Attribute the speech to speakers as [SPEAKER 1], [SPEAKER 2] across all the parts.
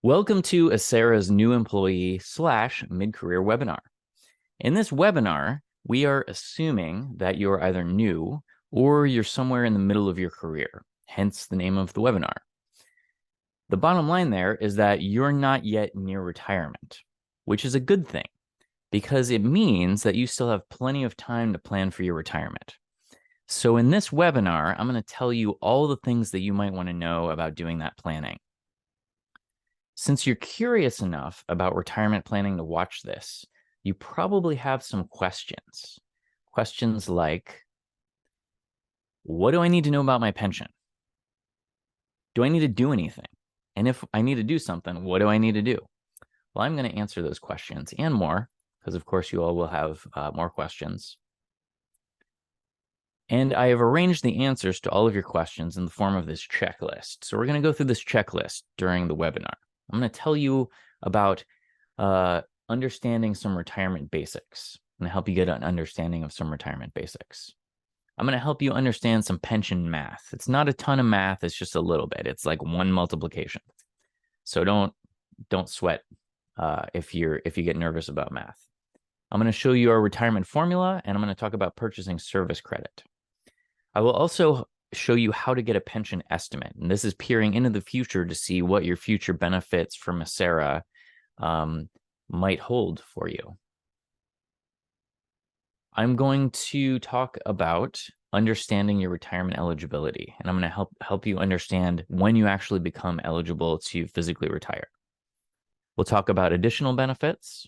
[SPEAKER 1] Welcome to Acera's new employee / mid-career webinar. In this webinar, we are assuming that you're either new or you're somewhere in the middle of your career, hence the name of the webinar. The bottom line there is that you're not yet near retirement, which is a good thing because it means that you still have plenty of time to plan for your retirement. So in this webinar, I'm going to tell you all the things that you might want to know about doing that planning. Since you're curious enough about retirement planning to watch this, you probably have some questions. Questions like, what do I need to know about my pension? Do I need to do anything? And if I need to do something, what do I need to do? Well, I'm going to answer those questions and more, because of course you all will have more questions. And I have arranged the answers to all of your questions in the form of this checklist. So we're going to go through this checklist during the webinar. I'm going to tell you about understanding some retirement basics. I'm going to help you get an understanding of some retirement basics. I'm going to help you understand some pension math. It's not a ton of math. It's just a little bit. It's like one multiplication. So don't sweat if you get nervous about math. I'm going to show you our retirement formula, and I'm going to talk about purchasing service credit. I will also show you how to get a pension estimate. And this is peering into the future to see what your future benefits from Acera might hold for you. I'm going to talk about understanding your retirement eligibility, and I'm going to help you understand when you actually become eligible to physically retire. We'll talk about additional benefits.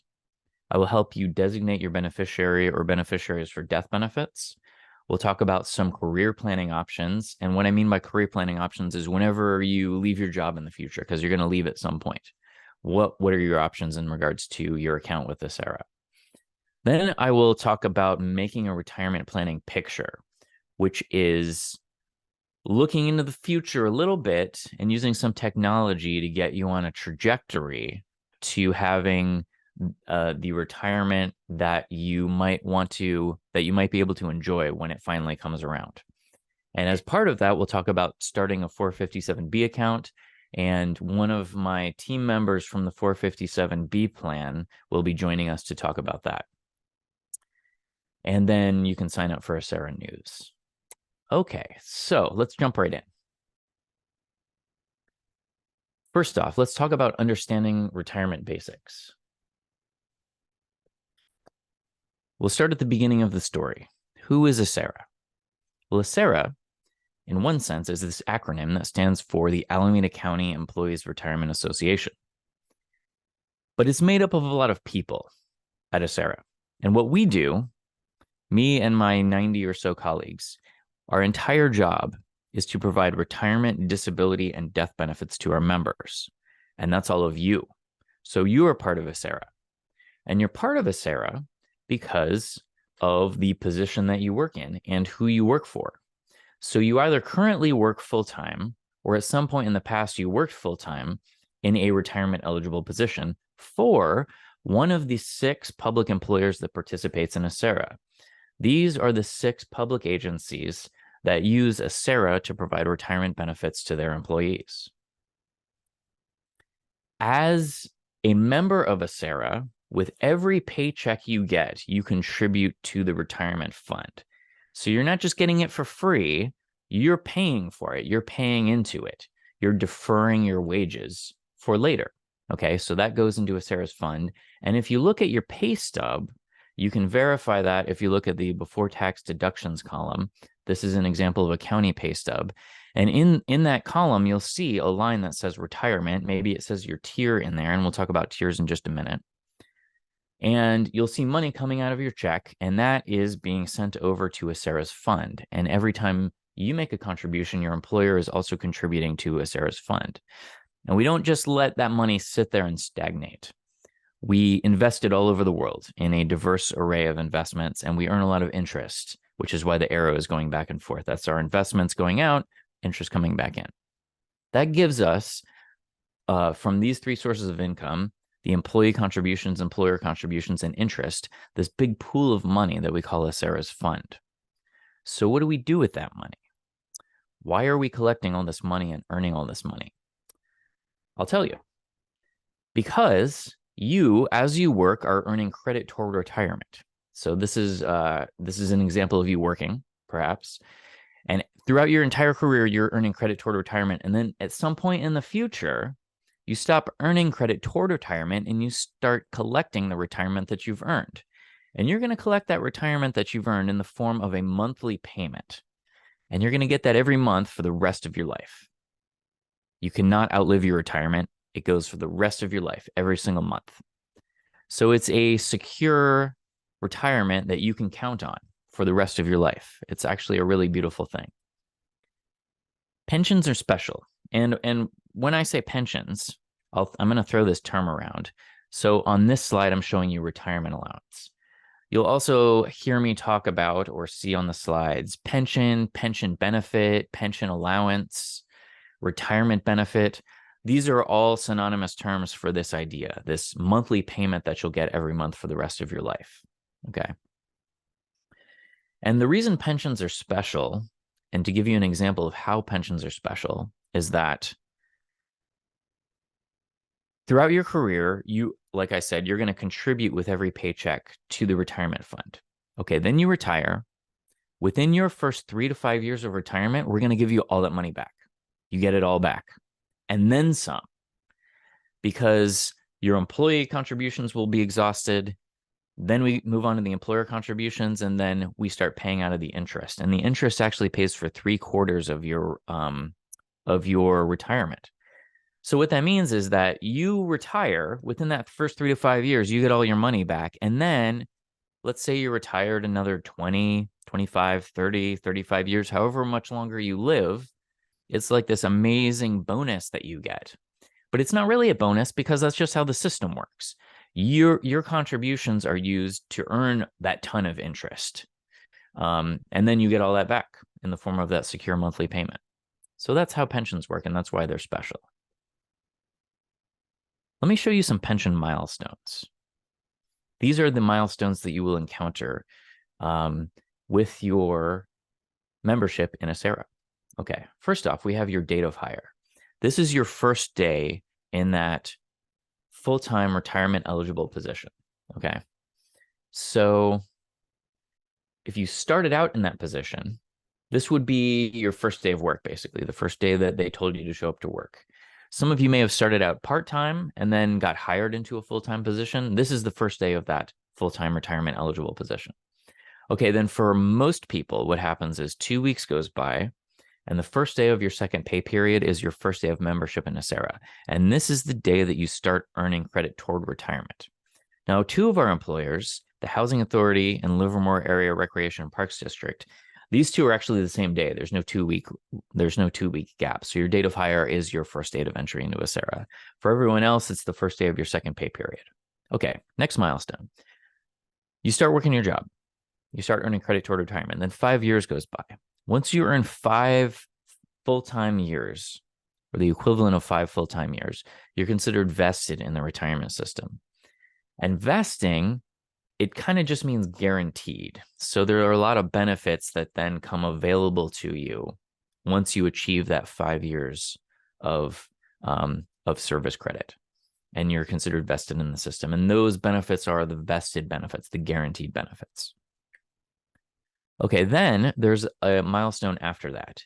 [SPEAKER 1] I will help you designate your beneficiary or beneficiaries for death benefits. We'll talk about some career planning options. And what I mean by career planning options is whenever you leave your job in the future, because you're going to leave at some point, what are your options in regards to your account with Acera? Then I will talk about making a retirement planning picture, which is looking into the future a little bit and using some technology to get you on a trajectory to having the retirement that you might be able to enjoy when it finally comes around. And as part of that, we'll talk about starting a 457B account. And one of my team members from the 457B plan will be joining us to talk about that. And then you can sign up for Acera News. Okay, so let's jump right in. First off, let's talk about understanding retirement basics. We'll start at the beginning of the story. Who is Acera? Well, Acera, in one sense, is this acronym that stands for the Alameda County Employees Retirement Association. But it's made up of a lot of people at Acera. And what we do, me and my 90 or so colleagues, our entire job is to provide retirement, disability, and death benefits to our members. And that's all of you. So you are part of Acera. And you're part of Acera because of the position that you work in and who you work for. So you either currently work full-time or at some point in the past you worked full-time in a retirement eligible position for one of the 6 public employers that participates in Acera. These are the 6 public agencies that use Acera to provide retirement benefits to their employees. As a member of Acera, with every paycheck you get, you contribute to the retirement fund. So you're not just getting it for free, you're paying for it. You're paying into it. You're deferring your wages for later. Okay, so that goes into Acera's fund. And if you look at your pay stub, you can verify that if you look at the before tax deductions column. This is an example of a county pay stub. And in that column, you'll see a line that says retirement. Maybe it says your tier in there, and we'll talk about tiers in just a minute. And you'll see money coming out of your check, and that is being sent over to Acera's fund. And every time you make a contribution, your employer is also contributing to Acera's fund. And we don't just let that money sit there and stagnate. We invest it all over the world in a diverse array of investments, and we earn a lot of interest, which is why the arrow is going back and forth. That's our investments going out, interest coming back in. That gives us, from these 3 sources of income, the employee contributions, employer contributions, and interest, this big pool of money that we call Acera's fund. So what do we do with that money? Why are we collecting all this money and earning all this money? I'll tell you. because you, as you work, are earning credit toward retirement. So this is an example of you working, perhaps, and throughout your entire career, you're earning credit toward retirement. And then at some point in the future, you stop earning credit toward retirement and you start collecting the retirement that you've earned. And you're going to collect that retirement that you've earned in the form of a monthly payment. And you're going to get that every month for the rest of your life. You cannot outlive your retirement. It goes for the rest of your life, every single month. So it's a secure retirement that you can count on for the rest of your life. It's actually a really beautiful thing. Pensions are special. And when I say pensions, I'm going to throw this term around. So on this slide, I'm showing you retirement allowance. You'll also hear me talk about or see on the slides pension, pension benefit, pension allowance, retirement benefit. These are all synonymous terms for this idea, this monthly payment that you'll get every month for the rest of your life. Okay. And the reason pensions are special, and to give you an example of how pensions are special, is that throughout your career, like I said, you're going to contribute with every paycheck to the retirement fund. Okay, then you retire. Within your first 3 to 5 years of retirement, we're going to give you all that money back. You get it all back. And then some. Because your employee contributions will be exhausted. Then we move on to the employer contributions, and then we start paying out of the interest. And the interest actually pays for 3/4 of your retirement. So what that means is that you retire within that first 3 to 5 years, you get all your money back. And then let's say you're retired another 20, 25, 30, 35 years, however much longer you live. It's like this amazing bonus that you get. But it's not really a bonus because that's just how the system works. Your contributions are used to earn that ton of interest. And then you get all that back in the form of that secure monthly payment. So that's how pensions work, and that's why they're special. Let me show you some pension milestones. These are the milestones that you will encounter with your membership in Acera. Okay, first off, we have your date of hire. This is your first day in that full-time retirement eligible position. Okay, so if you started out in that position, this would be your first day of work, basically, the first day that they told you to show up to work. Some of you may have started out part-time and then got hired into a full-time position. This is the first day of that full-time retirement eligible position. Okay, then for most people, what happens is 2 weeks goes by, and the first day of your second pay period is your first day of membership in Acera. And this is the day that you start earning credit toward retirement. Now, 2 of our employers, the Housing Authority and Livermore Area Recreation and Parks District, these 2 are actually the same day. There's no 2-week gap. So your date of hire is your first date of entry into Acera. For everyone else, it's the first day of your second pay period. Okay, next milestone. You start working your job. You start earning credit toward retirement. Then 5 years goes by. Once you earn 5 full-time years, or the equivalent of 5 full-time years, you're considered vested in the retirement system. And vesting, it kind of just means guaranteed. So there are a lot of benefits that then come available to you once you achieve that 5 years of service credit, and you're considered vested in the system. And those benefits are the vested benefits, the guaranteed benefits. Okay, then there's a milestone after that.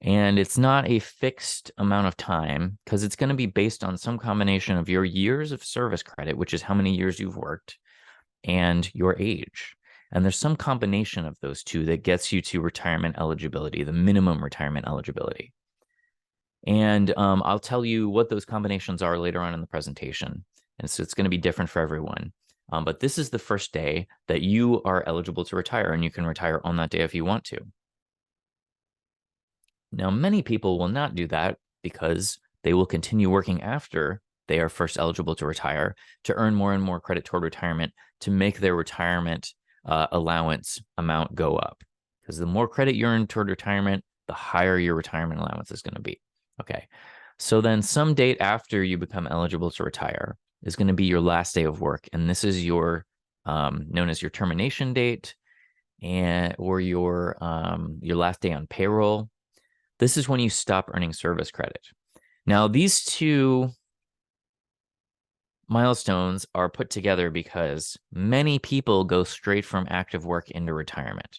[SPEAKER 1] And it's not a fixed amount of time because it's going to be based on some combination of your years of service credit, which is how many years you've worked, and your age. And there's some combination of those two that gets you to retirement eligibility, the minimum retirement eligibility. And I'll tell you what those combinations are later on in the presentation. And so it's going to be different for everyone. But this is the first day that you are eligible to retire, and you can retire on that day if you want to. Now, many people will not do that because they will continue working after they are first eligible to retire to earn more and more credit toward retirement to make their retirement allowance amount go up. Because the more credit you earn toward retirement, the higher your retirement allowance is going to be. Okay, so then some date after you become eligible to retire is going to be your last day of work. And this is your known as your termination date or your last day on payroll. This is when you stop earning service credit. Now, these two milestones are put together because many people go straight from active work into retirement.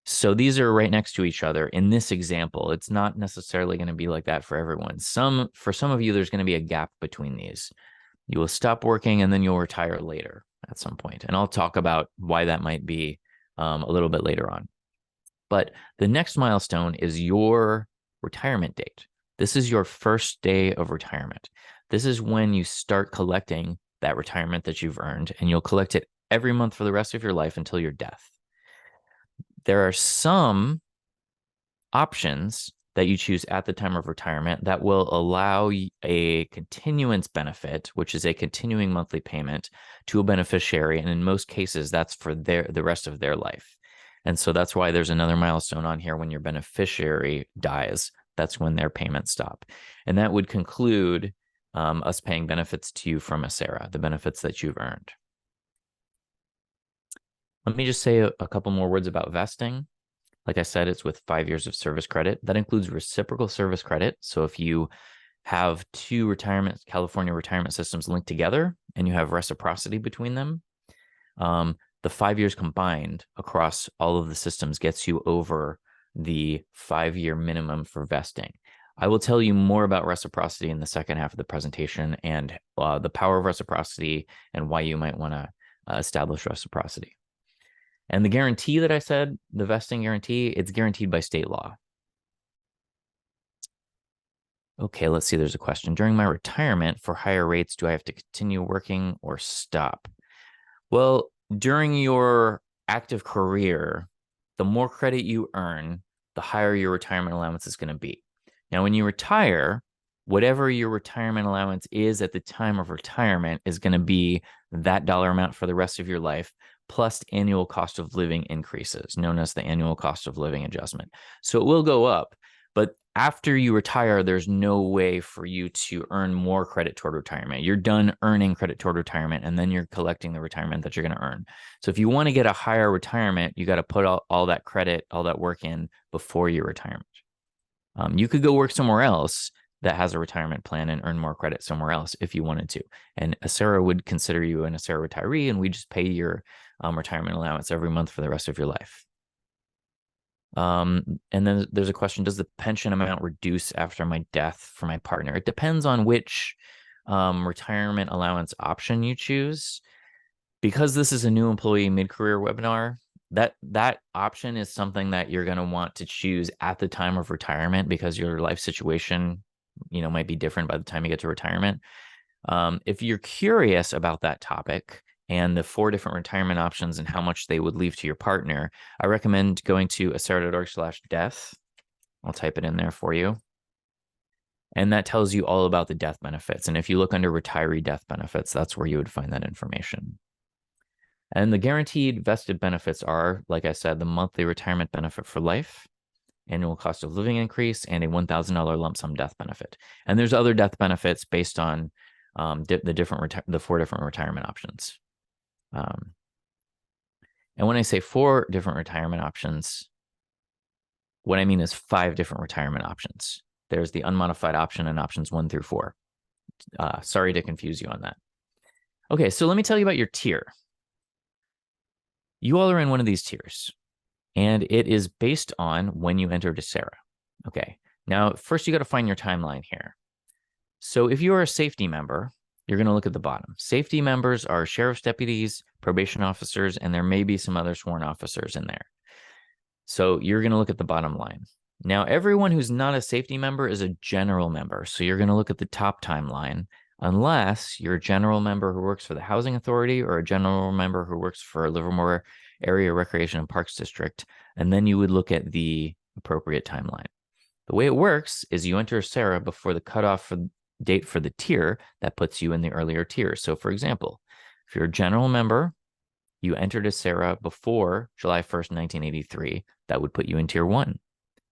[SPEAKER 1] So these are right next to each other in this example. It's not necessarily going to be like that for everyone. For some of you, there's going to be a gap between these. You will stop working and then you'll retire later at some point. And I'll talk about why that might be a little bit later on. But the next milestone is your retirement date. This is your first day of retirement. This is when you start collecting that retirement that you've earned, and you'll collect it every month for the rest of your life until your death. There are some options that you choose at the time of retirement that will allow a continuance benefit, which is a continuing monthly payment to a beneficiary. And in most cases, that's for the rest of their life. And so that's why there's another milestone on here. When your beneficiary dies, that's when their payments stop. And that would conclude us paying benefits to you from Acera, the benefits that you've earned. Let me just say a couple more words about vesting. Like I said, it's with 5 years of service credit. That includes reciprocal service credit. So if you have two California retirement systems linked together and you have reciprocity between them, the 5 years combined across all of the systems gets you over the 5-year minimum for vesting. I will tell you more about reciprocity in the second half of the presentation and the power of reciprocity and why you might want to establish reciprocity. And the guarantee that I said, the vesting guarantee, it's guaranteed by state law. Okay, let's see. There's a question. During my retirement for higher rates, do I have to continue working or stop? Well, during your active career, the more credit you earn, the higher your retirement allowance is going to be. Now, when you retire, whatever your retirement allowance is at the time of retirement is going to be that dollar amount for the rest of your life, plus annual cost of living increases, known as the annual cost of living adjustment. So it will go up, but after you retire, there's no way for you to earn more credit toward retirement. You're done earning credit toward retirement, and then you're collecting the retirement that you're going to earn. So if you want to get a higher retirement, you got to put all that credit, all that work in before your retirement. You could go work somewhere else that has a retirement plan and earn more credit somewhere else if you wanted to. And Acera would consider you an Acera retiree, and we just pay your retirement allowance every month for the rest of your life. And then there's a question, does the pension amount reduce after my death for my partner? It depends on which retirement allowance option you choose. Because this is a new employee mid-career webinar, that option is something that you're going to want to choose at the time of retirement, because your life situation, might be different by the time you get to retirement. If you're curious about that topic and the 4 different retirement options and how much they would leave to your partner, I recommend going to acera.org/death. I'll type it in there for you. And that tells you all about the death benefits. And if you look under retiree death benefits, that's where you would find that information. And the guaranteed vested benefits are, like I said, the monthly retirement benefit for life, annual cost of living increase, and a $1,000 lump sum death benefit. And there's other death benefits based on the 4 different retirement options. And when I say 4 different retirement options, what I mean is 5 different retirement options. There's the unmodified option and options 1 through 4. Sorry to confuse you on that. Okay, so let me tell you about your tier. You all are in one of these tiers, and it is based on when you entered Acera. Okay, now first you got to find your timeline here. So if you are a safety member, you're going to look at the bottom. Safety members are sheriff's deputies, probation officers, and there may be some other sworn officers in there. So you're going to look at the bottom line. Now, everyone who's not a safety member is a general member. So you're going to look at the top timeline, unless you're a general member who works for the Housing Authority or a general member who works for Livermore Area Recreation and Parks District. And then you would look at the appropriate timeline. The way it works is you enter Acera before the cutoff date for the tier that puts you in the earlier tier. So for example, if you're a general member, you entered Acera before July 1st, 1983, that would put you in tier 1.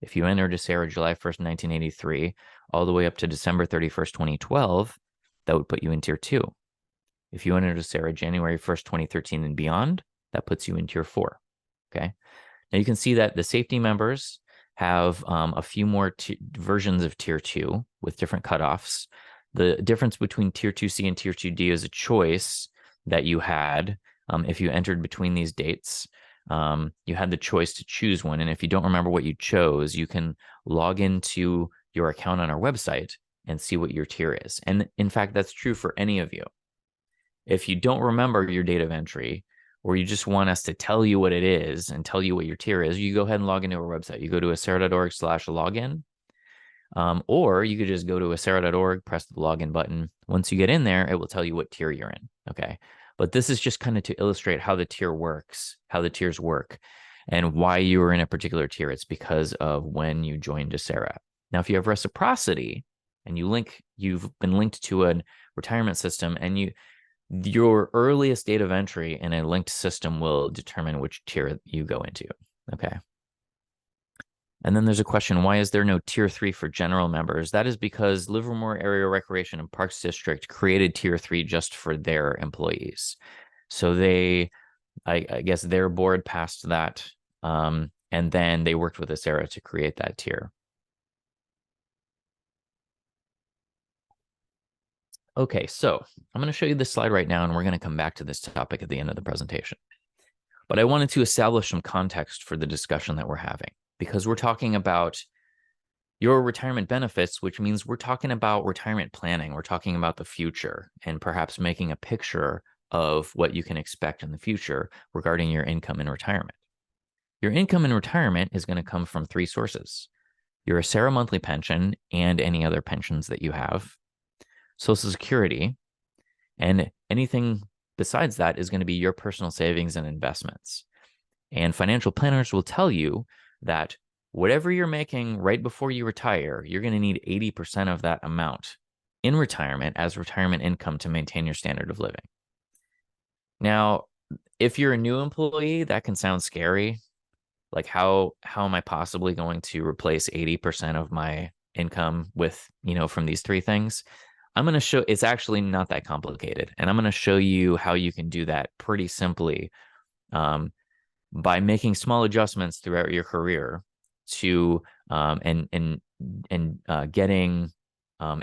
[SPEAKER 1] If you entered Acera July 1st, 1983, all the way up to December 31st, 2012, that would put you in tier 2. If you entered Acera January 1st, 2013 and beyond, that puts you in tier 4. Okay. Now you can see that the safety members have a few more versions of tier 2 with different cutoffs. The difference between tier 2C and tier 2D is a choice that you had if you entered between these dates. You had the choice to choose one. And if you don't remember what you chose, you can log into your account on our website and see what your tier is. And in fact, that's true for any of you. If you don't remember your date of entry, or you just want us to tell you what it is and tell you what your tier is, you go ahead and log into our website. You go to acera.org/login, or you could just go to acera.org, press the login button. Once you get in there, it will tell you what tier you're in. Okay. But this is just kind of to illustrate how the tier works, how the tiers work, and why you are in a particular tier. It's because of when you joined Acera. Now, if you have reciprocity and you've been linked to a retirement system, and your earliest date of entry in a linked system will determine which tier you go into. Okay. And then there's a question, why is there no tier 3 for general members? That is because Livermore Area Recreation and Parks District created tier 3 just for their employees. So I guess their board passed that, and then they worked with Acera to create that tier. Okay, so I'm going to show you this slide right now, and we're going to come back to this topic at the end of the presentation. But I wanted to establish some context for the discussion that we're having, because we're talking about your retirement benefits, which means we're talking about retirement planning. We're talking about the future and perhaps making a picture of what you can expect in the future regarding your income in retirement. Your income in retirement is going to come from 3 sources: your Acera monthly pension and any other pensions that you have, Social Security, and anything besides that is going to be your personal savings and investments. And financial planners will tell you that whatever you're making right before you retire, you're going to need 80% of that amount in retirement as retirement income to maintain your standard of living. Now, if you're a new employee, that can sound scary. Like, how am I possibly going to replace 80% of my income with, from these 3 things? I'm going to show it's actually not that complicated. And I'm going to show you how you can do that pretty simply by making small adjustments throughout your career to getting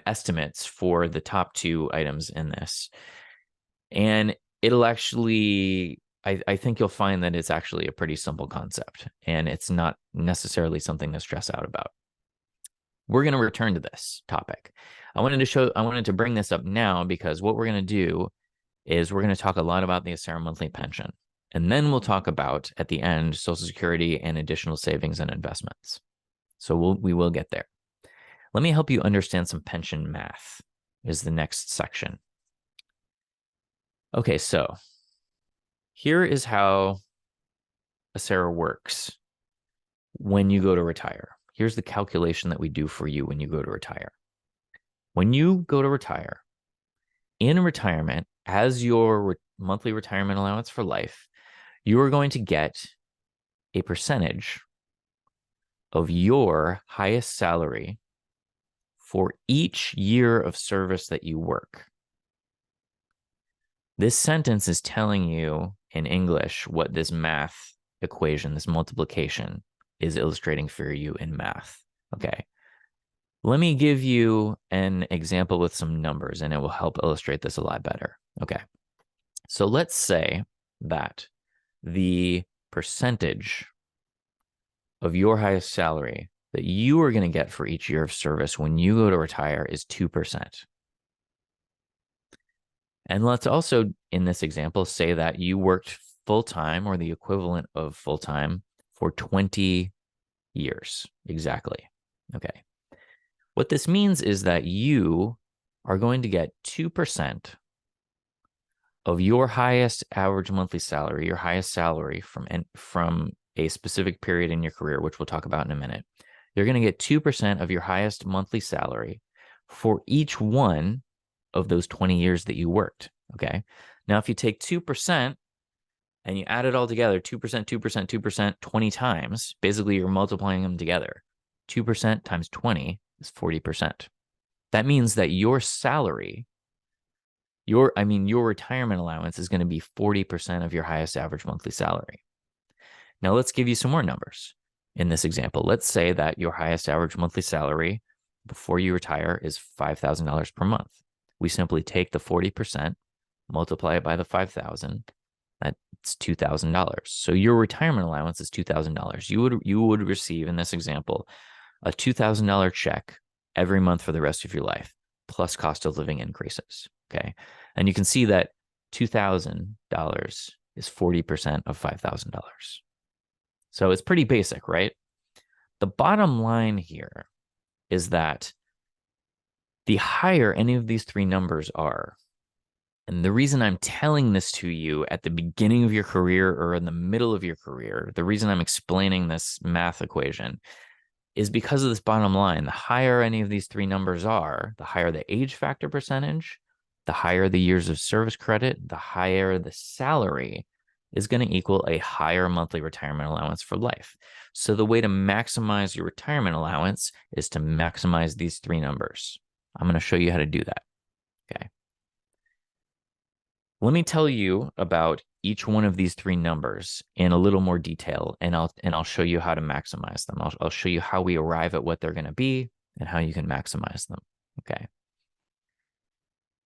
[SPEAKER 1] estimates for the top 2 items in this. And it'll actually, I think you'll find that it's actually a pretty simple concept, and it's not necessarily something to stress out about. We're going to return to this topic. I wanted to bring this up now because what we're going to do is we're going to talk a lot about the Acera monthly pension. And then we'll talk about, at the end, Social Security and additional savings and investments. So we will get there. Let me help you understand some pension math is the next section. Okay, so here is how Acera works when you go to retire. Here's the calculation that we do for you when you go to retire. When you go to retire, in retirement, as your monthly retirement allowance for life, you are going to get a percentage of your highest salary for each year of service that you work. This sentence is telling you in English what this math equation, this multiplication, is illustrating for you in math. Okay. Let me give you an example with some numbers, and it will help illustrate this a lot better. Okay. So let's say that the percentage of your highest salary that you are going to get for each year of service when you go to retire is 2%. And let's also, in this example, say that you worked full-time or the equivalent of full-time for 20 years exactly. Okay. What this means is that you are going to get 2% of your highest average monthly salary, your highest salary from a specific period in your career, which we'll talk about in a minute. You're going to get 2% of your highest monthly salary for each one of those 20 years that you worked. Okay. Now, if you take 2% and you add it all together, 2%, 2%, 2%, 20 times, basically you're multiplying them together. 2% times 20 is 40%. That means that your salary, your retirement allowance is going to be 40% of your highest average monthly salary. Now, let's give you some more numbers in this example. Let's say that your highest average monthly salary before you retire is $5,000 per month. We simply take the 40%, multiply it by the 5,000. That's $2,000. So your retirement allowance is $2,000. You would receive, in this example, a $2,000 check every month for the rest of your life, plus cost of living increases. Okay. And you can see that $2,000 is 40% of $5,000. So it's pretty basic, right? The bottom line here is that the higher any of these three numbers are, and the reason I'm telling this to you at the beginning of your career or in the middle of your career, the reason I'm explaining this math equation is because of this bottom line. The higher any of these three numbers are, the higher the age factor percentage, the higher the years of service credit, the higher the salary is going to equal a higher monthly retirement allowance for life. So the way to maximize your retirement allowance is to maximize these three numbers. I'm going to show you how to do that. Okay. Let me tell you about each one of these three numbers in a little more detail, and I'll show you how to maximize them. I'll show you how we arrive at what they're going to be and how you can maximize them. Okay.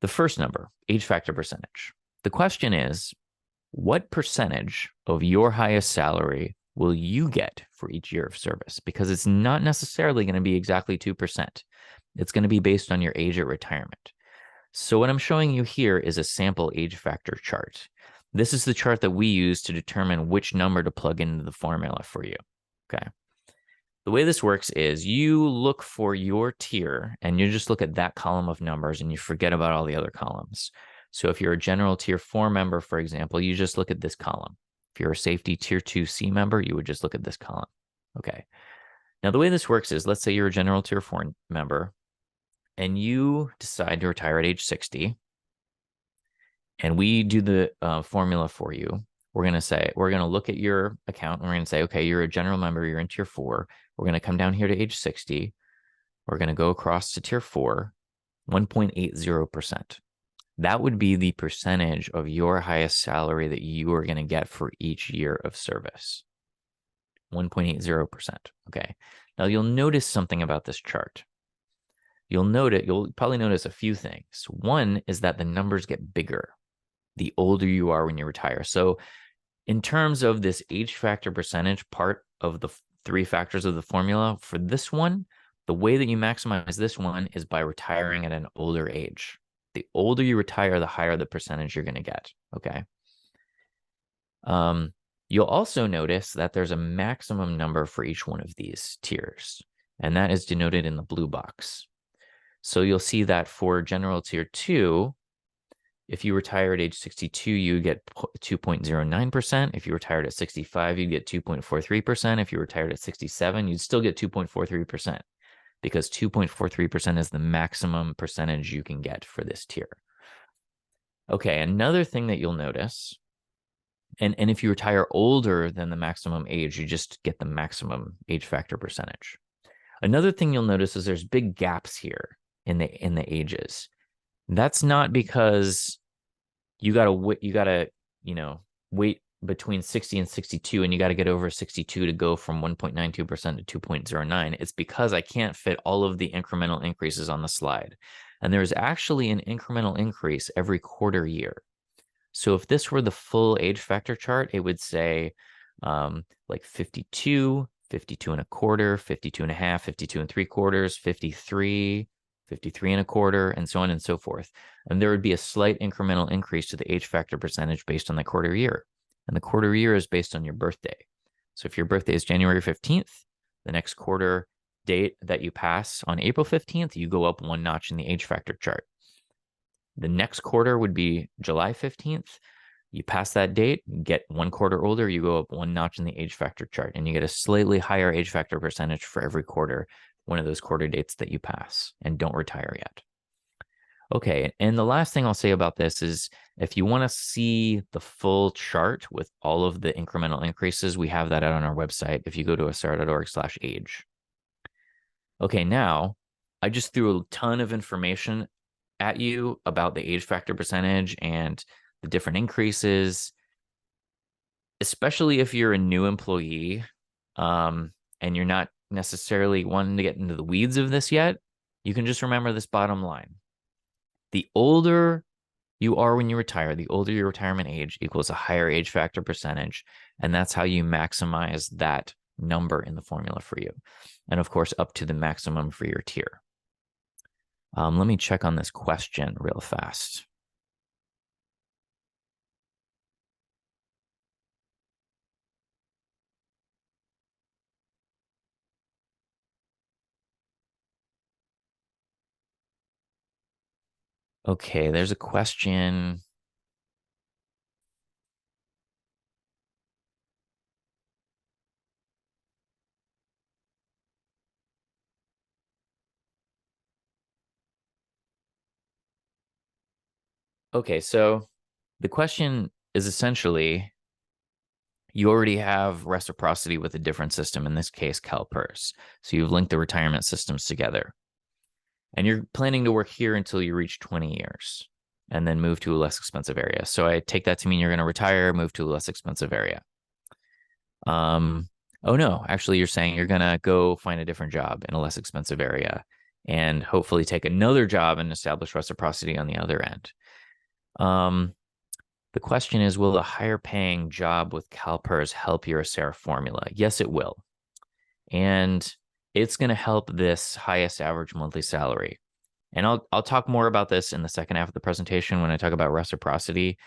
[SPEAKER 1] The first number, age factor percentage. The question is, what percentage of your highest salary will you get for each year of service? Because it's not necessarily going to be exactly 2%. It's going to be based on your age at retirement. So what I'm showing you here is a sample age factor chart. This is the chart that we use to determine which number to plug into the formula for you. Okay. The way this works is you look for your tier and you just look at that column of numbers and you forget about all the other columns. So if you're a general tier 4 member, for example, you just look at this column. If you're a safety tier 2C member, you would just look at this column. Okay. Now, the way this works is, let's say you're a general tier 4 member and you decide to retire at age 60, and we do the formula for you. We're going to look at your account and we're going to say, okay, you're a general member, you're in tier 4. We're going to come down here to age 60. We're going to go across to tier 4, 1.80%. That would be the percentage of your highest salary that you are going to get for each year of service. 1.80%. Okay. Now you'll notice something about this chart. You'll probably notice a few things. One is that the numbers get bigger the older you are when you retire. So in terms of this age factor percentage part of the three factors of the formula for this one, the way that you maximize this one is by retiring at an older age. The older you retire, the higher the percentage you're going to get. Okay. You'll also notice that there's a maximum number for each one of these tiers, and that is denoted in the blue box. So you'll see that for general tier 2, if you retire at age 62, you get 2.09%. If you retired at 65, you get 2.43%. If you retired at 67, you'd still get 2.43%, because 2.43% is the maximum percentage you can get for this tier. Okay, another thing that you'll notice, and if you retire older than the maximum age, you just get the maximum age factor percentage. Another thing you'll notice is there's big gaps here in the ages. That's not because you gotta wait between 60 and 62, and you got to get over 62 to go from 1.92% to 2.09. It's because I can't fit all of the incremental increases on the slide. And there's actually an incremental increase every quarter year. So if this were the full age factor chart, it would say like 52, 52 and a quarter, 52 and a half, 52 and 3/4, 53, 53 and a quarter, and so on and so forth. And there would be a slight incremental increase to the age factor percentage based on the quarter year. And the quarter year is based on your birthday. So if your birthday is January 15th, the next quarter date that you pass on April 15th, you go up one notch in the age factor chart. The next quarter would be July 15th. You pass that date, get one quarter older, you go up one notch in the age factor chart, and you get a slightly higher age factor percentage for every quarter, one of those quarter dates that you pass and don't retire yet. Okay, and the last thing I'll say about this is, if you want to see the full chart with all of the incremental increases, we have that out on our website if you go to acera.org/age. Okay, now I just threw a ton of information at you about the age factor percentage and the different increases, especially if you're a new employee and you're not necessarily wanting to get into the weeds of this yet. You can just remember this bottom line. The older you are when you retire, the older your retirement age equals a higher age factor percentage. And that's how you maximize that number in the formula for you. And of course, up to the maximum for your tier. Let me check on this question real fast. Okay, there's a question. Okay, so the question is essentially you already have reciprocity with a different system, in this case, CalPERS. So you've linked the retirement systems together. And you're planning to work here until you reach 20 years and then move to a less expensive area. So I take that to mean you're going to retire, move to a less expensive area. Oh no, actually you're saying you're going to go find a different job in a less expensive area and hopefully take another job and establish reciprocity on the other end. The question is, will a higher paying job with CalPERS help your Acera formula? Yes, it will. And it's going to help this highest average monthly salary. And I'll talk more about this in the second half of the presentation when I talk about reciprocity.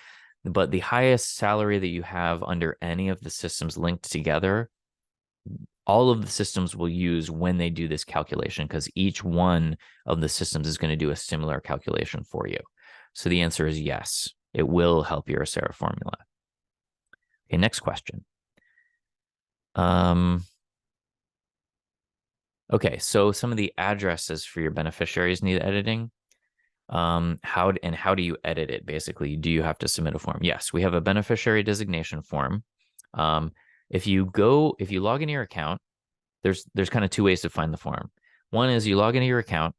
[SPEAKER 1] But the highest salary that you have under any of the systems linked together, all of the systems will use when they do this calculation, because each one of the systems is going to do a similar calculation for you. So the answer is yes, it will help your Acera formula. Okay, next question. Okay, so some of the addresses for your beneficiaries need editing. How do you edit it? Basically, do you have to submit a form? Yes, we have a beneficiary designation form. If you log into your account, there's kind of two ways to find the form. One is you log into your account.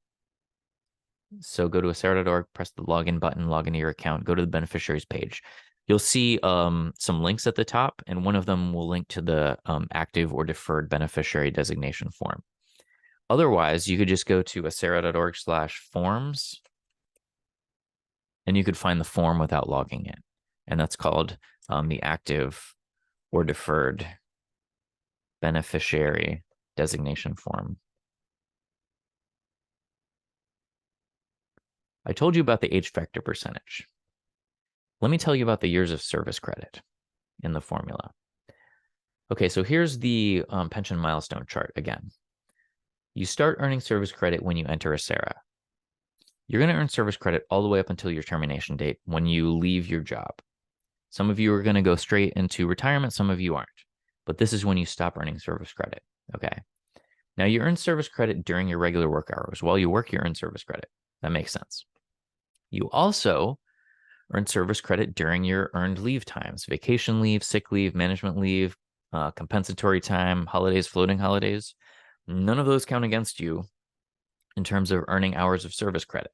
[SPEAKER 1] So go to acera.org, press the login button, log into your account, go to the beneficiaries page. You'll see some links at the top, and one of them will link to the active or deferred beneficiary designation form. Otherwise, you could just go to acera.org/forms, and you could find the form without logging in. And that's called the active or deferred beneficiary designation form. I told you about the age factor percentage. Let me tell you about the years of service credit in the formula. Okay, so here's the pension milestone chart again. You start earning service credit when you enter Acera. You're going to earn service credit all the way up until your termination date when you leave your job. Some of you are going to go straight into retirement, some of you aren't. But this is when you stop earning service credit, okay? Now, you earn service credit during your regular work hours. While you work, you earn service credit. That makes sense. You also earn service credit during your earned leave times, vacation leave, sick leave, management leave, compensatory time, holidays, floating holidays. None of those count against you in terms of earning hours of service credit,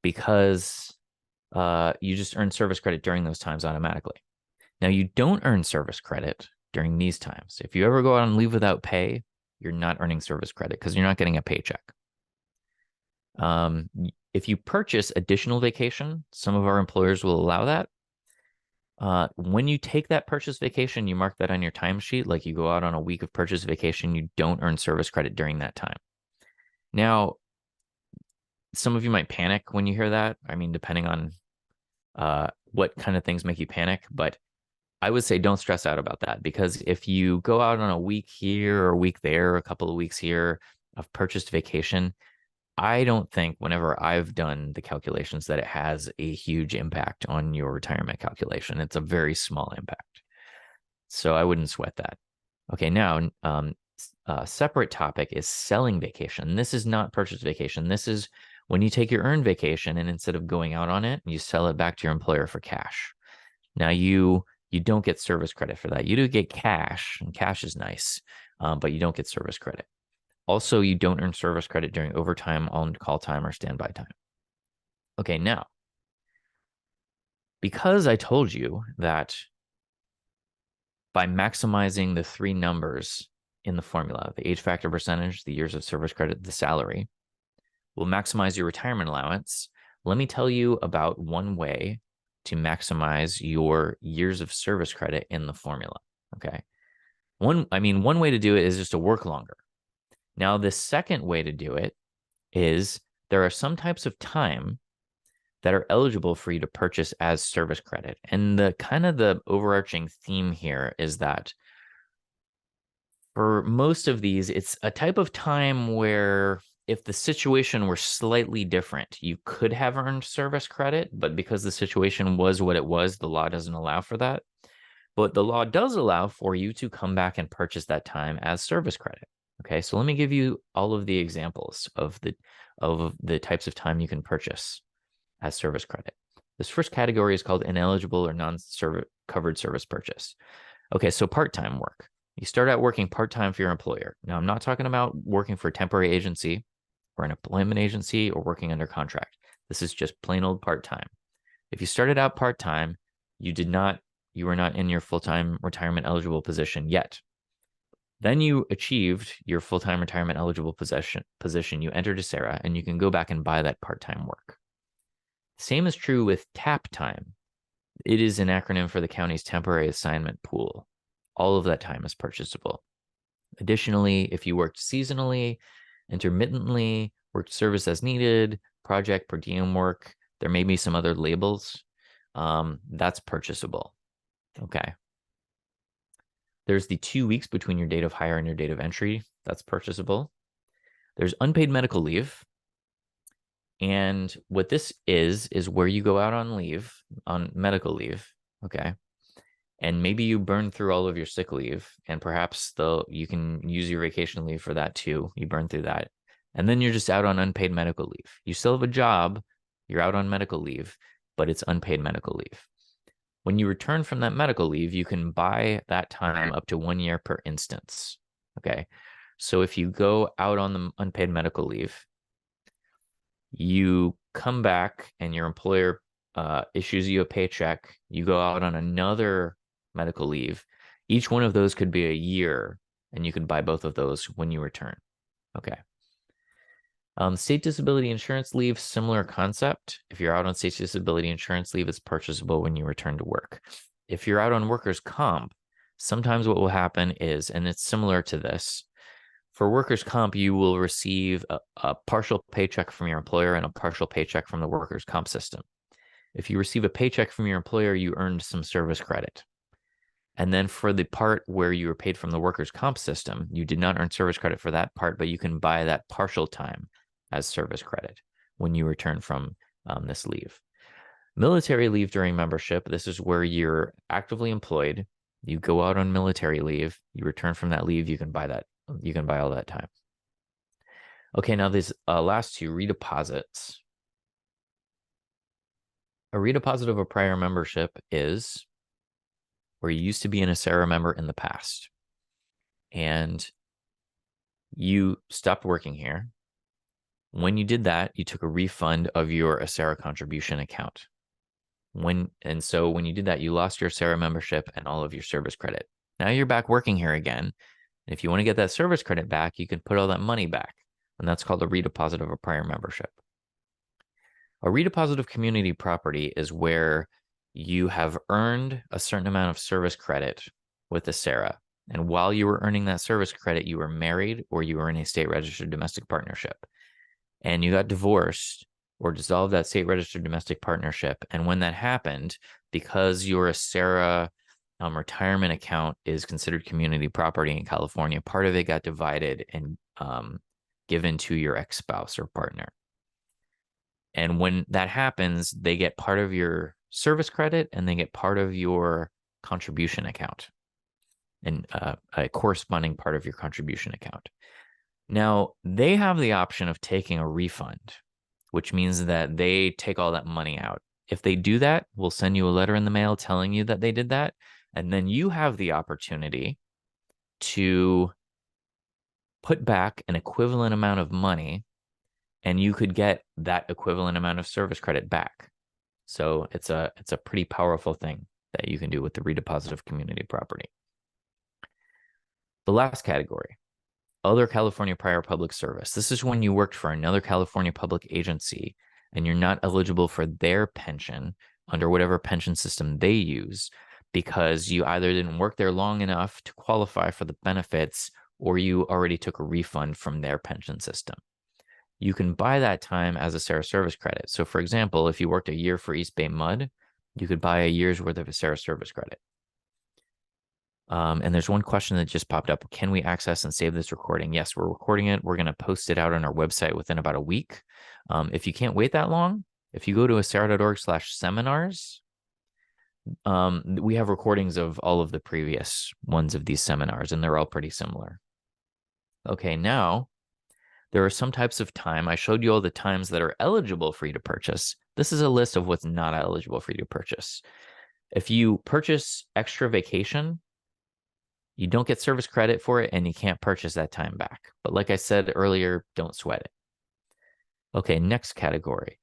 [SPEAKER 1] because you just earn service credit during those times automatically. Now, you don't earn service credit during these times. If you ever go out on leave without pay, you're not earning service credit because you're not getting a paycheck. If you purchase additional vacation, some of our employers will allow that. When you take that purchase vacation, you mark that on your timesheet, like you go out on a week of purchase vacation, you don't earn service credit during that time. Now, some of you might panic when you hear that. I mean, depending on what kind of things make you panic, but I would say don't stress out about that, because if you go out on a week here or a week there, a couple of weeks here of purchased vacation, I don't think, whenever I've done the calculations, that it has a huge impact on your retirement calculation. It's a very small impact. So I wouldn't sweat that. Okay, now, a separate topic is selling vacation. This is not purchase vacation. This is when you take your earned vacation and instead of going out on it, you sell it back to your employer for cash. Now, you don't get service credit for that. You do get cash, and cash is nice, but you don't get service credit. Also, you don't earn service credit during overtime, on-call time, or standby time. Okay, now, because I told you that by maximizing the three numbers in the formula, the age factor percentage, the years of service credit, the salary, will maximize your retirement allowance. Let me tell you about one way to maximize your years of service credit in the formula. Okay. One way to do it is just to work longer. Now, the second way to do it is there are some types of time that are eligible for you to purchase as service credit. And the overarching theme here is that for most of these, it's a type of time where if the situation were slightly different, you could have earned service credit, but because the situation was what it was, the law doesn't allow for that. But the law does allow for you to come back and purchase that time as service credit. Okay, so let me give you all of the examples of the types of time you can purchase as service credit. This first category is called ineligible or non-covered service purchase. Okay, so part-time work. You start out working part-time for your employer. Now, I'm not talking about working for a temporary agency or an employment agency or working under contract. This is just plain old part-time. If you started out part-time, you were not in your full-time retirement eligible position yet. Then you achieved your full-time retirement eligible position. You entered ACERA, and you can go back and buy that part-time work. Same is true with TAP time. It is an acronym for the county's temporary assignment pool. All of that time is purchasable. Additionally, if you worked seasonally, intermittently, worked service as needed, project, per diem work, there may be some other labels, that's purchasable. Okay. There's the 2 weeks between your date of hire and your date of entry. That's purchasable. There's unpaid medical leave. And what this is where you go out on leave, on medical leave, okay? And maybe you burn through all of your sick leave, and perhaps you can use your vacation leave for that too. You burn through that. And then you're just out on unpaid medical leave. You still have a job, you're out on medical leave, but it's unpaid medical leave. When you return from that medical leave, you can buy that time up to 1 year per instance, okay? So if you go out on the unpaid medical leave, you come back and your employer issues you a paycheck, you go out on another medical leave. Each one of those could be a year, and you can buy both of those when you return. Okay. State disability insurance leave, similar concept. If you're out on state disability insurance leave, it's purchasable when you return to work. If you're out on workers' comp, sometimes what will happen is, and it's similar to this, for workers' comp, you will receive a partial paycheck from your employer and a partial paycheck from the workers' comp system. If you receive a paycheck from your employer, you earned some service credit. And then for the part where you were paid from the workers' comp system, you did not earn service credit for that part, but you can buy that partial time as service credit when you return from this leave. Military leave during membership, this is where you're actively employed. You go out on military leave, you return from that leave, you can buy that. You can buy all that time. Okay, now these last two, redeposits. A redeposit of a prior membership is where you used to be an ACERA member in the past, and you stopped working here. When you did that, you took a refund of your ACERA contribution account. So when you did that, you lost your ACERA membership and all of your service credit. Now you're back working here again. And if you want to get that service credit back, you can put all that money back. And that's called a redeposit of a prior membership. A redeposit of community property is where you have earned a certain amount of service credit with ACERA. And while you were earning that service credit, you were married or you were in a state registered domestic partnership. And you got divorced or dissolved that state registered domestic partnership. And when that happened, because your ACERA retirement account is considered community property in California, part of it got divided and given to your ex-spouse or partner. And when that happens, they get part of your service credit and they get part of your contribution account and a corresponding part of your contribution account. Now, they have the option of taking a refund, which means that they take all that money out. If they do that, we'll send you a letter in the mail telling you that they did that. And then you have the opportunity to put back an equivalent amount of money, and you could get that equivalent amount of service credit back. So it's a pretty powerful thing that you can do with the redeposit of community property. The last category, other California prior public service. This is when you worked for another California public agency and you're not eligible for their pension under whatever pension system they use because you either didn't work there long enough to qualify for the benefits or you already took a refund from their pension system. You can buy that time as a SARA service credit. So for example, if you worked a year for East Bay Mud, you could buy a year's worth of a SARA service credit. And there's one question that just popped up. Can we access and save this recording? Yes, we're recording it. We're going to post it out on our website within about a week. If you can't wait that long, if you go to asara.org/seminars, we have recordings of all of the previous ones of these seminars, and they're all pretty similar. Okay, now there are some types of time. I showed you all the times that are eligible for you to purchase. This is a list of what's not eligible for you to purchase. If you purchase extra vacation, you don't get service credit for it, and you can't purchase that time back. But like I said earlier, don't sweat it. Okay, next category.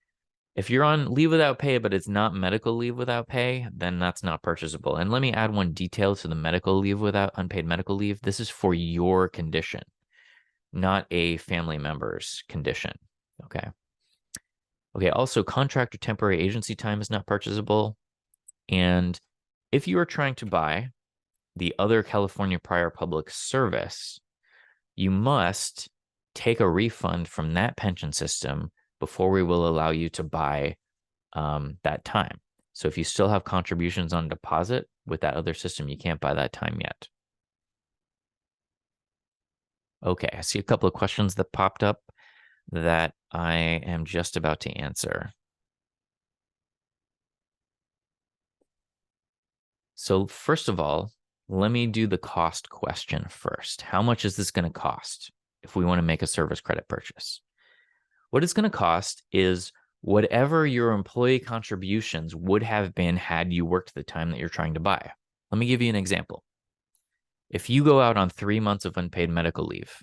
[SPEAKER 1] If you're on leave without pay, but it's not medical leave without pay, then that's not purchasable. And let me add one detail to the medical leave without unpaid medical leave. This is for your condition, not a family member's condition. Okay. Okay, also contract or temporary agency time is not purchasable. And if you are trying to buy the other California prior public service, you must take a refund from that pension system before we will allow you to buy that time. So if you still have contributions on deposit with that other system, you can't buy that time yet. Okay, I see a couple of questions that popped up that I am just about to answer. So first of all, let me do the cost question first. How much is this going to cost if we want to make a service credit purchase? What it's going to cost is whatever your employee contributions would have been had you worked the time that you're trying to buy. Let me give you an example. If you go out on 3 months of unpaid medical leave,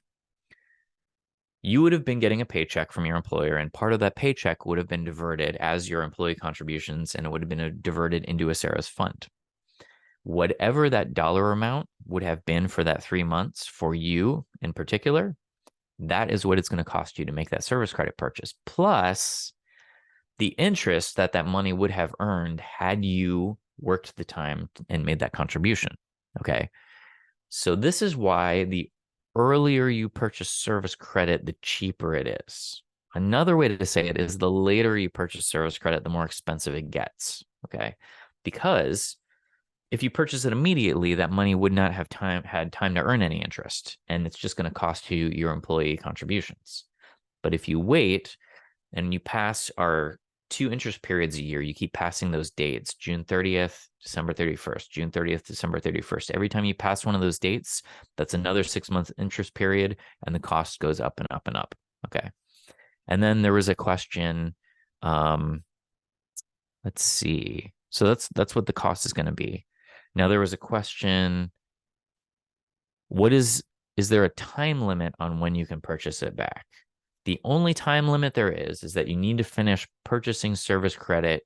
[SPEAKER 1] you would have been getting a paycheck from your employer, and part of that paycheck would have been diverted as your employee contributions, and it would have been diverted into a SARA's fund. Whatever that dollar amount would have been for that 3 months for you in particular, that is what it's going to cost you to make that service credit purchase, plus the interest that that money would have earned had you worked the time and made that contribution. Okay. So this is why the earlier you purchase service credit, the cheaper it is. Another way to say it is the later you purchase service credit, the more expensive it gets. Okay. Because if you purchase it immediately, that money would not have had time to earn any interest, and it's just going to cost you your employee contributions. But if you wait and you pass our 2 interest periods a year, you keep passing those dates, June 30th, December 31st, June 30th, December 31st. Every time you pass one of those dates, that's another 6-month interest period, and the cost goes up and up and up. Okay. And then there was a question, let's see. So that's what the cost is going to be. Now, there was a question, is there a time limit on when you can purchase it back? The only time limit there is that you need to finish purchasing service credit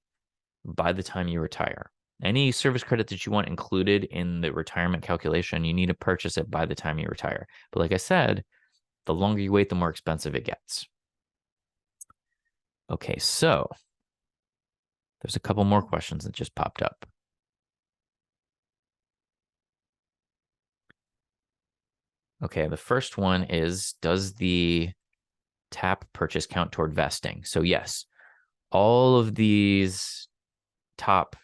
[SPEAKER 1] by the time you retire. Any service credit that you want included in the retirement calculation, you need to purchase it by the time you retire. But like I said, the longer you wait, the more expensive it gets. Okay, so there's a couple more questions that just popped up. Okay, the first one is, does the TAP purchase count toward vesting? So yes, all of these top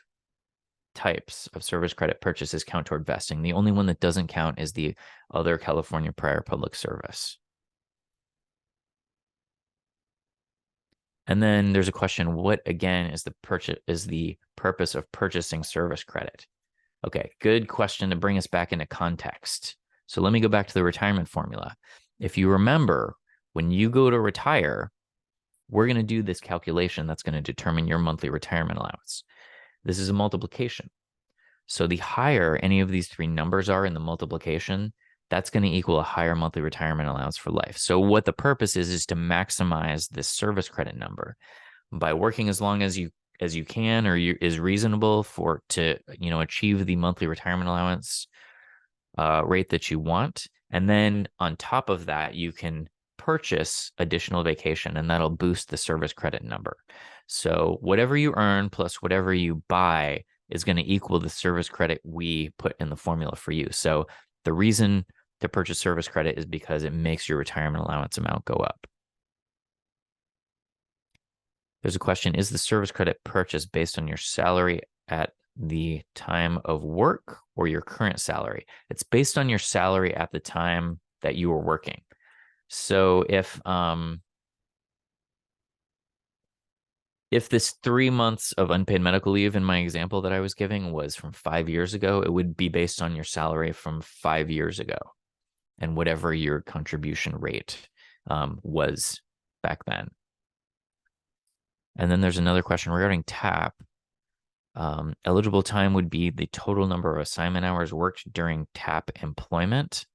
[SPEAKER 1] types of service credit purchases count toward vesting. The only one that doesn't count is the other California prior public service. And then there's a question, what again is the purpose of purchasing service credit? Okay, good question to bring us back into context. So let me go back to the retirement formula. If you remember, when you go to retire, we're going to do this calculation that's going to determine your monthly retirement allowance. This is a multiplication. So the higher any of these 3 numbers are in the multiplication, that's going to equal a higher monthly retirement allowance for life. So what the purpose is to maximize this service credit number by working as long as you can or is reasonable to achieve the monthly retirement allowance rate that you want. And then on top of that, you can purchase additional vacation, and that'll boost the service credit number. So whatever you earn plus whatever you buy is going to equal the service credit we put in the formula for you. So the reason to purchase service credit is because it makes your retirement allowance amount go up. There's a question, is the service credit purchase based on your salary at the time of work or your current salary? It's based on your salary at the time that you were working. So if this 3 months of unpaid medical leave in my example that I was giving was from 5 years ago, it would be based on your salary from 5 years ago and whatever your contribution rate was back then. And then there's another question regarding TAP. Eligible time would be the total number of assignment hours worked during TAP employment.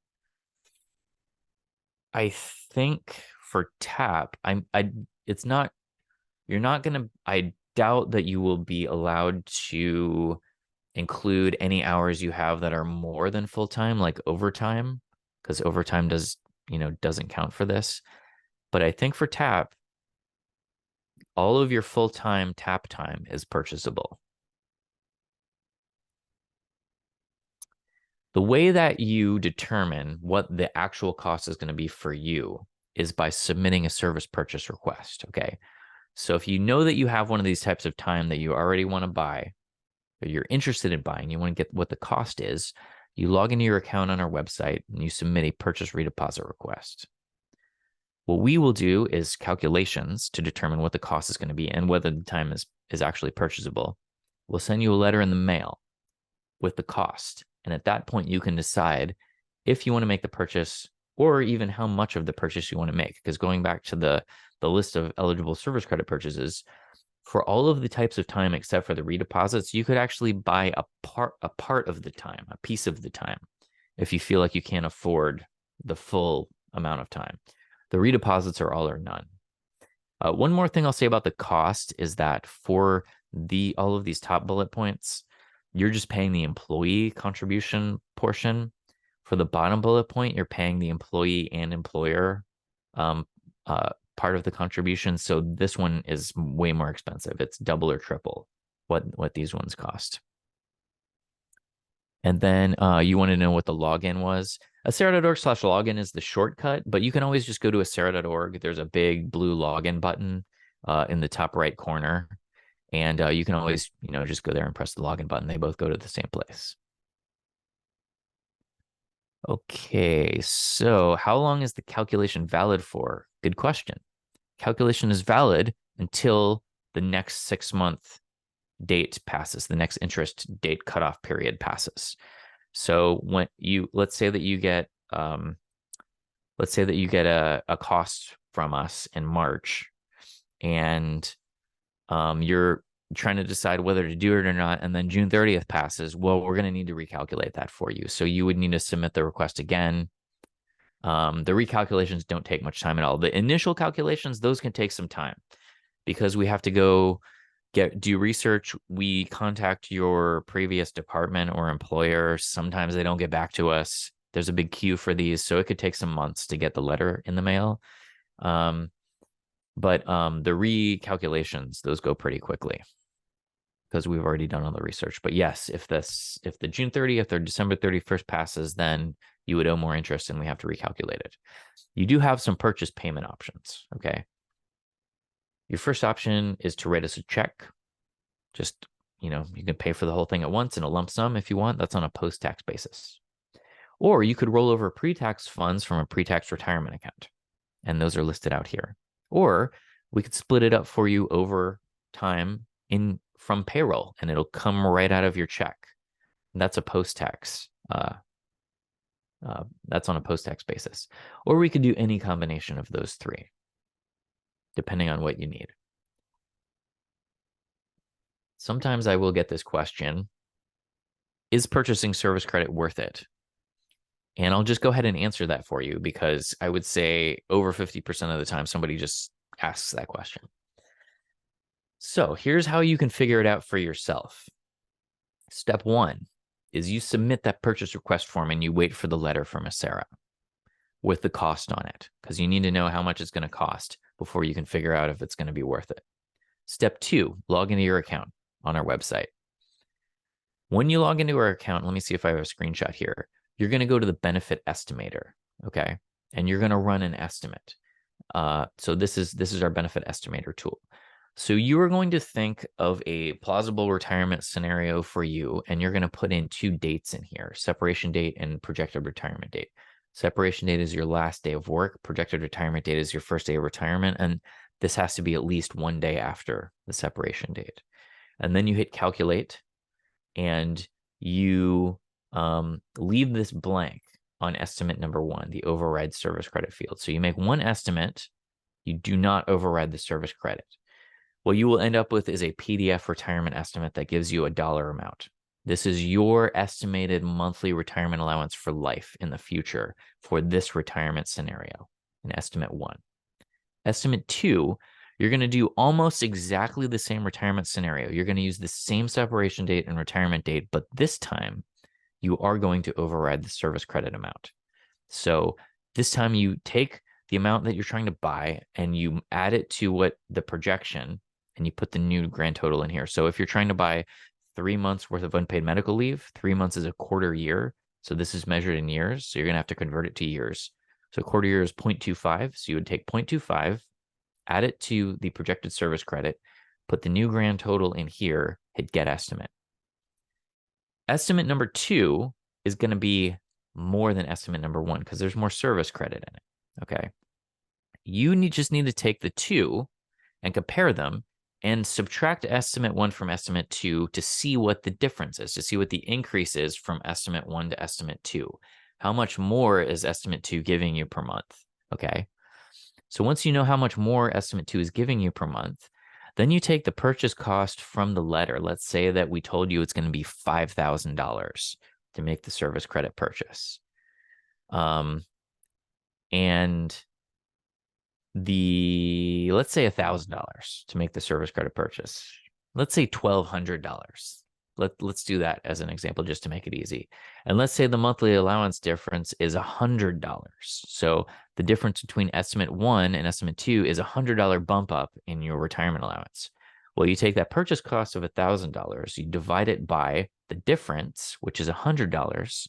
[SPEAKER 1] I think for TAP, it's not, you're not going to, I doubt that you will be allowed to include any hours you have that are more than full-time, like overtime, because overtime doesn't count for this. But I think for TAP, all of your full-time TAP time is purchasable. The way that you determine what the actual cost is going to be for you is by submitting a service purchase request, okay? So if you know that you have one of these types of time that you already want to buy, or you're interested in buying, you want to get what the cost is, you log into your account on our website and you submit a purchase redeposit request. What we will do is calculations to determine what the cost is going to be and whether the time is actually purchasable. We'll send you a letter in the mail with the cost. And at that point, you can decide if you want to make the purchase or even how much of the purchase you want to make. Because going back to the list of eligible service credit purchases, for all of the types of time except for the redeposits, you could actually buy a part of the time, a piece of the time, if you feel like you can't afford the full amount of time. The redeposits are all or none. One more thing I'll say about the cost is that for all of these top bullet points, you're just paying the employee contribution portion. For the bottom bullet point, you're paying the employee and employer part of the contribution. So this one is way more expensive. It's double or triple what these ones cost. And then you want to know what the login was. Acera.org/login is the shortcut, but you can always just go to Acera.org. There's a big blue login button in the top right corner. And you can always, just go there and press the login button. They both go to the same place. Okay, so how long is the calculation valid for? Good question. Calculation is valid until the next 6-month date passes, the next interest date cutoff period passes. So when let's say that you get a cost from us in March, and you're trying to decide whether to do it or not, and then June 30th passes, well, we're going to need to recalculate that for you. So you would need to submit the request again. The recalculations don't take much time at all. The initial calculations, those can take some time because we have to go do research. We contact your previous department or employer. Sometimes they don't get back to us. There's a big queue for these, so it could take some months to get the letter in the mail. But the recalculations, those go pretty quickly because we've already done all the research. But yes, if the June 30th or December 31st passes, then you would owe more interest and we have to recalculate it. You do have some purchase payment options, okay? Your first option is to write us a check. Just, you can pay for the whole thing at once in a lump sum if you want. That's on a post-tax basis. Or you could roll over pre-tax funds from a pre-tax retirement account. And those are listed out here. Or we could split it up for you over time from payroll, and it'll come right out of your check. And that's a post-tax. That's on a post-tax basis. Or we could do any combination of those three, depending on what you need. Sometimes I will get this question, is purchasing service credit worth it? And I'll just go ahead and answer that for you because I would say over 50% of the time somebody just asks that question. So here's how you can figure it out for yourself. Step 1 is you submit that purchase request form and you wait for the letter from Acera. with the cost on it, because you need to know how much it's going to cost before you can figure out if it's going to be worth it. Step 2, log into your account on our website. When you log into our account, let me see if I have a screenshot here. You're going to go to the benefit estimator, okay? And you're going to run an estimate. So this is our benefit estimator tool. So you are going to think of a plausible retirement scenario for you, and you're going to put in 2 dates in here, separation date and projected retirement date. Separation date is your last day of work. Projected retirement date is your first day of retirement. And this has to be at least 1 day after the separation date. And then you hit calculate, and you leave this blank on estimate number 1, the override service credit field. So you make 1 estimate. You do not override the service credit. What you will end up with is a PDF retirement estimate that gives you a dollar amount. This is your estimated monthly retirement allowance for life in the future for this retirement scenario in estimate 1. Estimate 2, you're going to do almost exactly the same retirement scenario. You're going to use the same separation date and retirement date, but this time you are going to override the service credit amount. So this time you take the amount that you're trying to buy and you add it to what the projection, and you put the new grand total in here. So if you're trying to buy 3 months worth of unpaid medical leave, 3 months is a quarter year. So this is measured in years. So you're going to have to convert it to years. So a quarter year is 0.25. So you would take 0.25, add it to the projected service credit, put the new grand total in here, hit get estimate. Estimate number 2 is going to be more than estimate number 1 because there's more service credit in it. Okay. You just need to take the 2 and compare them and subtract estimate 1 from estimate 2 to see what the difference is, to see what the increase is from estimate 1 to estimate 2. How much more is estimate 2 giving you per month? Okay. So once you know how much more estimate 2 is giving you per month, then you take the purchase cost from the letter. Let's say that we told you it's going to be $5,000 to make the service credit purchase. And let's say $1,000 to make the service credit purchase. Let's say $1,200. Let's do that as an example just to make it easy. And let's say the monthly allowance difference is $100. So the difference between estimate 1 and estimate 2 is $100 bump up in your retirement allowance. Well, you take that purchase cost of $1,000, you divide it by the difference, which is $100,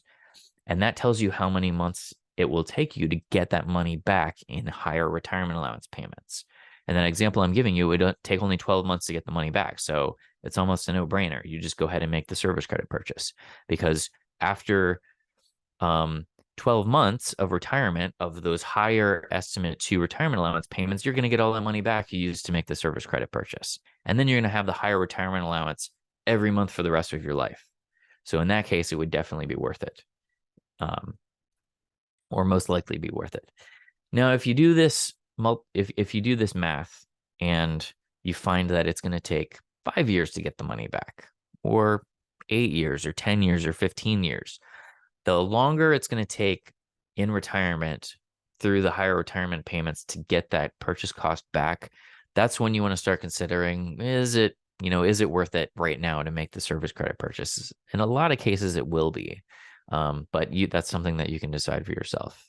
[SPEAKER 1] and that tells you how many months it will take you to get that money back in higher retirement allowance payments. And that example I'm giving you, it would take only 12 months to get the money back. So it's almost a no-brainer. You just go ahead and make the service credit purchase, because after 12 months of retirement of those higher estimate 2 retirement allowance payments, you're going to get all that money back you used to make the service credit purchase. And then you're going to have the higher retirement allowance every month for the rest of your life. So in that case, it would definitely be worth it. Or most likely be worth it. Now, if you do this, if you do this math and you find that it's going to take 5 years to get the money back, or 8 years, or 10 years, or 15 years, the longer it's going to take in retirement through the higher retirement payments to get that purchase cost back, that's when you want to start considering, is it worth it right now to make the service credit purchases? In a lot of cases, it will be. But that's something that you can decide for yourself.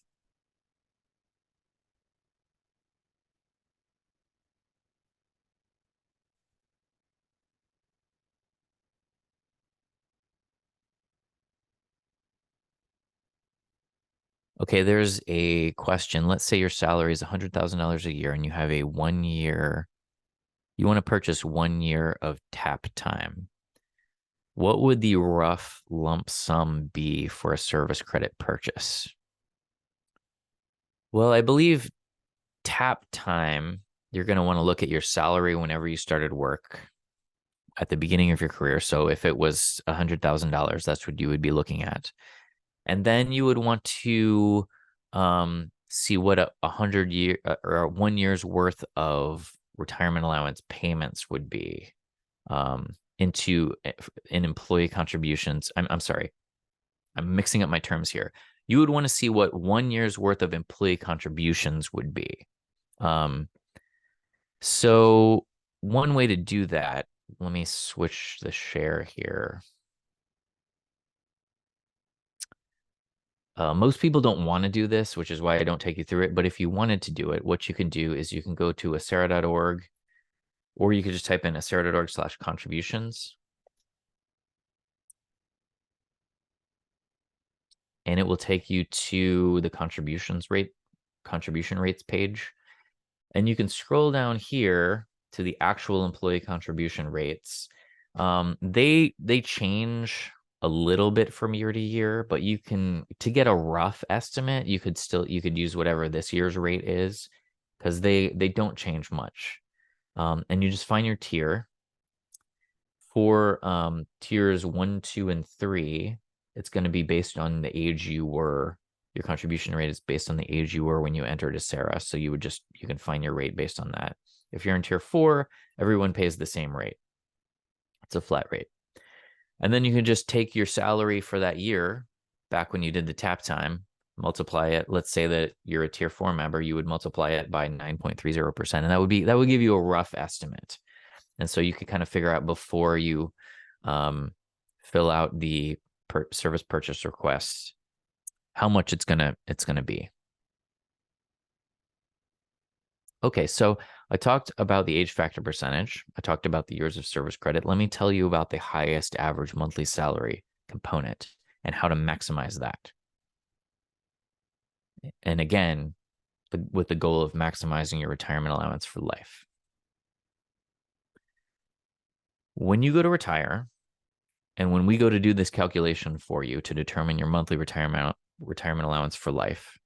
[SPEAKER 1] Okay, there's a question. Let's say your salary is $100,000 a year and you have you want to purchase 1 year of tap time. What would the rough lump sum be for a service credit purchase? Well, I believe tap time, you're going to want to look at your salary whenever you started work at the beginning of your career. So if it was $100,000, that's what you would be looking at. And then you would want to see what a 100-year or 1 year's worth of retirement allowance payments would be in employee contributions. I'm sorry, I'm mixing up my terms here. You would want to see what 1 year's worth of employee contributions would be. So one way to do that, let me switch the share here. Most people don't want to do this, which is why I don't take you through it. But if you wanted to do it, what you can do is you can go to acera.org, or you could just type in acera.org/contributions. And it will take you to the contribution rates page. And you can scroll down here to the actual employee contribution rates. They change a little bit from year to year, but you can, to get a rough estimate, you could use whatever this year's rate is, because they don't change much. And you just find your tier. For tiers 1, 2, and 3, it's going to be based on the age you were. Your contribution rate is based on the age you were when you entered Acera. So you can find your rate based on that. If you're in tier 4, everyone pays the same rate. It's a flat rate. And then you can just take your salary for that year, back when you did the tap time, multiply it. Let's say that you're a tier 4 member, you would multiply it by 9.30%. And that would give you a rough estimate. And so you could kind of figure out before you fill out the service purchase request how much it's gonna be. Okay, so I talked about the age factor percentage. I talked about the years of service credit. Let me tell you about the highest average monthly salary component and how to maximize that. And again, with the goal of maximizing your retirement allowance for life. When you go to retire, and when we go to do this calculation for you to determine your monthly retirement allowance for life,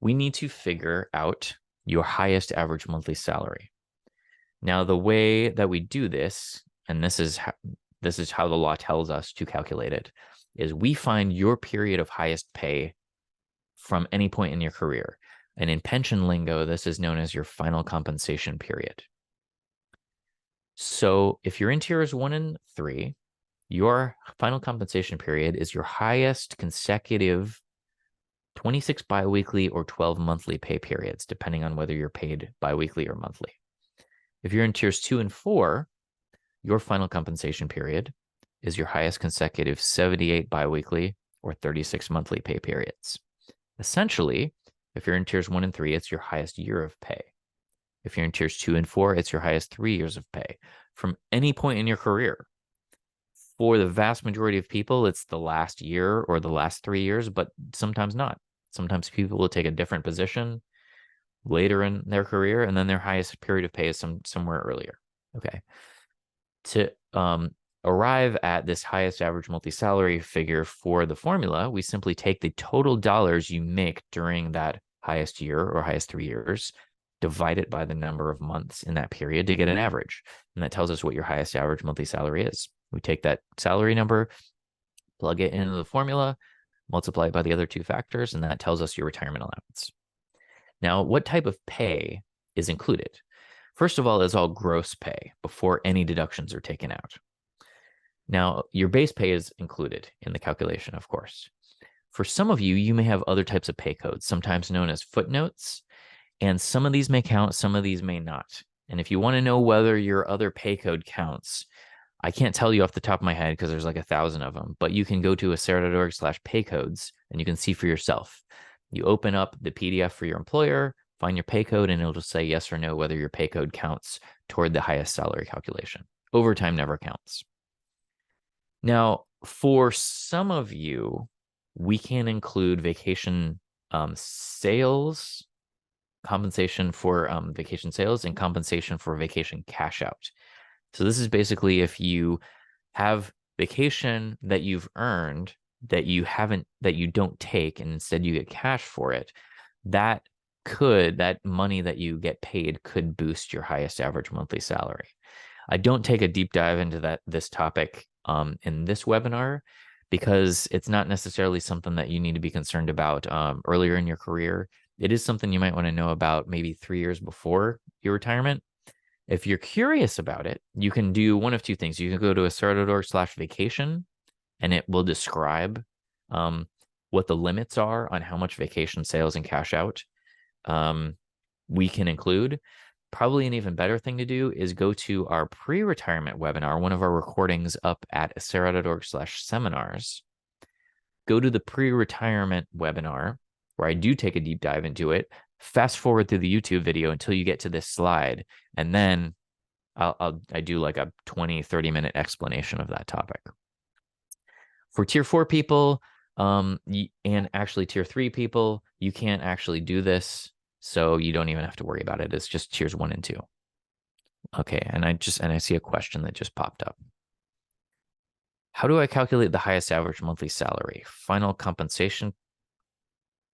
[SPEAKER 1] we need to figure out your highest average monthly salary. Now, the way that we do this, and this is how the law tells us to calculate it, is we find your period of highest pay from any point in your career. And in pension lingo, this is known as your final compensation period. So if you're in tiers 1 and 3, your final compensation period is your highest consecutive 26 biweekly or 12 monthly pay periods, depending on whether you're paid biweekly or monthly. If you're in tiers 2 and 4, your final compensation period is your highest consecutive 78 biweekly or 36 monthly pay periods. Essentially, if you're in tiers 1 and 3, it's your highest year of pay. If you're in tiers 2 and 4, it's your highest 3 years of pay from any point in your career. For the vast majority of people, it's the last year or the last 3 years, but sometimes not. Sometimes people will take a different position later in their career, and then their highest period of pay is somewhere earlier. Okay. To arrive at this highest average monthly salary figure for the formula, we simply take the total dollars you make during that highest year or highest 3 years, divide it by the number of months in that period to get an average. And that tells us what your highest average monthly salary is. We take that salary number, plug it into the formula, multiply it by the other two factors, and that tells us your retirement allowance. Now, what type of pay is included? First of all, it's all gross pay before any deductions are taken out. Now, your base pay is included in the calculation, of course. For some of you, you may have other types of pay codes, sometimes known as footnotes, and some of these may count, some of these may not. And if you want to know whether your other pay code counts, I can't tell you off the top of my head because there's like 1,000 of them, but you can go to acera.org/paycodes and you can see for yourself. You open up the PDF for your employer, find your pay code, and it'll just say yes or no whether your pay code counts toward the highest salary calculation. Overtime never counts. Now, for some of you, we can include vacation sales, compensation for vacation sales, and compensation for vacation cash out. So this is basically if you have vacation that you've earned that you don't take, and instead you get cash for it, that money that you get paid could boost your highest average monthly salary. I don't take a deep dive into this topic in this webinar because it's not necessarily something that you need to be concerned about earlier in your career. It is something you might want to know about maybe 3 years before your retirement. If you're curious about it, you can do one of two things. You can go to acera.org/vacation, and it will describe what the limits are on how much vacation sales and cash out we can include. Probably an even better thing to do is go to our pre-retirement webinar, one of our recordings up at acera.org/seminars. go to the pre-retirement webinar where I do take a deep dive into it, fast forward through the YouTube video until you get to this slide, and then I do like a 20-30 minute explanation of that topic. For tier 4 people, and actually tier 3 people, you can't actually do this, so you don't even have to worry about it. It's just tiers 1 and 2. Okay, and I see a question that just popped up. How do I calculate the highest average monthly salary? Final compensation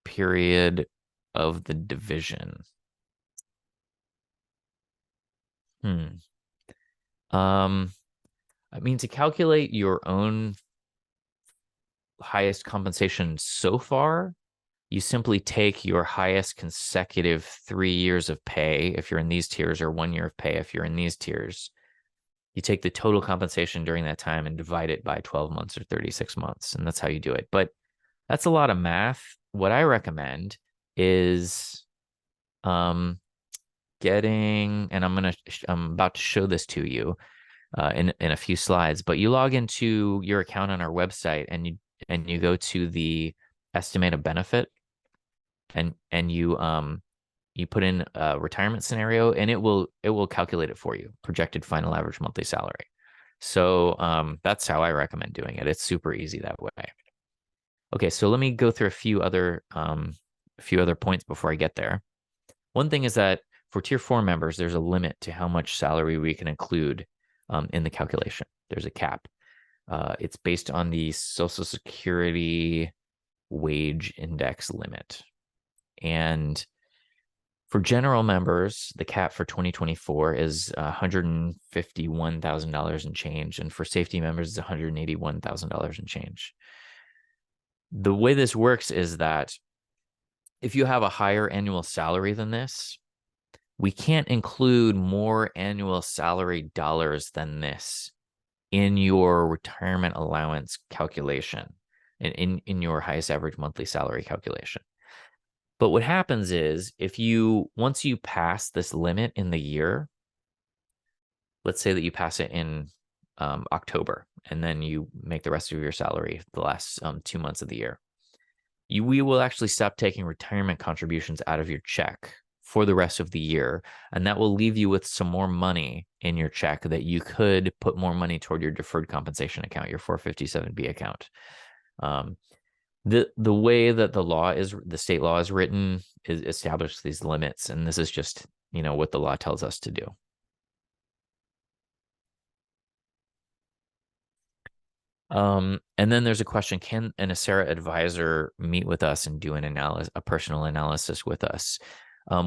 [SPEAKER 1] period of the division. I mean, to calculate your own highest compensation so far, you simply take your highest consecutive 3 years of pay if you're in these tiers, or 1 year of pay if you're in these tiers. You take the total compensation during that time and divide it by 12 months or 36 months, and that's how you do it. But that's a lot of math. What I recommend is getting, and I'm about to show this to you in a few slides, but you log into your account on our website, and you go to the estimate of benefit, and you put in a retirement scenario, and it will calculate it for you, projected final average monthly salary. So that's how I recommend doing it. It's super easy that way. Okay, so let me go through a few other points before I get there. One thing is that for tier 4 members, there's a limit to how much salary we can include in the calculation. There's a cap. It's based on the Social Security wage index limit. And for general members, the cap for 2024 is $151,000 and change. And for safety members, it's $181,000 and change. The way this works is that if you have a higher annual salary than this, we can't include more annual salary dollars than this in your retirement allowance calculation, in your highest average monthly salary calculation. But what happens is, once you pass this limit in the year, let's say that you pass it in October, and then you make the rest of your salary the last 2 months of the year, we will actually stop taking retirement contributions out of your check for the rest of the year, and that will leave you with some more money in your check that you could put more money toward your deferred compensation account, your 457B account. The way that the state law is written is establish these limits, and this is just, what the law tells us to do. And then there's a question: can an Acera advisor meet with us and do a personal analysis with us?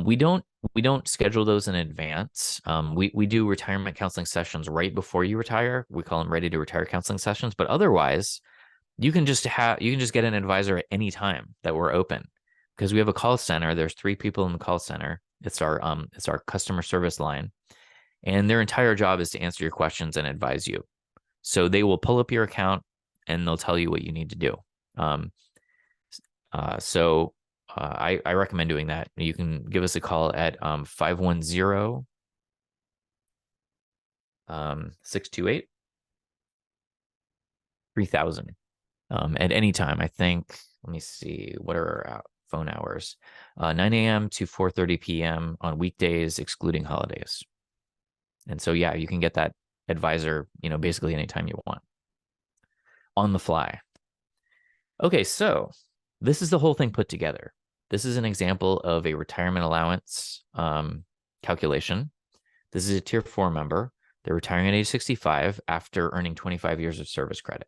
[SPEAKER 1] We don't schedule those in advance. We do retirement counseling sessions right before you retire. We call them ready to retire counseling sessions. But otherwise, you can just get an advisor at any time that we're open, because we have a call center. There's 3 people in the call center. It's our customer service line, and their entire job is to answer your questions and advise you. So they will pull up your account and they'll tell you what you need to do. I recommend doing that. You can give us a call at 510 628 3000 at any time. I think, let me see, what are our phone hours? 9 a.m. to 4:30 p.m. on weekdays, excluding holidays. And so, yeah, you can get that advisor, basically anytime you want, on the fly. Okay, so this is the whole thing put together. This is an example of a retirement allowance calculation. This is a tier 4 member. They're retiring at age 65 after earning 25 years of service credit.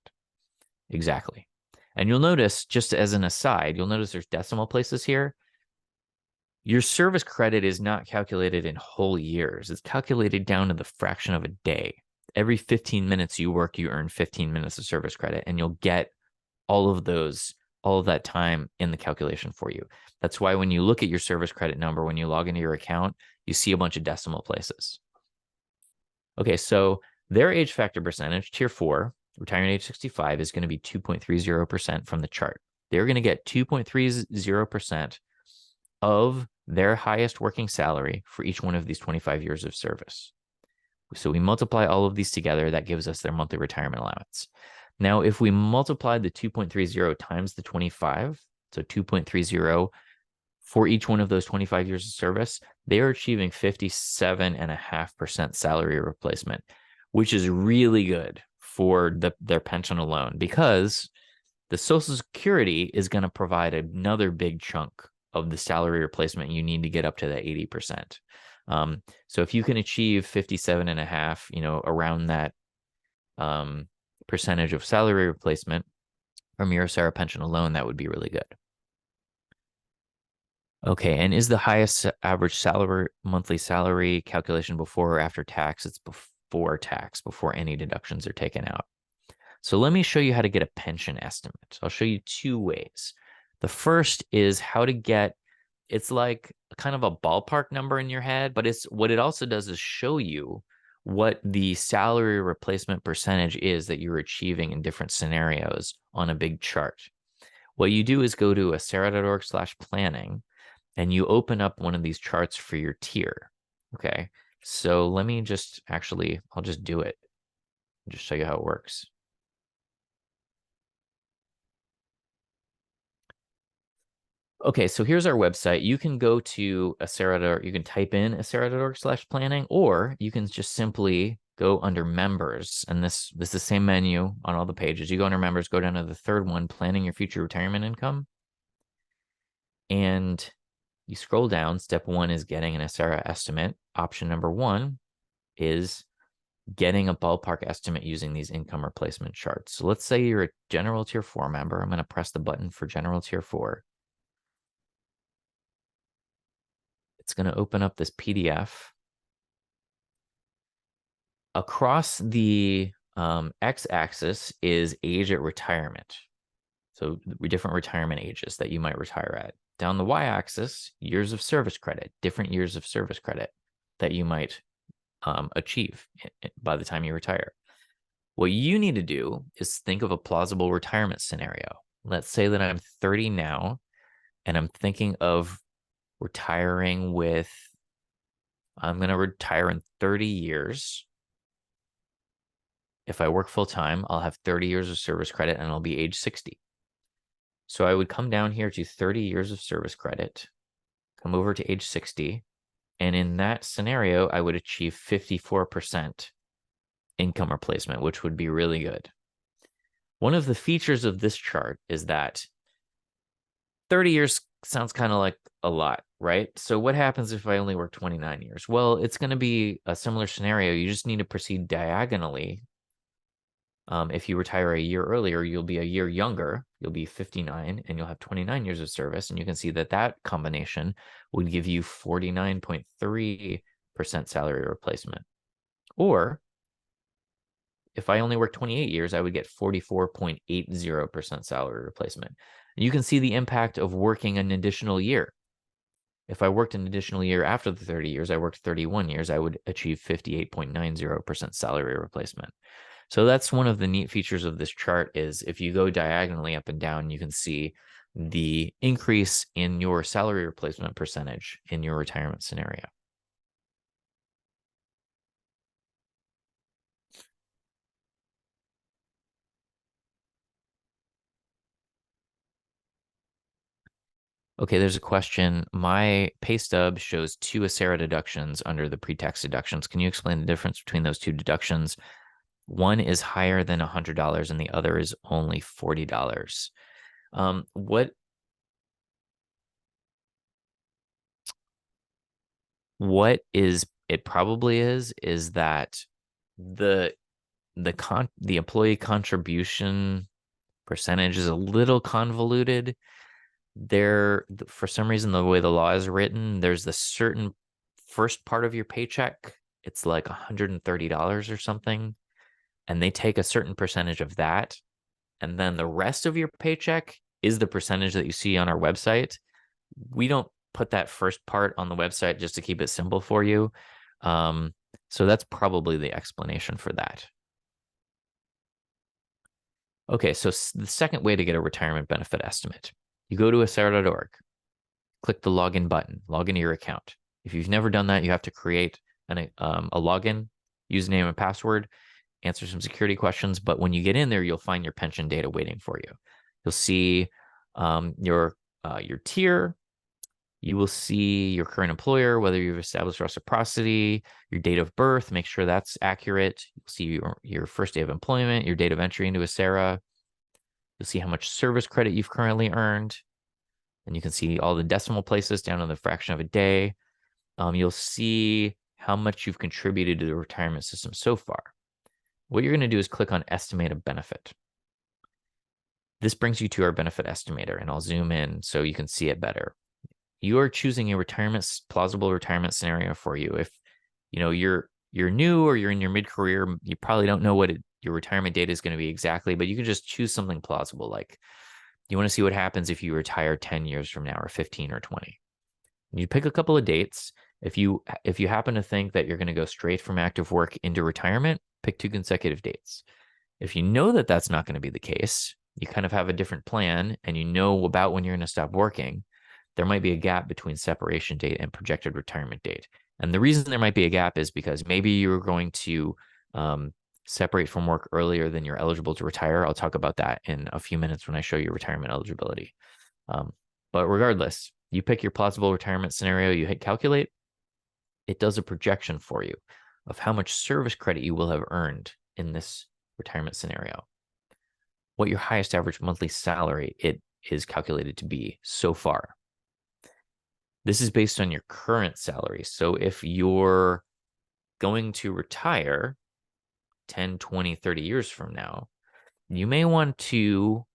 [SPEAKER 1] Exactly. And you'll notice, just as an aside, there's decimal places here. Your service credit is not calculated in whole years. It's calculated down to the fraction of a day. Every 15 minutes you work, you earn 15 minutes of service credit, and you'll get all of that time in the calculation for you. That's why when you look at your service credit number, when you log into your account, you see a bunch of decimal places. Okay, so their age factor percentage, tier 4, retiring at age 65, is going to be 2.30% from the chart. They're going to get 2.30% of their highest working salary for each one of these 25 years of service. So we multiply all of these together. That gives us their monthly retirement allowance. Now, if we multiply the 2.30 times the 25, so 2.30 for each one of those 25 years of service, they are achieving 57.5% salary replacement, which is really good for their pension alone, because the Social Security is going to provide another big chunk of the salary replacement you need to get up to that 80%. So if you can achieve 57.5, around that percentage of salary replacement from your Sarah pension alone, that would be really good. Okay, and is the highest average monthly salary calculation before or after tax? It's before tax, before any deductions are taken out. So let me show you how to get a pension estimate. I'll show you two ways. The first is how to get, it's like kind of a ballpark number in your head, but what it also does is show you what the salary replacement percentage is that you're achieving in different scenarios on a big chart. What you do is go to acera.org/planning, and you open up one of these charts for your tier. Okay, so let me just I'll just do it. Just show you how it works. Okay, so here's our website. You can go to Acera, you can type in acera.org/planning, or you can just simply go under members. And this is the same menu on all the pages. You go under members, go down to the third one, planning your future retirement income. And you scroll down. Step 1 is getting an Acera estimate. Option number 1 is getting a ballpark estimate using these income replacement charts. So let's say you're a general tier 4 member. I'm going to press the button for general tier 4. It's going to open up this PDF. Across the x-axis is age at retirement. So different retirement ages that you might retire at. Down the y-axis, years of service credit, different years of service credit that you might achieve by the time you retire. What you need to do is think of a plausible retirement scenario. Let's say that I'm 30 now, and I'm thinking of retiring I'm going to retire in 30 years. If I work full time, I'll have 30 years of service credit and I'll be age 60. So I would come down here to 30 years of service credit, come over to age 60, and in that scenario, I would achieve 54% income replacement, which would be really good. One of the features of this chart is that 30 years sounds kind of like a lot, right? So what happens if I only work 29 years? Well, it's going to be a similar scenario. You just need to proceed diagonally. If you retire a year earlier, you'll be a year younger. You'll be 59 and you'll have 29 years of service. And you can see that that combination would give you 49.3% salary replacement. Or if I only work 28 years, I would get 44.80% salary replacement. And you can see the impact of working an additional year. If I worked an additional year after the 30 years, I worked 31 years, I would achieve 58.90% salary replacement. So that's one of the neat features of this chart is if you go diagonally up and down, you can see the increase in your salary replacement percentage in your retirement scenario. Okay, there's a question. My pay stub shows 2 Acera deductions under the pre-tax deductions. Can you explain the difference between those 2 deductions? One is higher than $100 and the other is only $40. What it probably is that the employee contribution percentage is a little convoluted. For some reason, the way the law is written, there's the certain first part of your paycheck, it's like $130 or something, and they take a certain percentage of that, and then the rest of your paycheck is the percentage that you see on our website. We don't put that first part on the website just to keep it simple for you. So that's probably the explanation for that. Okay, so the second way to get a retirement benefit estimate, you go to acera.org, click the login button, log into your account. If you've never done that, you have to create a login, username and password, answer some security questions. But when you get in there, you'll find your pension data waiting for you. You'll see your tier. You will see your current employer, whether you've established reciprocity, your date of birth, make sure that's accurate. You'll see your first day of employment, your date of entry into Acera. You'll see how much service credit you've currently earned. And you can see all the decimal places down to the fraction of a day. You'll see how much you've contributed to the retirement system so far. What you're going to do is click on Estimate a Benefit. This brings you to our benefit estimator, and I'll zoom in so you can see it better. You are choosing a plausible retirement scenario for you. If you're new or you're in your mid-career, you probably don't know what your retirement date is going to be exactly, but you can just choose something plausible, like you want to see what happens if you retire 10 years from now, or 15 or 20. You pick a couple of dates. If you happen to think that you're going to go straight from active work into retirement, pick 2 consecutive dates. If you know that that's not going to be the case, you kind of have a different plan and you know about when you're going to stop working, there might be a gap between separation date and projected retirement date. And the reason there might be a gap is because maybe you're going to separate from work earlier than you're eligible to retire. I'll talk about that in a few minutes when I show you retirement eligibility. But regardless, you pick your plausible retirement scenario, you hit calculate. It does a projection for you of how much service credit you will have earned in this retirement scenario. What your highest average monthly salary it is calculated to be so far. This is based on your current salary. So if you're going to retire 10, 20, 30 years from now, you may want to,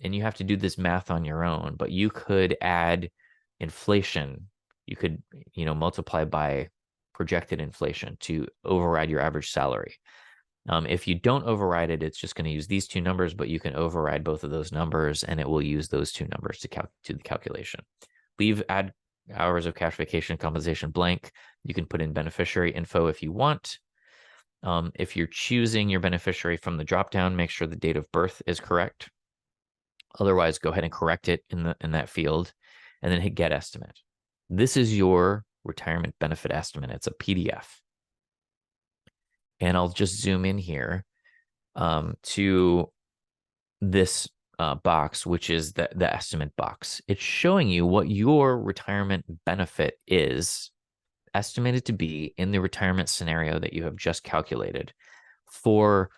[SPEAKER 1] and you have to do this math on your own, but you could add inflation. You could, multiply by projected inflation to override your average salary. If you don't override it, it's just going to use these 2 numbers, but you can override both of those numbers and it will use those 2 numbers to do the calculation. Add hours of cash vacation compensation blank. You can put in beneficiary info if you want. If you're choosing your beneficiary from the dropdown, make sure the date of birth is correct. Otherwise, go ahead and correct it in that field and then hit Get Estimate. This is your retirement benefit estimate. It's a PDF. And I'll just zoom in here to this box, which is the estimate box. It's showing you what your retirement benefit is estimated to be in the retirement scenario that you have just calculated for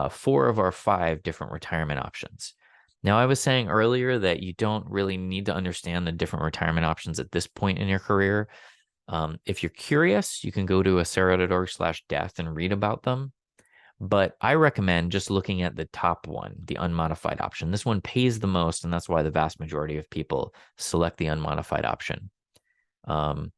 [SPEAKER 1] 4 of our 5 different retirement options. Now, I was saying earlier that you don't really need to understand the different retirement options at this point in your career. If you're curious, you can go to acera.org/death and read about them. But I recommend just looking at the top one, the unmodified option. This one pays the most, and that's why the vast majority of people select the unmodified option. And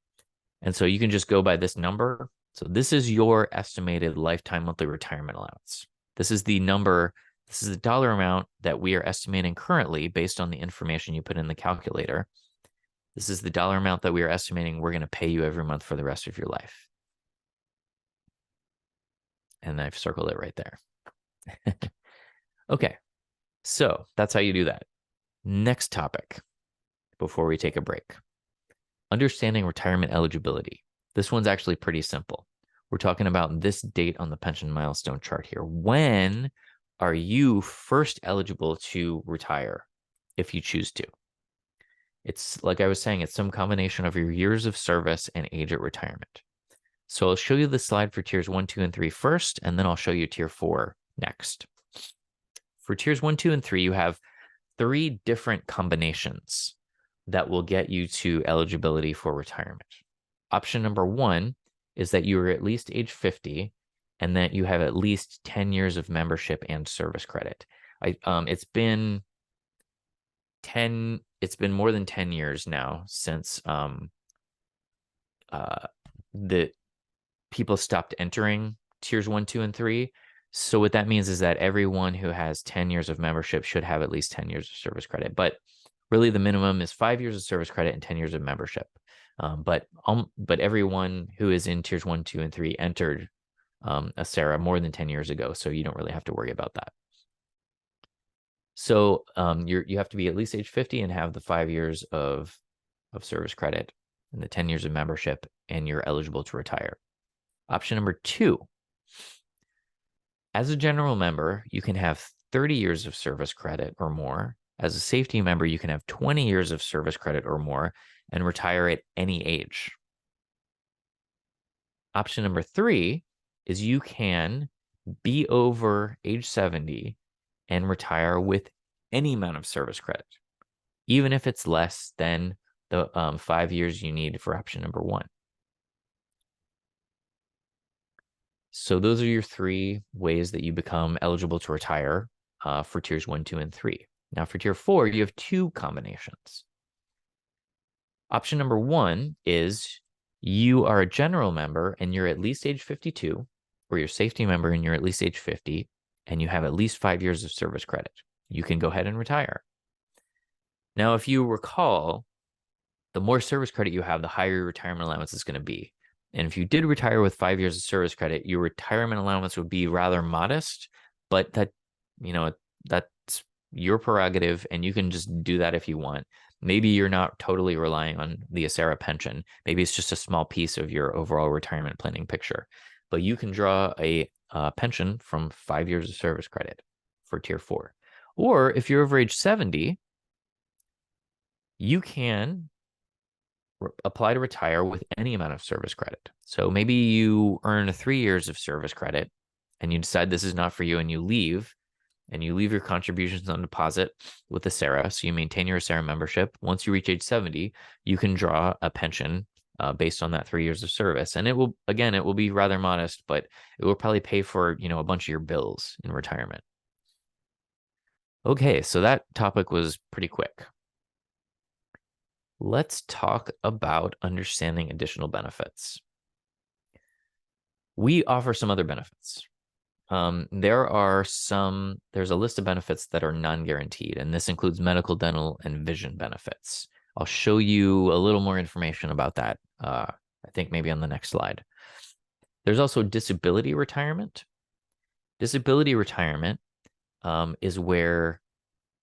[SPEAKER 1] so you can just go by this number. So this is your estimated lifetime monthly retirement allowance. This is the number, this is the dollar amount that we are estimating currently based on the information you put in the calculator. This is the dollar amount that we are estimating we're going to pay you every month for the rest of your life. And I've circled it right there. Okay, so that's how you do that. Next topic before we take a break. Understanding retirement eligibility. This one's actually pretty simple. We're talking about this date on the pension milestone chart here. When are you first eligible to retire if you choose to? It's like I was saying, it's some combination of your years of service and age at retirement. So I'll show you the slide for tiers 1, 2, and 3 first, and then I'll show you tier 4 next. For tiers 1, 2, and 3, you have 3 different combinations that will get you to eligibility for retirement. Option number 1 is that you are at least age 50 and that you have at least 10 years of membership and service credit. It's been more than 10 years now since the people stopped entering tiers 1, 2, and 3. So what that means is that everyone who has 10 years of membership should have at least 10 years of service credit. But really the minimum is 5 years of service credit and 10 years of membership. But everyone who is in tiers 1, 2, and 3 entered Acera more than 10 years ago. So you don't really have to worry about that. So you have to be at least age 50 and have the 5 years of service credit and the 10 years of membership, and you're eligible to retire. Option number 2 As a general member, you can have 30 years of service credit or more. As a safety member, you can have 20 years of service credit or more and retire at any age. Option number 3 is you can be over age 70 and retire with any amount of service credit, even if it's less than the 5 years you need for option number 1. So those are your 3 ways that you become eligible to retire for tiers 1, 2, and 3. Now for tier 4, you have 2 combinations. Option number 1 is you are a general member and you're at least age 52, or you're a safety member and you're at least age 50, and you have at least 5 years of service credit. You can go ahead and retire. Now, if you recall, the more service credit you have, the higher your retirement allowance is going to be. And if you did retire with 5 years of service credit, your retirement allowance would be rather modest, but that's your prerogative, and you can just do that if you want. Maybe you're not totally relying on the Acera pension. Maybe it's just a small piece of your overall retirement planning picture. But you can draw a pension from 5 years of service credit for tier 4. Or if you're over age 70, you can apply to retire with any amount of service credit. So maybe you earn 3 years of service credit and you decide this is not for you and you leave your contributions on deposit with Acera. So you maintain your Acera membership. Once you reach age 70, you can draw a pension based on that 3 years of service. And it will be rather modest, but it will probably pay for, a bunch of your bills in retirement. Okay, so that topic was pretty quick. Let's talk about understanding additional benefits. We offer some other benefits. There's a list of benefits that are non-guaranteed, and this includes medical, dental, and vision benefits. I'll show you a little more information about that, I think maybe on the next slide. There's also disability retirement. Disability retirement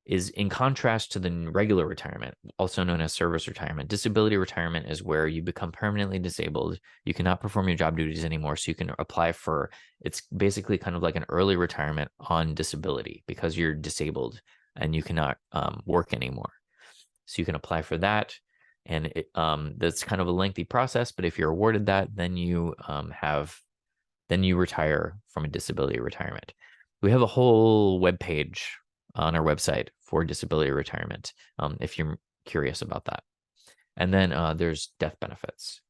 [SPEAKER 1] is in contrast to the regular retirement, also known as service retirement. Disability retirement is where you become permanently disabled. You cannot perform your job duties anymore, so you can apply for, it's basically kind of like an early retirement on disability because you're disabled and you cannot work anymore. So you can apply for that, and that's kind of a lengthy process, but if you're awarded that, then you retire from a disability retirement. We have a whole webpage on our website for disability retirement, if you're curious about that. And then there's death benefits.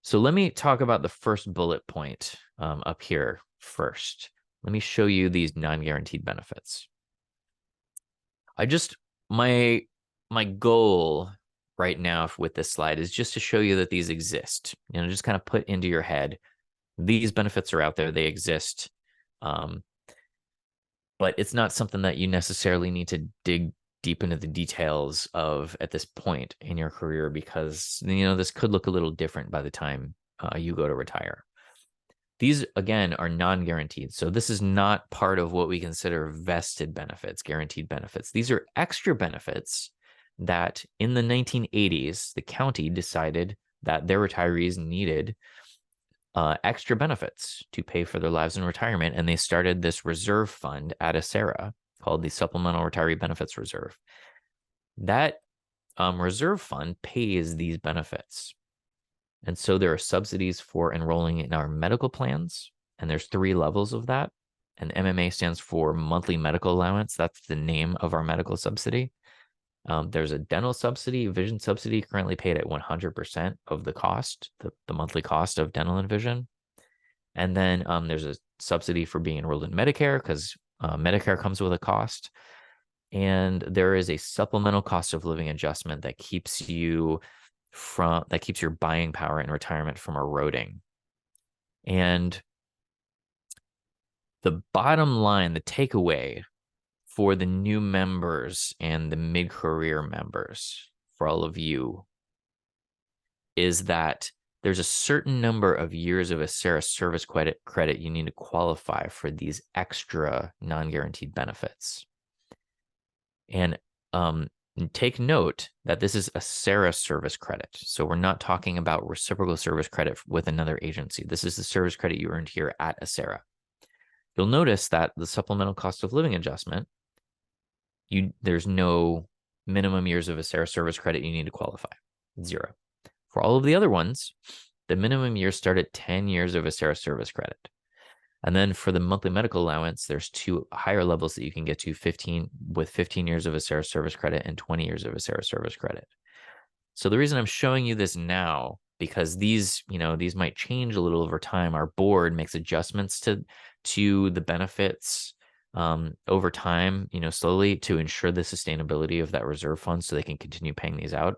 [SPEAKER 1] So let me talk about the first bullet point up here first. Let me show you these non-guaranteed benefits. My goal right now with this slide is just to show you that these exist. Just kind of put into your head, these benefits are out there, they exist. But it's not something that you necessarily need to dig deep into the details of at this point in your career, because this could look a little different by the time you go to retire. These, again, are non-guaranteed. So this is not part of what we consider vested benefits, guaranteed benefits. These are extra benefits that in the 1980s, the county decided that their retirees needed extra benefits to pay for their lives in retirement. And they started this reserve fund at Acera called the Supplemental Retiree Benefits Reserve. That reserve fund pays these benefits. And so there are subsidies for enrolling in our medical plans. And there's 3 levels of that. And MMA stands for monthly medical allowance. That's the name of our medical subsidy. There's a dental subsidy, vision subsidy, currently paid at 100% of the cost, the monthly cost of dental and vision. And then there's a subsidy for being enrolled in Medicare, because Medicare comes with a cost. And there is a supplemental cost of living adjustment that keeps your buying power in retirement from eroding. And the bottom line, the takeaway for the new members and the mid-career members, for all of you, is that there's a certain number of years of Acera service credit you need to qualify for these extra non-guaranteed benefits. And take note that this is Acera service credit. So we're not talking about reciprocal service credit with another agency. This is the service credit you earned here at Acera. you'll notice that the supplemental cost of living adjustment, there's no minimum years of Acera service credit you need to qualify. 0. For all of the other ones, the minimum years start at 10 years of Acera service credit. And then for the monthly medical allowance, there's 2 higher levels that you can get to, 15 years of Acera service credit and 20 years of Acera service credit. So the reason I'm showing you this now, because these might change a little over time. Our board makes adjustments to the benefits over time, slowly, to ensure the sustainability of that reserve fund so they can continue paying these out.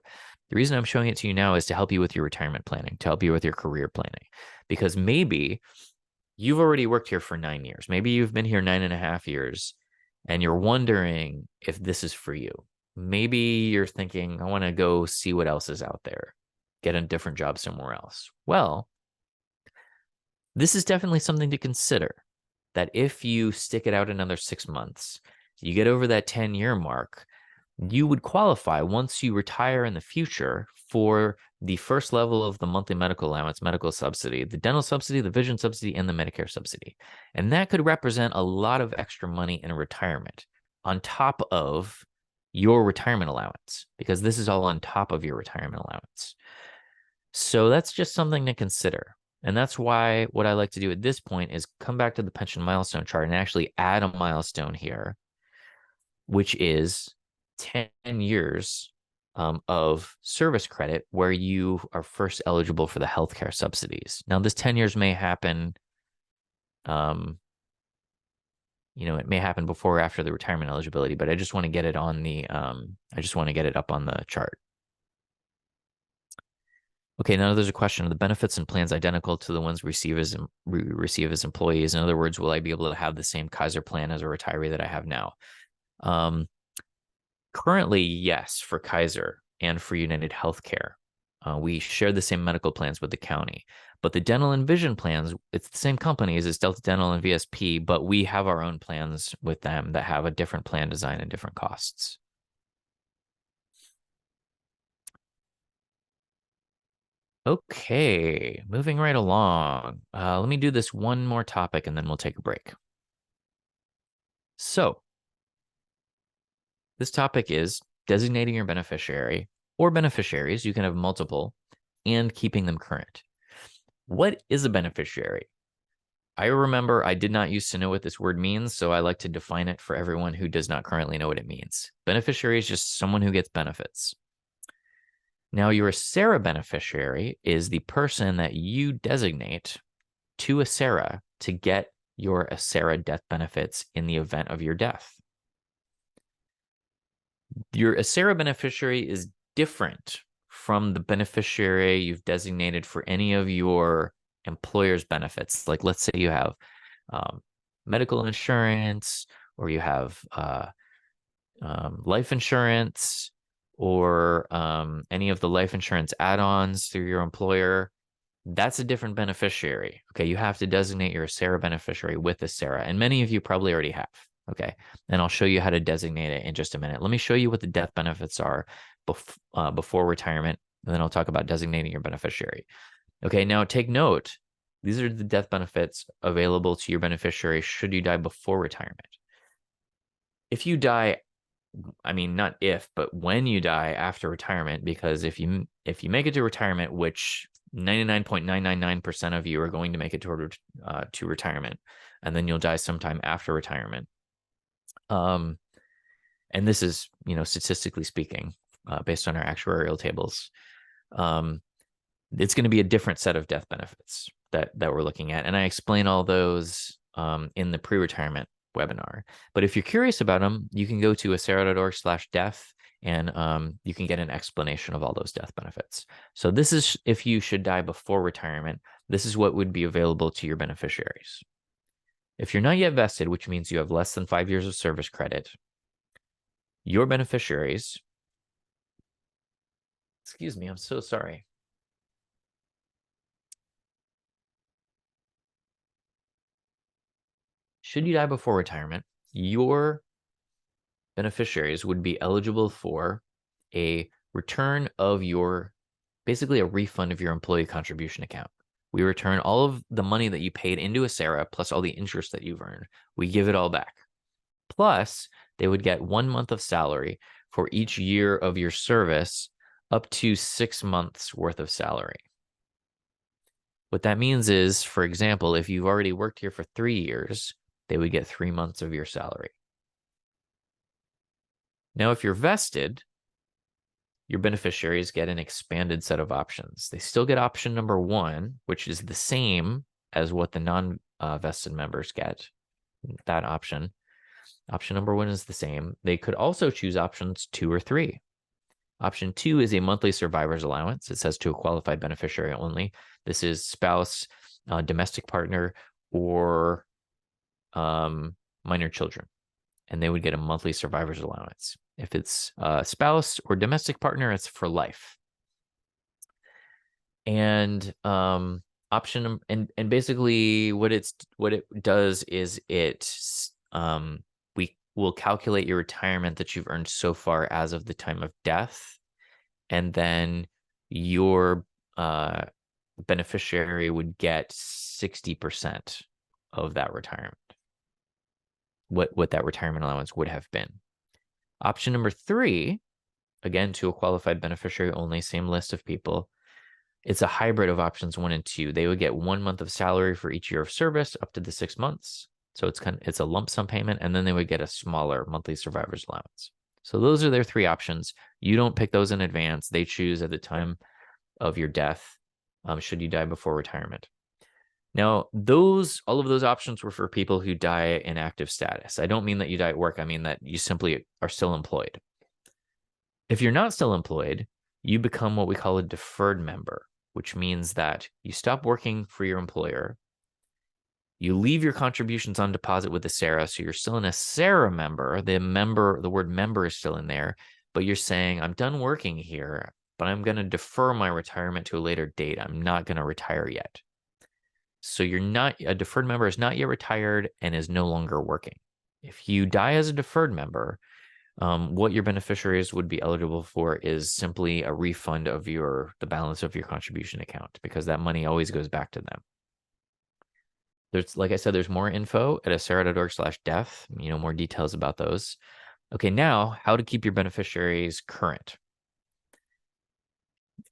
[SPEAKER 1] The reason I'm showing it to you now is to help you with your retirement planning, to help you with your career planning, because maybe you've already worked here for 9 years. Maybe you've been here 9.5 years and you're wondering if this is for you. Maybe you're thinking, I want to go see what else is out there, get a different job somewhere else. Well, this is definitely something to consider, that if you stick it out another 6 months, you get over that 10-year mark, you would qualify once you retire in the future for the first level of the monthly medical allowance, medical subsidy, the dental subsidy, the vision subsidy, and the Medicare subsidy. And that could represent a lot of extra money in retirement on top of your retirement allowance, because this is all on top of your retirement allowance. So that's just something to consider. And that's why what I like to do at this point is come back to the pension milestone chart and actually add a milestone here, which is 10 years of service credit where you are first eligible for the healthcare subsidies. Now, this 10 years may happen, it may happen before or after the retirement eligibility, but I just want to get it on the, up on the chart. Okay, now there's a question: are the benefits and plans identical to the ones we receive as employees? In other words, will I be able to have the same Kaiser plan as a retiree that I have now? Currently, yes, for Kaiser and for United Healthcare. We share the same medical plans with the county. But the dental and vision plans, it's the same companies as Delta Dental and VSP, but we have our own plans with them that have a different plan design and different costs. Okay, moving right along. Let me do this one more topic and then we'll take a break. So, this topic is designating your beneficiary or beneficiaries. You can have multiple, and keeping them current. What is a beneficiary? I remember I did not used to know what this word means, so I like to define it for everyone who does not currently know what it means. Beneficiary is just someone who gets benefits. Now, your Acera beneficiary is the person that you designate to Acera to get your Acera death benefits in the event of your death. Your Acera beneficiary is different from the beneficiary you've designated for any of your employer's benefits. Like, let's say you have medical insurance, or you have life insurance, or any of the life insurance add-ons through your employer. That's a different beneficiary. Okay, you have to designate your Acera beneficiary with Acera, and many of you probably already have. Okay, and I'll show you how to designate it in just a minute. Let me show you what the death benefits are before retirement, and then I'll talk about designating your beneficiary. Okay, now take note. These are the death benefits available to your beneficiary should you die before retirement. If you die, I mean, not if, but when you die after retirement, because if you make it to retirement, which 99.999% of you are going to make it to retirement, and then you'll die sometime after retirement. And this is, statistically speaking, based on our actuarial tables, it's going to be a different set of death benefits that we're looking at. And I explain all those in the pre-retirement webinar. But if you're curious about them, you can go to acera.org/death, and you can get an explanation of all those death benefits. So this is if you should die before retirement. This is what would be available to your beneficiaries. If you're not yet vested, which means you have less than 5 years of service credit, your beneficiaries, excuse me, I'm so sorry. Should you die before retirement, your beneficiaries would be eligible for a return of basically a refund of your employee contribution account. We return all of the money that you paid into Acera plus all the interest that you've earned. We give it all back. Plus, they would get 1 month of salary for each year of your service, up to 6 months worth of salary. What that means is, for example, if you've already worked here for 3 years, they would get 3 months of your salary. Now, if you're vested, your beneficiaries get an expanded set of options. They still get option number 1, which is the same as what the non-vested members get. That option. Option number 1 is the same. They could also choose options 2 or 3. Option 2 is a monthly survivor's allowance. It says to a qualified beneficiary only. This is spouse, domestic partner, or minor children. And they would get a monthly survivor's allowance. If it's a spouse or domestic partner, it's for life. And option and basically what it does is we will calculate your retirement that you've earned so far as of the time of death, and then your beneficiary would get 60% of that retirement. What that retirement allowance would have been. Option number 3, again, to a qualified beneficiary only, same list of people. It's a hybrid of options 1 and 2. They would get 1 month of salary for each year of service up to the 6 months. So it's a lump sum payment, and then they would get a smaller monthly survivor's allowance. So those are their 3 options. You don't pick those in advance. They choose at the time of your death, should you die before retirement. Now, all of those options were for people who die in active status. I don't mean that you die at work. I mean that you simply are still employed. If you're not still employed, you become what we call a deferred member, which means that you stop working for your employer. You leave your contributions on deposit with Acera, so you're still an Acera member. The word member is still in there, but you're saying, I'm done working here, but I'm going to defer my retirement to a later date. I'm not going to retire yet. So a deferred member is not yet retired and is no longer working. If you die as a deferred member, what your beneficiaries would be eligible for is simply a refund of the balance of your contribution account, because that money always goes back to them. Like I said, there's more info at acera.org/death, more details about those. Okay, now how to keep your beneficiaries current.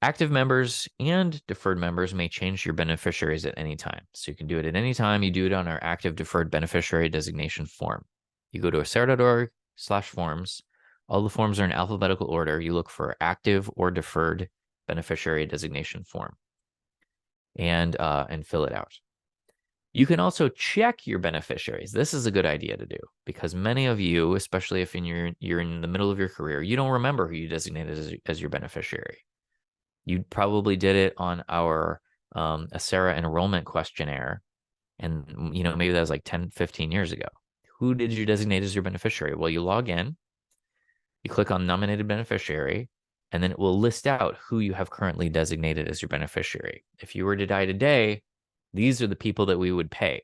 [SPEAKER 1] Active members and deferred members may change your beneficiaries at any time. So you can do it at any time. You do it on our active deferred beneficiary designation form. You go to acera.org/forms. All the forms are in alphabetical order. You look for active or deferred beneficiary designation form and fill it out. You can also check your beneficiaries. This is a good idea to do, because many of you, especially if you're in the middle of your career, you don't remember who you designated as your beneficiary. You probably did it on our Acera enrollment questionnaire, and maybe that was like 10, 15 years ago. Who did you designate as your beneficiary? Well, you log in, you click on nominated beneficiary, and then it will list out who you have currently designated as your beneficiary. If you were to die today, these are the people that we would pay.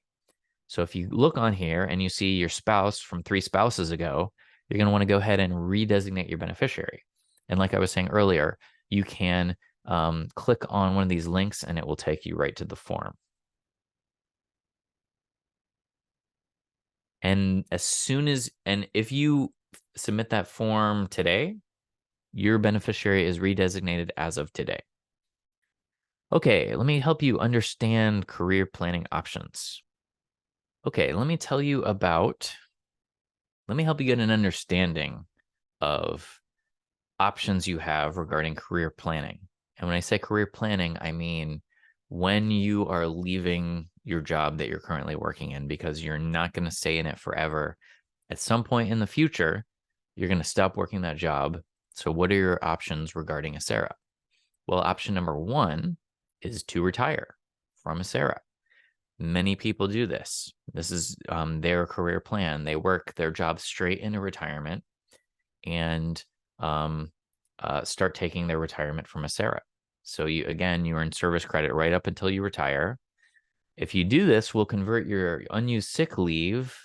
[SPEAKER 1] So if you look on here and you see your spouse from 3 spouses ago, you're going to want to go ahead and redesignate your beneficiary. And like I was saying earlier, you can click on one of these links and it will take you right to the form. And if you submit that form today, your beneficiary is redesignated as of today. Okay, let me help you understand career planning options. Okay, let me help you get an understanding of options you have regarding career planning. And when I say career planning, I mean when you are leaving your job that you're currently working in, because you're not going to stay in it forever. At some point in the future, you're going to stop working that job. So what are your options regarding Acera? Well, option number 1 is to retire from Acera. Many people do this. This is their career plan. They work their job straight into retirement and start taking their retirement from Acera. So you earn service credit right up until you retire. If you do this, we'll convert your unused sick leave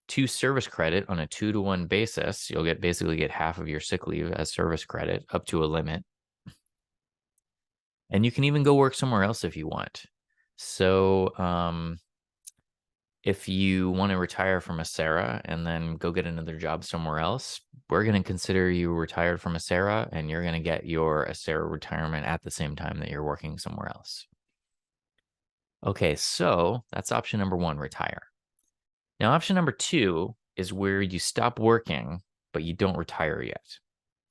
[SPEAKER 1] to service credit on a 2-to-1 basis. You'll basically get half of your sick leave as service credit up to a limit. And you can even go work somewhere else if you want. So if you want to retire from Acera and then go get another job somewhere else, we're going to consider you retired from Acera, and you're going to get your Acera retirement at the same time that you're working somewhere else. Okay, so that's option number one, retire. Now, option number two is where you stop working, but you don't retire yet.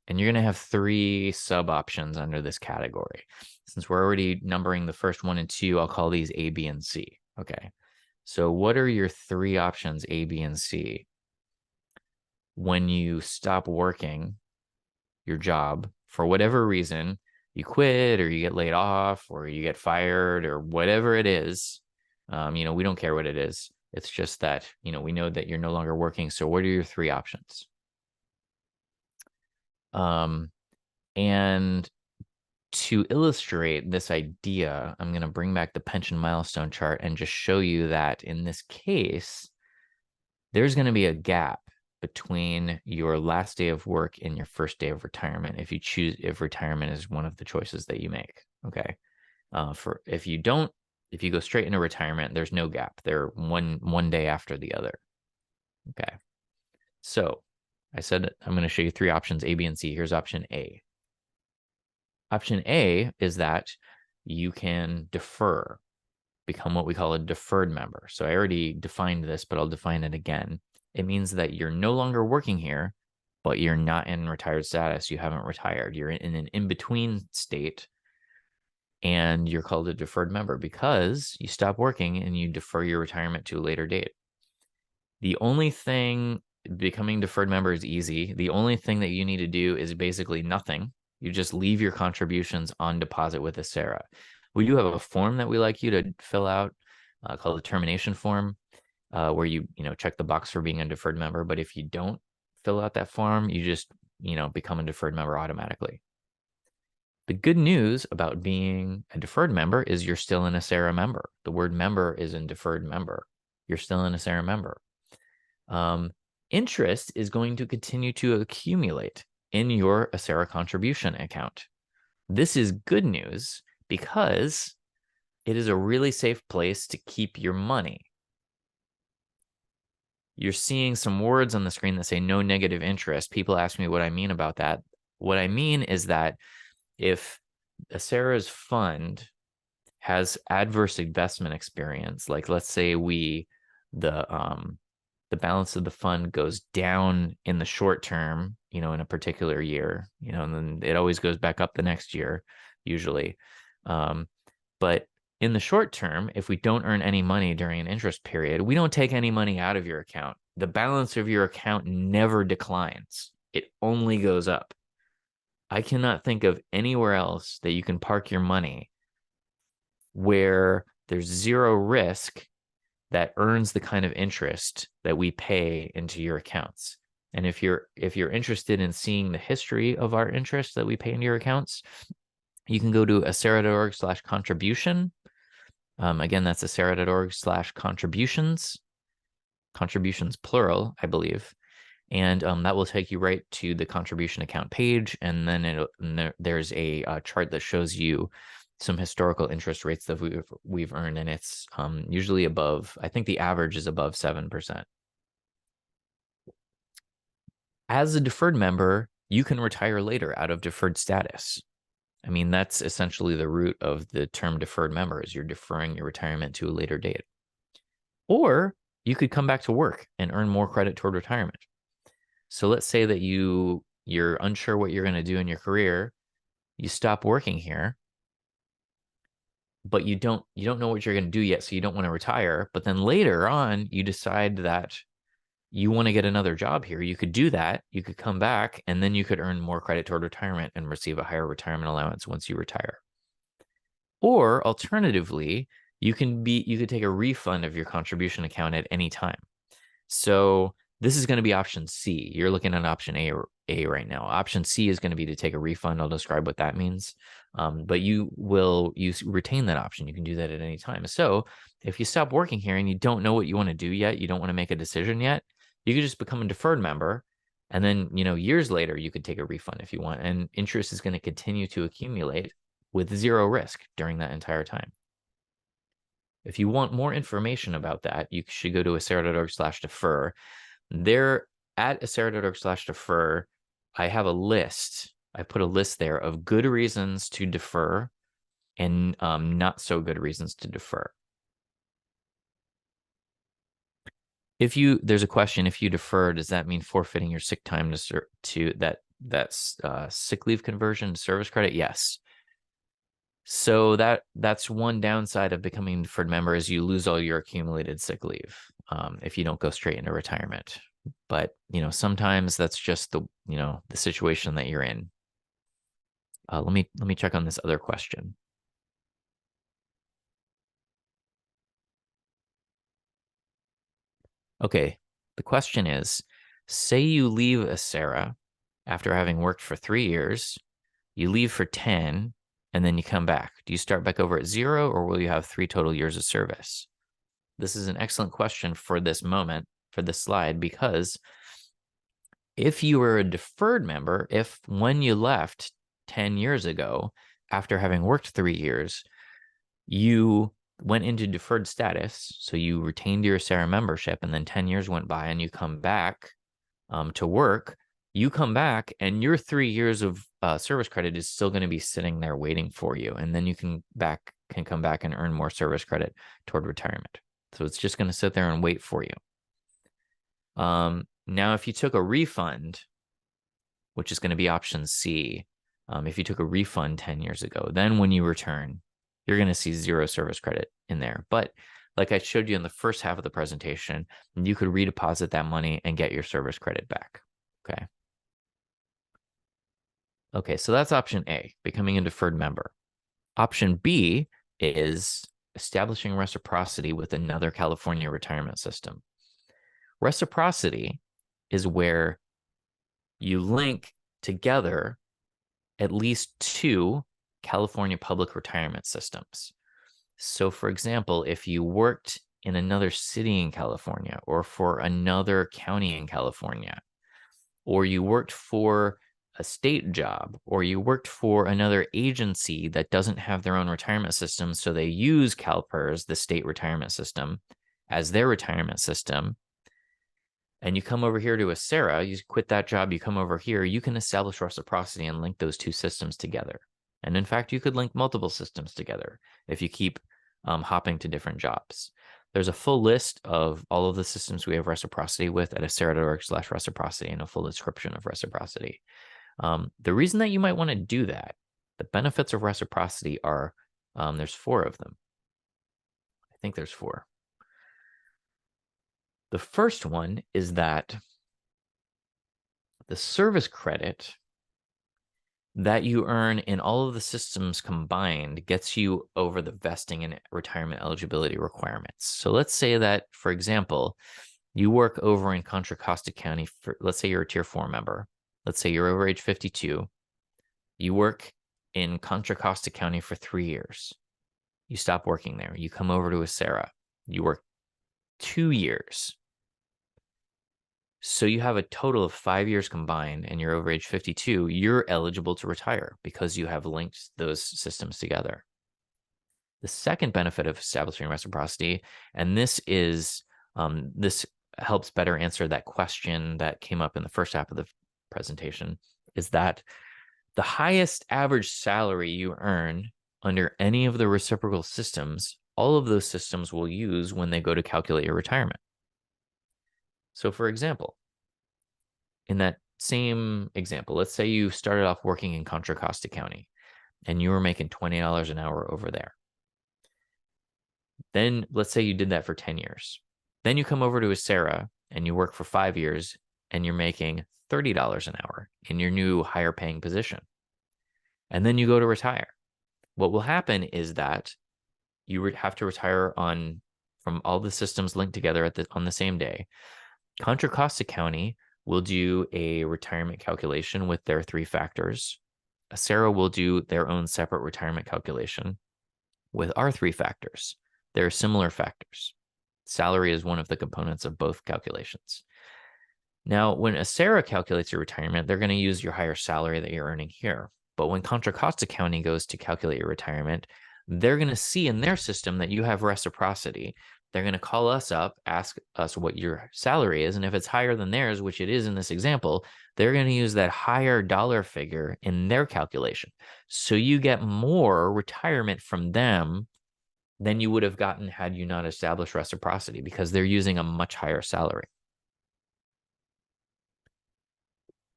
[SPEAKER 1] And you're going to have three sub options under this category. Since we're already numbering the first one and two, I'll call these A, B, and C. Okay. So what are your three options, A, B, and C, when you stop working your job for whatever reason? You quit, or you get laid off, or you get fired, or whatever it is. We don't care what it is. It's just that, we know that you're no longer working. So what are your three options? And to illustrate this idea, I'm going to bring back the pension milestone chart and just show you that in this case, there's going to be a gap between your last day of work and your first day of retirement if retirement is one of the choices that you make. Okay. If you go straight into retirement, there's no gap. They're one day after the other. Okay. So I said I'm going to show you three options, A, B, and C. Here's option A. Option A is that you can defer, become what we call a deferred member. So I already defined this, but I'll define it again. It means that you're no longer working here, but you're not in retired status. You haven't retired. You're in an in-between state, and you're called a deferred member because you stop working and you defer your retirement to a later date. The only thing, becoming deferred member is easy. The only thing that you need to do is basically nothing. You just leave your contributions on deposit with Acera. We do have a form that we like you to fill out called the termination form, where you check the box for being a deferred member. But if you don't fill out that form, you just become a deferred member automatically. The good news about being a deferred member is you're still an Acera member. The word member is in deferred member. You're still an Acera member. Interest is going to continue to accumulate in your Acera contribution account. This is good news because it is a really safe place to keep your money. You're seeing some words on the screen that say no negative interest. People ask me what I mean about that. What I mean is that if Acera's fund has adverse investment experience, like let's say the balance of the fund goes down in the short term, in a particular year, and then it always goes back up the next year, usually. But in the short term, if we don't earn any money during an interest period, we don't take any money out of your account. The balance of your account never declines. It only goes up. I cannot think of anywhere else that you can park your money where there's zero risk that earns the kind of interest that we pay into your accounts. And if you're interested in seeing the history of our interest that we pay into your accounts, you can go to acera.org/contribution. Again, that's acera.org/contributions. Contributions plural, I believe. And that will take you right to the contribution account page. And then there's a chart that shows you some historical interest rates that we've earned, and it's usually above, I think the average is above 7%. As a deferred member, you can retire later out of deferred status. I mean, that's essentially the root of the term deferred member, is you're deferring your retirement to a later date. Or you could come back to work and earn more credit toward retirement. So let's say that you're unsure what you're going to do in your career. You stop working here, but you don't know what you're going to do yet, so you don't want to retire. But then later on, you decide that you want to get another job here. You could do that. You could come back, and then you could earn more credit toward retirement and receive a higher retirement allowance once you retire. Or alternatively, you could take a refund of your contribution account at any time. So this is going to be option C. You're looking at option A right now. Option C is going to be to take a refund. I'll describe what that means. But you retain that option. You can do that at any time. So if you stop working here and you don't know what you want to do yet, you don't want to make a decision yet, you could just become a deferred member. And then, years later, you could take a refund if you want. And interest is going to continue to accumulate with zero risk during that entire time. If you want more information about that, you should go to acera.org/defer. There at acera.org/defer, I have a list. I put a list there of good reasons to defer and not so good reasons to defer. There's a question, if you defer, does that mean forfeiting your sick time to that's sick leave conversion to service credit? Yes. So that's one downside of becoming a deferred member is you lose all your accumulated sick leave if you don't go straight into retirement. But sometimes that's just the situation that you're in. Let me check on this other question. Okay, the question is, say you leave Acera after having worked for 3 years, you leave for 10, and then you come back. Do you start back over at 0, or will you have 3 total years of service? This is an excellent question for this moment, for this slide, because if you were a deferred member, if when you left 10 years ago, after having worked 3 years, you went into deferred status, so you retained your Acera membership, and then 10 years went by and you come back to work, you come back and your 3 years of service credit is still going to be sitting there waiting for you. And then you can come back and earn more service credit toward retirement. So it's just going to sit there and wait for you. Now, if you took a refund, which is going to be option C, if you took a refund 10 years ago, then when you return, you're going to see 0 service credit in there. But like I showed you in the first half of the presentation, you could redeposit that money and get your service credit back. Okay. Okay, so that's option A, becoming a deferred member. Option B is establishing reciprocity with another California retirement system. Reciprocity is where you link together at least 2 California public retirement systems. So, for example, if you worked in another city in California or for another county in California, or you worked for a state job, or you worked for another agency that doesn't have their own retirement system, so they use CalPERS, the state retirement system, as their retirement system, and you come over here to Acera, you quit that job, you come over here, you can establish reciprocity and link those 2 systems together. And in fact, you could link multiple systems together if you keep hopping to different jobs. There's a full list of all of the systems we have reciprocity with at acera.org/reciprocity and a full description of reciprocity. The reason that you might want to do that, the benefits of reciprocity are, there's 4 of them. I think there's 4. The first one is that the service credit that you earn in all of the systems combined gets you over the vesting and retirement eligibility requirements. So let's say that, for example, you work over in Contra Costa County let's say you're a Tier 4 member. Let's say you're over age 52. You work in Contra Costa County for 3 years. You stop working there. You come over to Acera. You work 2 years. So you have a total of 5 years combined, and you're over age 52. You're eligible to retire because you have linked those systems together. The second benefit of establishing reciprocity, and this helps better answer that question that came up in the first half of the presentation, is that the highest average salary you earn under any of the reciprocal systems, all of those systems will use when they go to calculate your retirement. So for example, in that same example, let's say you started off working in Contra Costa County and you were making $20 an hour over there. Then let's say you did that for 10 years. Then you come over to Acera and you work for 5 years and you're making $30 an hour in your new higher paying position. And then you go to retire. What will happen is that you would have to retire from all the systems linked together on the same day. Contra Costa County will do a retirement calculation with their 3 factors. Acera will do their own separate retirement calculation with our 3 factors. There are similar factors. Salary is one of the components of both calculations. Now, when Acera calculates your retirement, they're going to use your higher salary that you're earning here. But when Contra Costa County goes to calculate your retirement, they're going to see in their system that you have reciprocity. They're going to call us up, ask us what your salary is. And if it's higher than theirs, which it is in this example, they're going to use that higher dollar figure in their calculation. So you get more retirement from them than you would have gotten had you not established reciprocity, because they're using a much higher salary.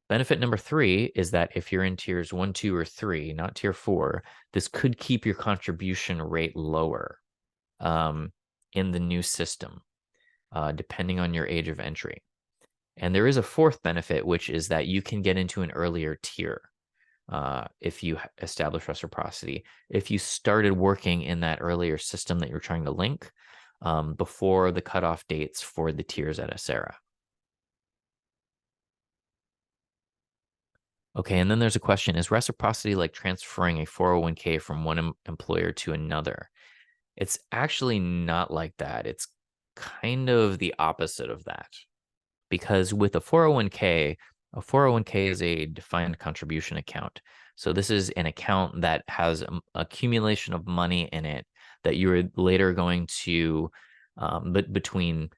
[SPEAKER 1] Benefit number 3 is that if you're in tiers 1, 2, or 3, not tier 4, this could keep your contribution rate lower in the new system, depending on your age of entry. And there is a 4th benefit, which is that you can get into an earlier tier if you establish reciprocity. If you started working in that earlier system that you're trying to link before the cutoff dates for the tiers at Acera. Okay, and then there's a question, is reciprocity like transferring a 401k from one employer to another? It's actually not like that. It's kind of the opposite of that. Because with a 401k is a defined contribution account. So this is an account that has accumulation of money in it that you're later going to, but between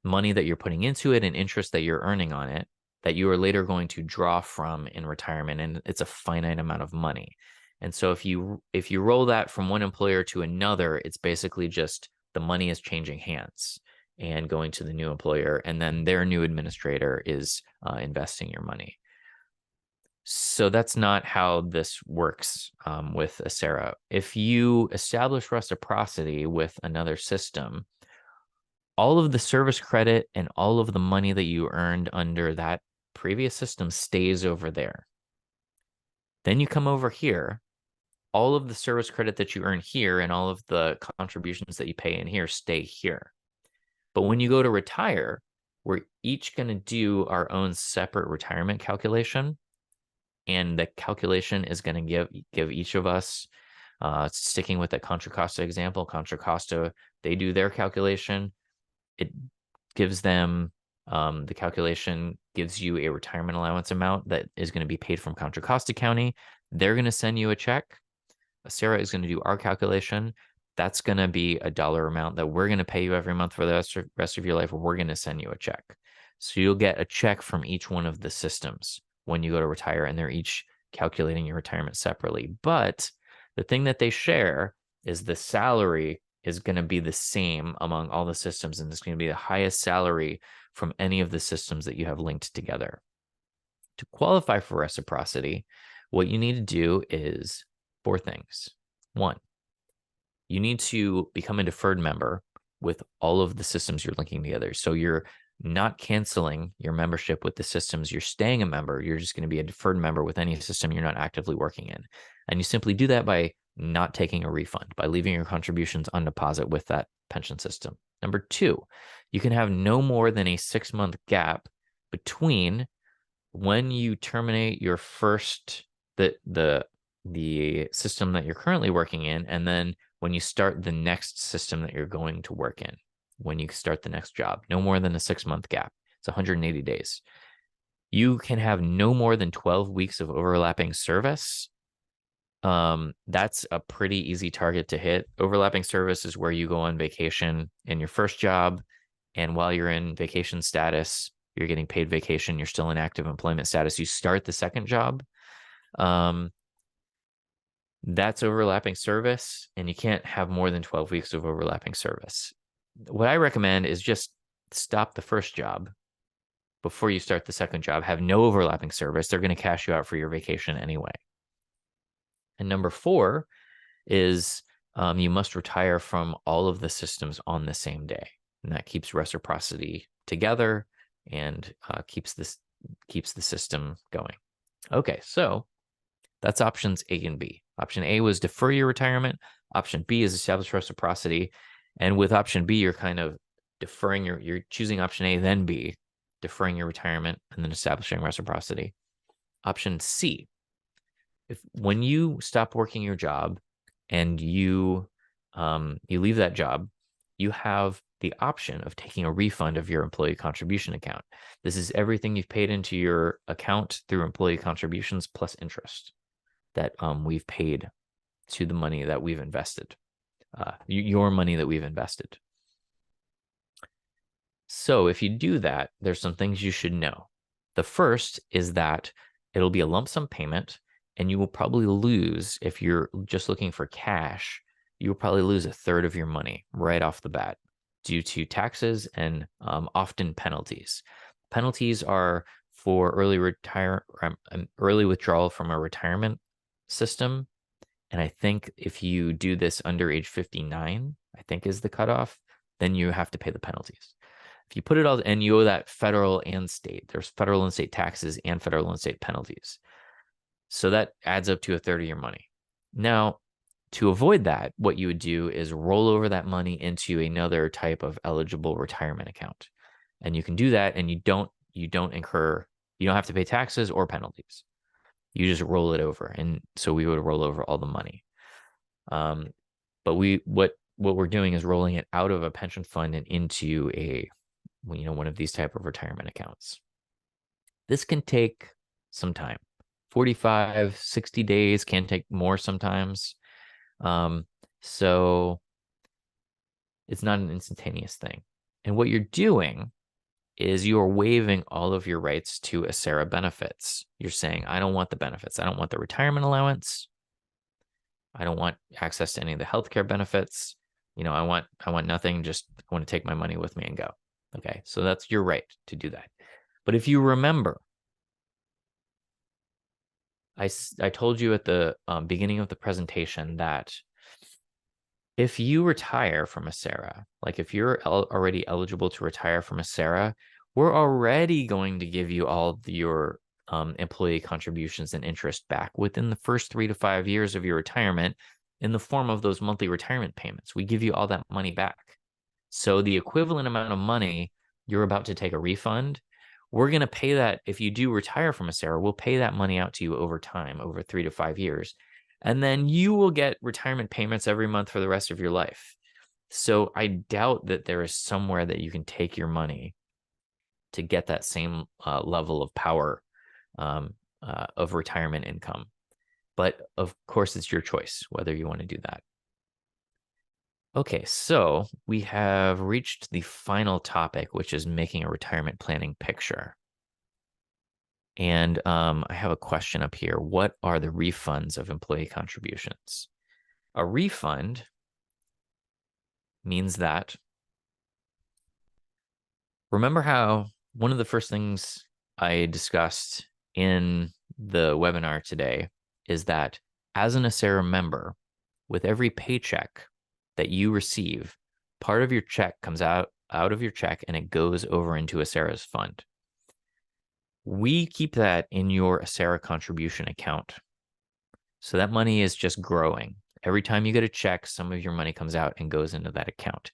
[SPEAKER 1] money that you're putting into it and interest that you're earning on it, that you are later going to draw from in retirement, and it's a finite amount of money. And so if you roll that from one employer to another, it's basically just the money is changing hands and going to the new employer, and then their new administrator is investing your money. So that's not how this works with Acera. If you establish reciprocity with another system, all of the service credit and all of the money that you earned under that previous system stays over there. Then you come over here, all of the service credit that you earn here and all of the contributions that you pay in here stay here. But when you go to retire, we're each going to do our own separate retirement calculation. And the calculation is going to give each of us, sticking with the Contra Costa example, Contra Costa, they do their calculation. It gives them, the calculation gives you a retirement allowance amount that is going to be paid from Contra Costa County. They're going to send you a check. Acera is going to do our calculation. That's going to be a dollar amount that we're going to pay you every month for the rest of your life. We're going to send you a check. So you'll get a check from each one of the systems when you go to retire, and they're each calculating your retirement separately. But the thing that they share is the salary is going to be the same among all the systems, and it's going to be the highest salary from any of the systems that you have linked together. To qualify for reciprocity, what you need to do is 4 things. 1, you need to become a deferred member with all of the systems you're linking together. So you're not canceling your membership with the systems. You're staying a member. You're just going to be a deferred member with any system you're not actively working in. And you simply do that by not taking a refund, by leaving your contributions on deposit with that pension system. Number 2, you can have no more than a 6-month gap between when you terminate your first, the system that you're currently working in, and then when you start the next system that you're going to work in, when you start the next job. No more than a 6-month gap. It's 180 days. You can have no more than 12 weeks of overlapping service. That's a pretty easy target to hit. Overlapping service is where you go on vacation in your first job, and while you're in vacation status, you're getting paid vacation, you're still in active employment status, you start the second job. That's overlapping service, and you can't have more than 12 weeks of overlapping service. What I recommend is just stop the first job before you start the second job. Have no overlapping service. They're going to cash you out for your vacation anyway. And number 4 is you must retire from all of the systems on the same day. And that keeps reciprocity together and keeps the system going. Okay, so that's options A and B. Option A was defer your retirement. Option B is establish reciprocity. And with option B, you're kind of deferring you're choosing option A, then B, deferring your retirement and then establishing reciprocity. Option C, when you stop working your job and you leave that job, you have the option of taking a refund of your employee contribution account. This is everything you've paid into your account through employee contributions plus interest that we've paid to the money that we've invested, your money that we've invested. So if you do that, there's some things you should know. The first is that it'll be a lump sum payment, and you will probably lose, if you're just looking for cash, you will probably lose a third of your money right off the bat due to taxes and often penalties. Penalties are for early withdrawal from a retirement system. And I think if you do this under age 59, I think is the cutoff, then you have to pay the penalties. If you put it all, and you owe that federal and state, there's federal and state taxes and federal and state penalties. So that adds up to a third of your money. Now, to avoid that, what you would do is roll over that money into another type of eligible retirement account. And you can do that, and you don't have to pay taxes or penalties. You just roll it over. And so we would roll over all the money. But what we're doing is rolling it out of a pension fund and into one of these type of retirement accounts. This can take some time. 45, 60 days, can take more sometimes. So it's not an instantaneous thing. And what you're doing is you are waiving all of your rights to ACERA benefits. You're saying, I don't want the benefits. I don't want the retirement allowance. I don't want access to any of the healthcare benefits. I want nothing. Just I want to take my money with me and go. Okay, so that's your right to do that. But if you remember, I told you at the beginning of the presentation that if you retire from ACERA, like if you're already eligible to retire from ACERA, we're already going to give you all of your employee contributions and interest back within the first 3 to 5 years of your retirement in the form of those monthly retirement payments. We give you all that money back. So the equivalent amount of money you're about to take a refund, we're going to pay that. If you do retire from ACERA, we'll pay that money out to you over time, over 3 to 5 years. And then you will get retirement payments every month for the rest of your life. So I doubt that there is somewhere that you can take your money to get that same level of power of retirement income. But of course, it's your choice whether you want to do that. Okay, so we have reached the final topic, which is making a retirement planning picture. And I have a question up here. What are the refunds of employee contributions? A refund means that, remember how one of the first things I discussed in the webinar today is that as an ACERA member, with every paycheck that you receive, part of your check comes out of your check and it goes over into ACERA's fund. We keep that in your ACERA contribution account. So that money is just growing. Every time you get a check, some of your money comes out and goes into that account.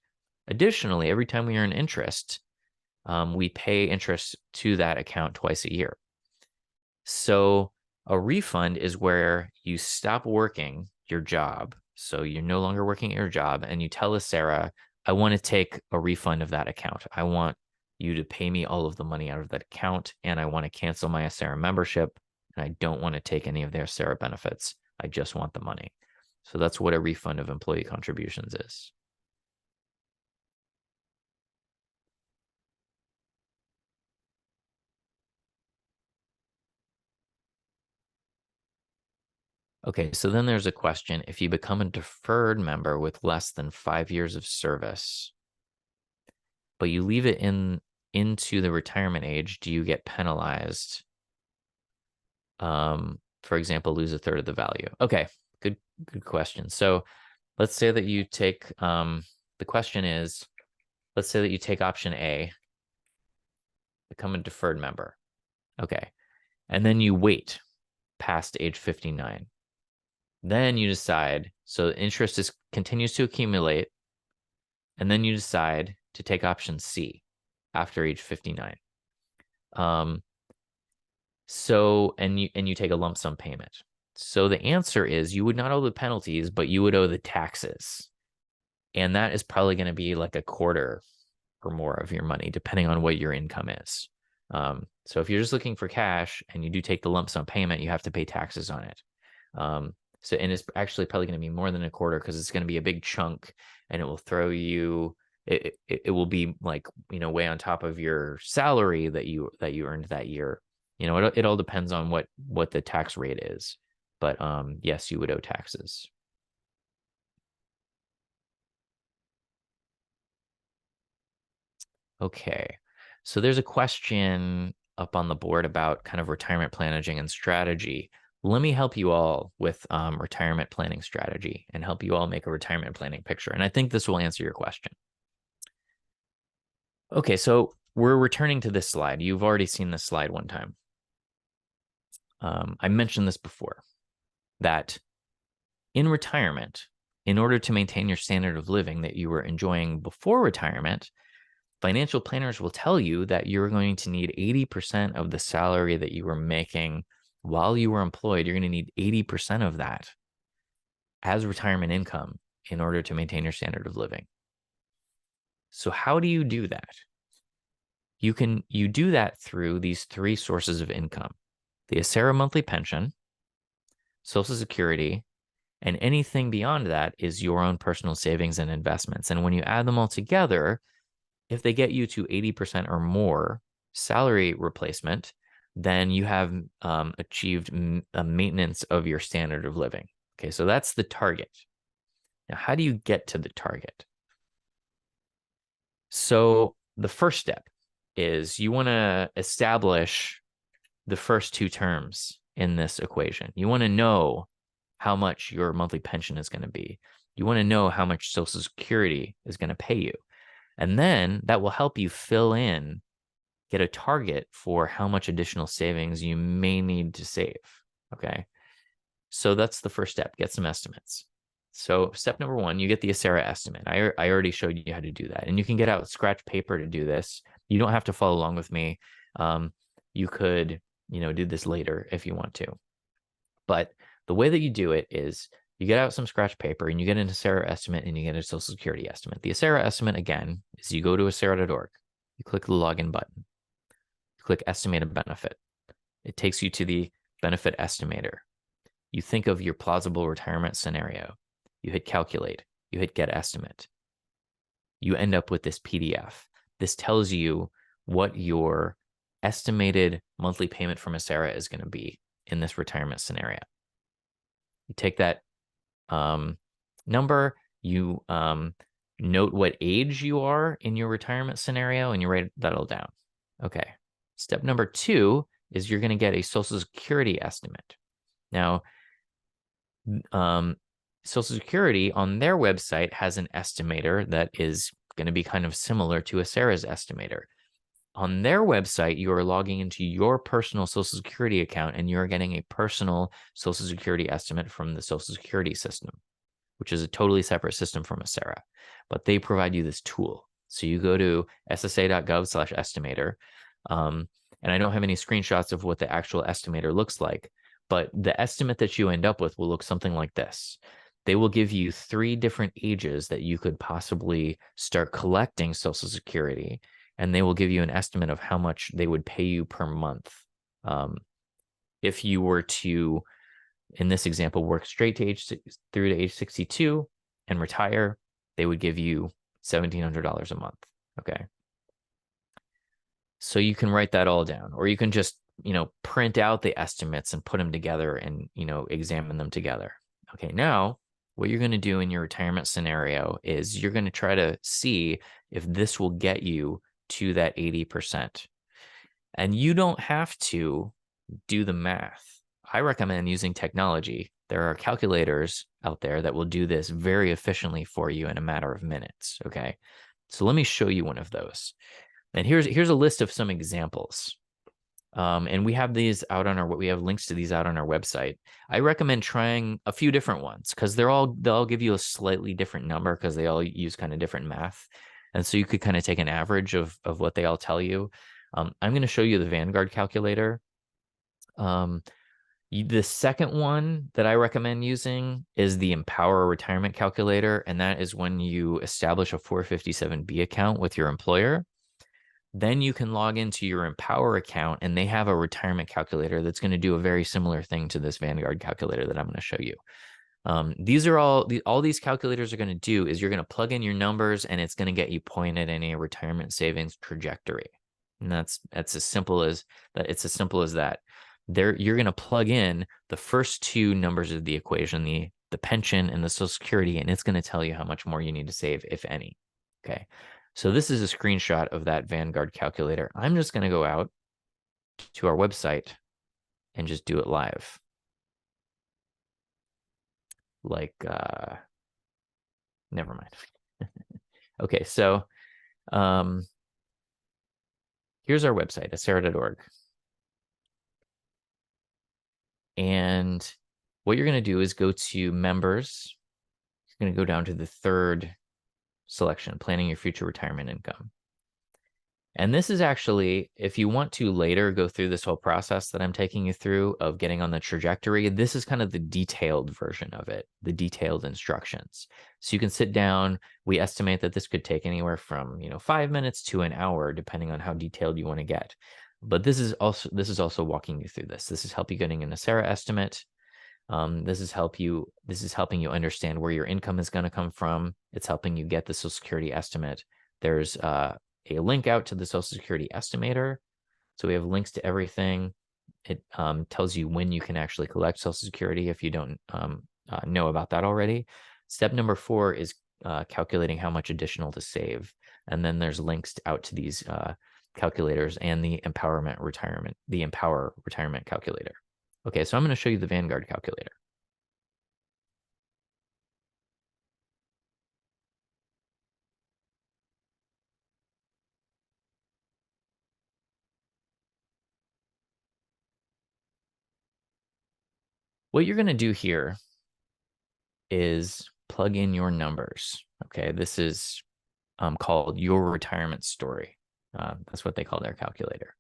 [SPEAKER 1] Additionally, every time we earn interest, we pay interest to that account twice a year. So a refund is where you stop working your job. So you're no longer working at your job and you tell ACERA, I want to take a refund of that account. I want you to pay me all of the money out of that account, and I want to cancel my ACERA membership, and I don't want to take any of their ACERA benefits. I just want the money. So that's what a refund of employee contributions is. Okay, so then there's a question. If you become a deferred member with less than 5 years of service, but you leave it into the retirement age, do you get penalized? For example, lose a third of the value. Okay, good question. So let's say that you take, the question is, let's say that you take option A, become a deferred member. Okay, and then you wait past age 59. Then you decide, so interest continues to accumulate, and then you decide to take option C after age 59. So, and you take a lump sum payment. So the answer is you would not owe the penalties, but you would owe the taxes. And that is probably going to be like a quarter or more of your money, depending on what your income is. So if you're just looking for cash and you do take the lump sum payment, you have to pay taxes on it. So, and it's actually probably going to be more than a quarter because it's going to be a big chunk, and it will throw you. It will be like, way on top of your salary that you earned that year. It all depends on what the tax rate is, but yes, you would owe taxes. Okay, so there's a question up on the board about kind of retirement planning and strategy. Let me help you all with retirement planning strategy and help you all make a retirement planning picture. And I think this will answer your question. Okay, so we're returning to this slide. You've already seen this slide one time. I mentioned this before, that in retirement, in order to maintain your standard of living that you were enjoying before retirement, financial planners will tell you that you're going to need 80% of the salary that you were making while you were employed. You're going to need 80% of that as retirement income in order to maintain your standard of living. So how do you do that? You do that through these three sources of income: the Acera monthly pension, Social Security, and anything beyond that is your own personal savings and investments. And when you add them all together, if they get you to 80% or more salary replacement, then you have achieved a maintenance of your standard of living. Okay, so that's the target. Now, how do you get to the target? So the first step is you want to establish the first two terms in this equation. You want to know how much your monthly pension is going to be. You want to know how much Social Security is going to pay you. And then that will help you get a target for how much additional savings you may need to save. Okay. So that's the first step. Get some estimates. So step number one, you get the Acera estimate. I already showed you how to do that. And you can get out scratch paper to do this. You don't have to follow along with me. You could, do this later if you want to. But the way that you do it is you get out some scratch paper and you get an Acera estimate and you get a Social Security estimate. The Acera estimate, again, is you go to acera.org. You click the login button. You click estimate a benefit. It takes you to the benefit estimator. You think of your plausible retirement scenario. You hit calculate. You hit get estimate. You end up with this PDF. This tells you what your estimated monthly payment from Acera is going to be in this retirement scenario. You take that number, you note what age you are in your retirement scenario, and you write that all down. Okay. Step number two is you're going to get a Social Security estimate. Now, Social Security on their website has an estimator that is going to be kind of similar to Acera's estimator. On their website, you are logging into your personal Social Security account and you're getting a personal Social Security estimate from the Social Security system, which is a totally separate system from Acera. But they provide you this tool. So you go to ssa.gov/estimator. And I don't have any screenshots of what the actual estimator looks like, but the estimate that you end up with will look something like this. They will give you 3 different ages that you could possibly start collecting Social Security, and they will give you an estimate of how much they would pay you per month. If you were to, in this example, work straight through to age 62 and retire, they would give you $1,700 a month. Okay. So you can write that all down, or you can just, print out the estimates and put them together and, examine them together. Okay. Now, what you're going to do in your retirement scenario is you're going to try to see if this will get you to that 80%. And you don't have to do the math. I recommend using technology. There are calculators out there that will do this very efficiently for you in a matter of minutes. Okay. So let me show you one of those. And here's a list of some examples. And we have these out on we have links to these out on our website. I recommend trying a few different ones because they'll all give you a slightly different number because they all use kind of different math. And so you could kind of take an average of what they all tell you. I'm going to show you the Vanguard calculator. The second one that I recommend using is the Empower Retirement Calculator. And that is when you establish a 457B account with your employer. Then you can log into your Empower account, and they have a retirement calculator that's going to do a very similar thing to this Vanguard calculator that I'm going to show you. These are all these calculators are going to do is you're going to plug in your numbers, and it's going to get you pointed in a retirement savings trajectory. And that's as simple as that. It's as simple as that. There, you're going to plug in the first two numbers of the equation, the pension and the Social Security, and it's going to tell you how much more you need to save, if any. Okay. So this is a screenshot of that Vanguard calculator. I'm just going to go out to our website and just do it live. Like, never mind. Okay, so here's our website, acera.org. And what you're going to do is go to members. You're going to go down to the third selection, planning your future retirement income. And this is actually, if you want to later go through this whole process that I'm taking you through of getting on the trajectory, this is kind of the detailed version of it, the detailed instructions. So you can sit down. We estimate that this could take anywhere from 5 minutes to an hour, depending on how detailed you want to get. But this is also walking you through this. This is help you getting an ACERA estimate. This is helping you understand where your income is going to come from. It's helping you get the Social Security estimate. There's a link out to the Social Security estimator. So we have links to everything. It tells you when you can actually collect Social Security if you don't know about that already. Step number 4 is calculating how much additional to save. And then there's links out to these calculators and the Empower retirement calculator. Okay, so I'm going to show you the Vanguard calculator. What you're going to do here is plug in your numbers. Okay, this is called Your Retirement Story. That's what they call their calculator.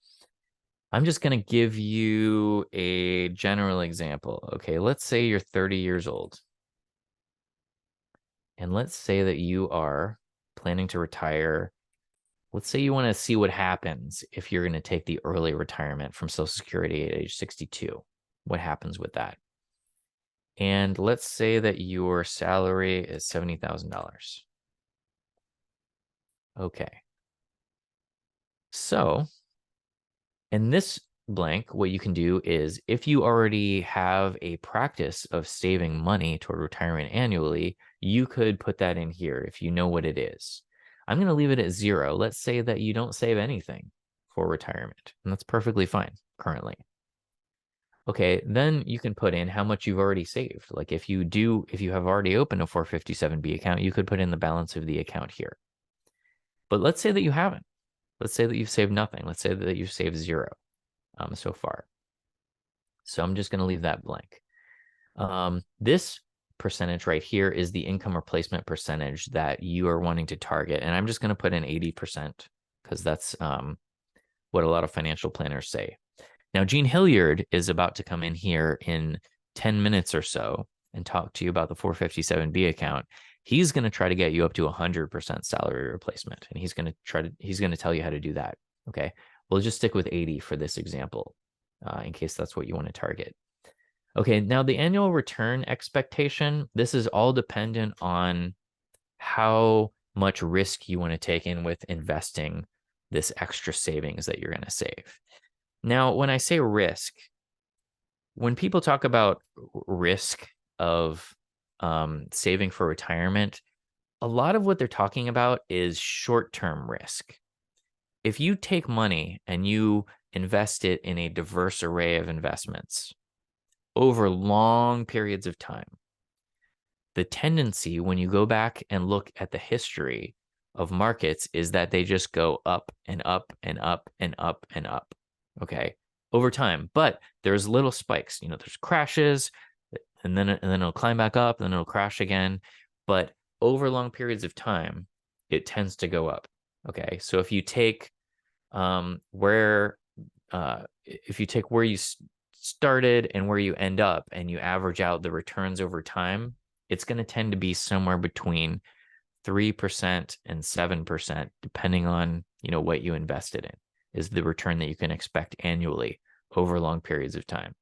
[SPEAKER 1] I'm just going to give you a general example. Okay, let's say you're 30 years old. And let's say that you are planning to retire. Let's say you want to see what happens if you're going to take the early retirement from Social Security at age 62. What happens with that? And let's say that your salary is $70,000. Okay. So in this blank, what you can do is if you already have a practice of saving money toward retirement annually, you could put that in here if you know what it is. I'm going to leave it at 0. Let's say that you don't save anything for retirement, and that's perfectly fine currently. Okay, then you can put in how much you've already saved. Like if you have already opened a 457B account, you could put in the balance of the account here. But let's say that you haven't. Let's say that you've saved nothing. Let's say that you've saved 0 so far. So I'm just going to leave that blank. This percentage right here is the income replacement percentage that you are wanting to target. And I'm just going to put in 80% because that's what a lot of financial planners say. Now, Gene Hilliard is about to come in here in 10 minutes or so and talk to you about the 457B account. He's going to try to get you up to 100% salary replacement, and he's going to tell you how to do that. Okay, we'll just stick with 80 for this example, in case that's what you want to target. Okay, now the annual return expectation, this is all dependent on how much risk you want to take in with investing this extra savings that you're going to save. Now, when I say risk, when people talk about risk of saving for retirement, a lot of what they're talking about is short-term risk. If you take money and you invest it in a diverse array of investments over long periods of time, the tendency when you go back and look at the history of markets is that they just go up and up and up and up and up, okay, over time. But there's little spikes, there's crashes, and then it'll climb back up, and then it'll crash again. But over long periods of time, it tends to go up. Okay, so if you take where you started and where you end up, and you average out the returns over time, it's going to tend to be somewhere between 3%, and 7%, depending on, what you invested in, is the return that you can expect annually over long periods of time.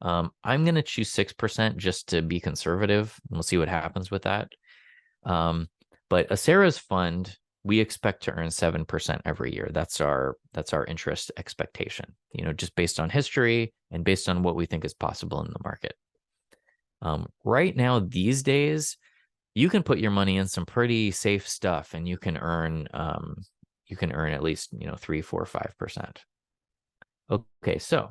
[SPEAKER 1] I'm going to choose 6% just to be conservative. We'll see what happens with that. But Acera's fund, we expect to earn 7% every year. That's our interest expectation, just based on history and based on what we think is possible in the market. Right now, these days, you can put your money in some pretty safe stuff and you can earn at least 3, 4, 5%. Okay, so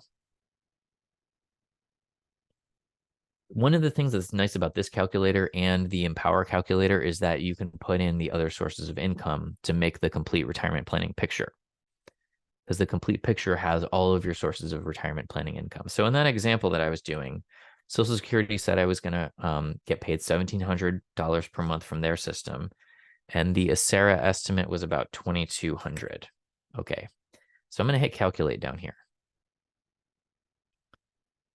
[SPEAKER 1] one of the things that's nice about this calculator and the Empower calculator is that you can put in the other sources of income to make the complete retirement planning picture, because the complete picture has all of your sources of retirement planning income. So in that example that I was doing, Social Security said I was going to get paid $1,700 per month from their system, and the Acera estimate was about $2,200. Okay, so I'm going to hit calculate down here.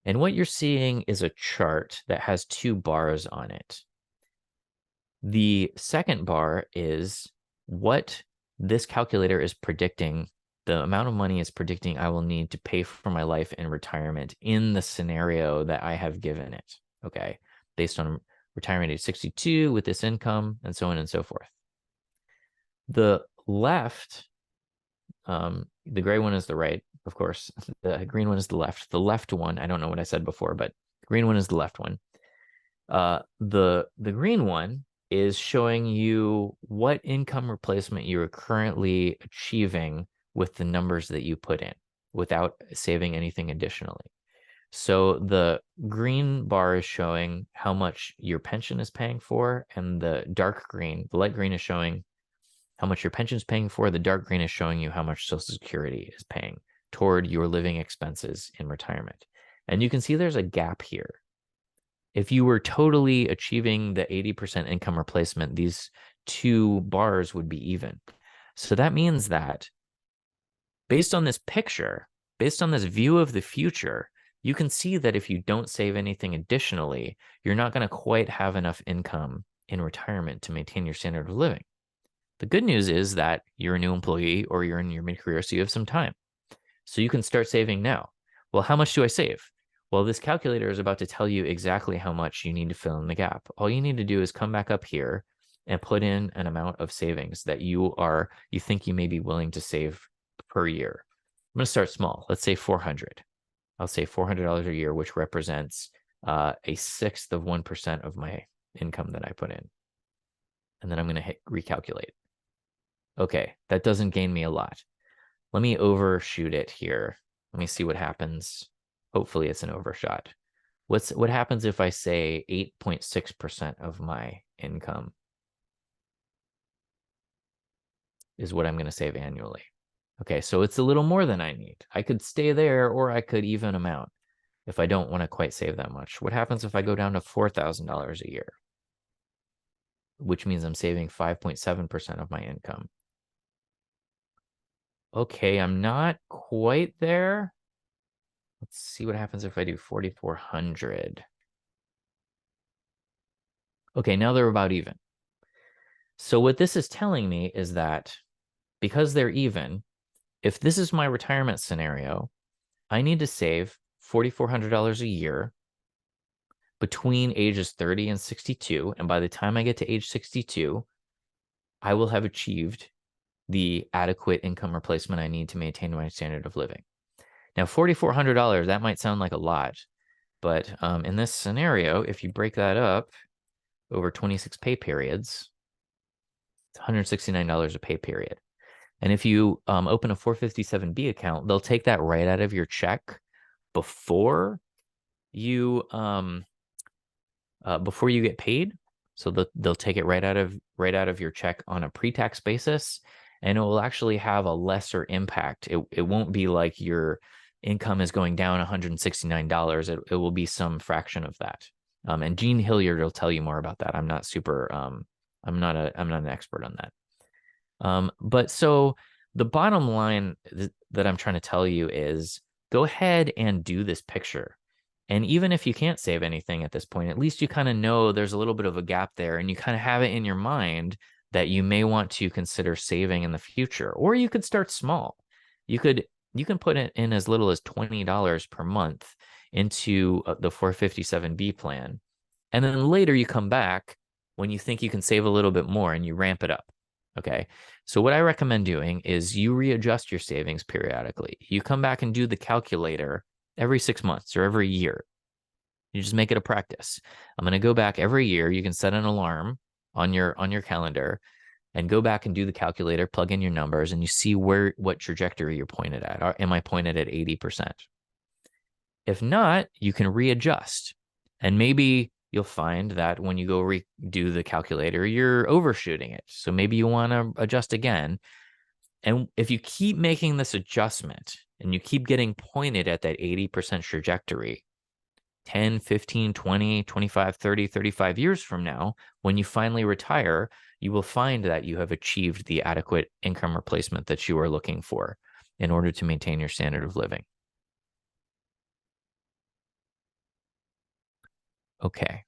[SPEAKER 1] And what you're seeing is a chart that has 2 bars on it. The second bar is what this calculator is predicting, the amount of money is predicting I will need to pay for my life in retirement in the scenario that I have given it, okay, based on retirement age 62 with this income and so on and so forth. The left, the gray one is the right, of course. The green one is the left. The left one, I don't know what I said before, but the green one is the left one. The green one is showing you what income replacement you are currently achieving with the numbers that you put in without saving anything additionally. So the green bar is showing how much your pension is paying for, and the dark green, the light green, is showing how much your pension is paying for. The dark green is showing you how much Social Security is paying toward your living expenses in retirement. And you can see there's a gap here. If you were totally achieving the 80% income replacement, these 2 bars would be even. So that means that based on this picture, based on this view of the future, you can see that if you don't save anything additionally, you're not going to quite have enough income in retirement to maintain your standard of living. The good news is that you're a new employee or you're in your mid-career, so you have some time. So you can start saving now. Well, how much do I save? Well, this calculator is about to tell you exactly how much you need to fill in the gap. All you need to do is come back up here and put in an amount of savings that you think you may be willing to save per year. I'm going to start small. Let's say 400. I'll say $400 a year, which represents a 1/6 of 1% of my income that I put in. And then I'm going to hit recalculate. Okay, that doesn't gain me a lot. Let me overshoot it here. Let me see what happens. Hopefully it's an overshot. What happens if I say 8.6% of my income is what I'm going to save annually? Okay, so it's a little more than I need. I could stay there, or I could even amount if I don't want to quite save that much. What happens if I go down to $4,000 a year? Which means I'm saving 5.7% of my income. Okay, I'm not quite there. Let's see what happens if I do 4,400. Okay, now they're about even. So what this is telling me is that because they're even, if this is my retirement scenario, I need to save $4,400 a year between ages 30 and 62. And by the time I get to age 62, I will have achieved the adequate income replacement I need to maintain my standard of living. Now, $4,400, that might sound like a lot, but in this scenario, if you break that up over 26 pay periods, it's $169 a pay period. And if you open a 457B account, they'll take that right out of your check before you get paid. So they'll take it right out of your check on a pre-tax basis, and it will actually have a lesser impact. It won't be like your income is going down $169. It will be some fraction of that. And Gene Hilliard will tell you more about that. I'm not an expert on that. But so the bottom line that I'm trying to tell you is go ahead and do this picture. And even if you can't save anything at this point, at least you kind of know there's a little bit of a gap there, and you kind of have it in your mind that you may want to consider saving in the future. Or you could start small. You can put it in as little as $20 per month into the 457B plan. And then later you come back when you think you can save a little bit more and you ramp it up. Okay. So what I recommend doing is you readjust your savings periodically. You come back and do the calculator every 6 months or every year. You just make it a practice. I'm going to go back every year. You can set an alarm on your calendar and go back and do the calculator, plug in your numbers, and you see what trajectory you're pointed at. Am I pointed at 80%? If not, you can readjust. And maybe you'll find that when you go redo the calculator, you're overshooting it. So maybe you want to adjust again. And if you keep making this adjustment and you keep getting pointed at that 80% trajectory, 10, 15, 20, 25, 30, 35 years from now, when you finally retire, you will find that you have achieved the adequate income replacement that you are looking for in order to maintain your standard of living. Okay.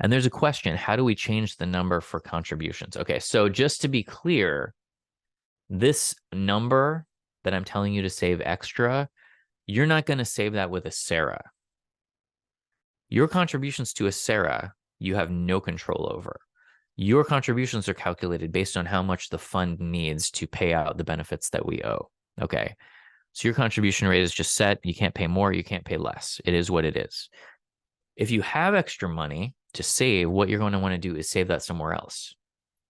[SPEAKER 1] And there's a question, how do we change the number for contributions? Okay, so just to be clear, this number that I'm telling you to save extra, you're not going to save that with a SARA. Your contributions to a SARA, you have no control over. Your contributions are calculated based on how much the fund needs to pay out the benefits that we owe. Okay, so your contribution rate is just set. You can't pay more, you can't pay less. It is what it is. If you have extra money to save, what you're going to want to do is save that somewhere else.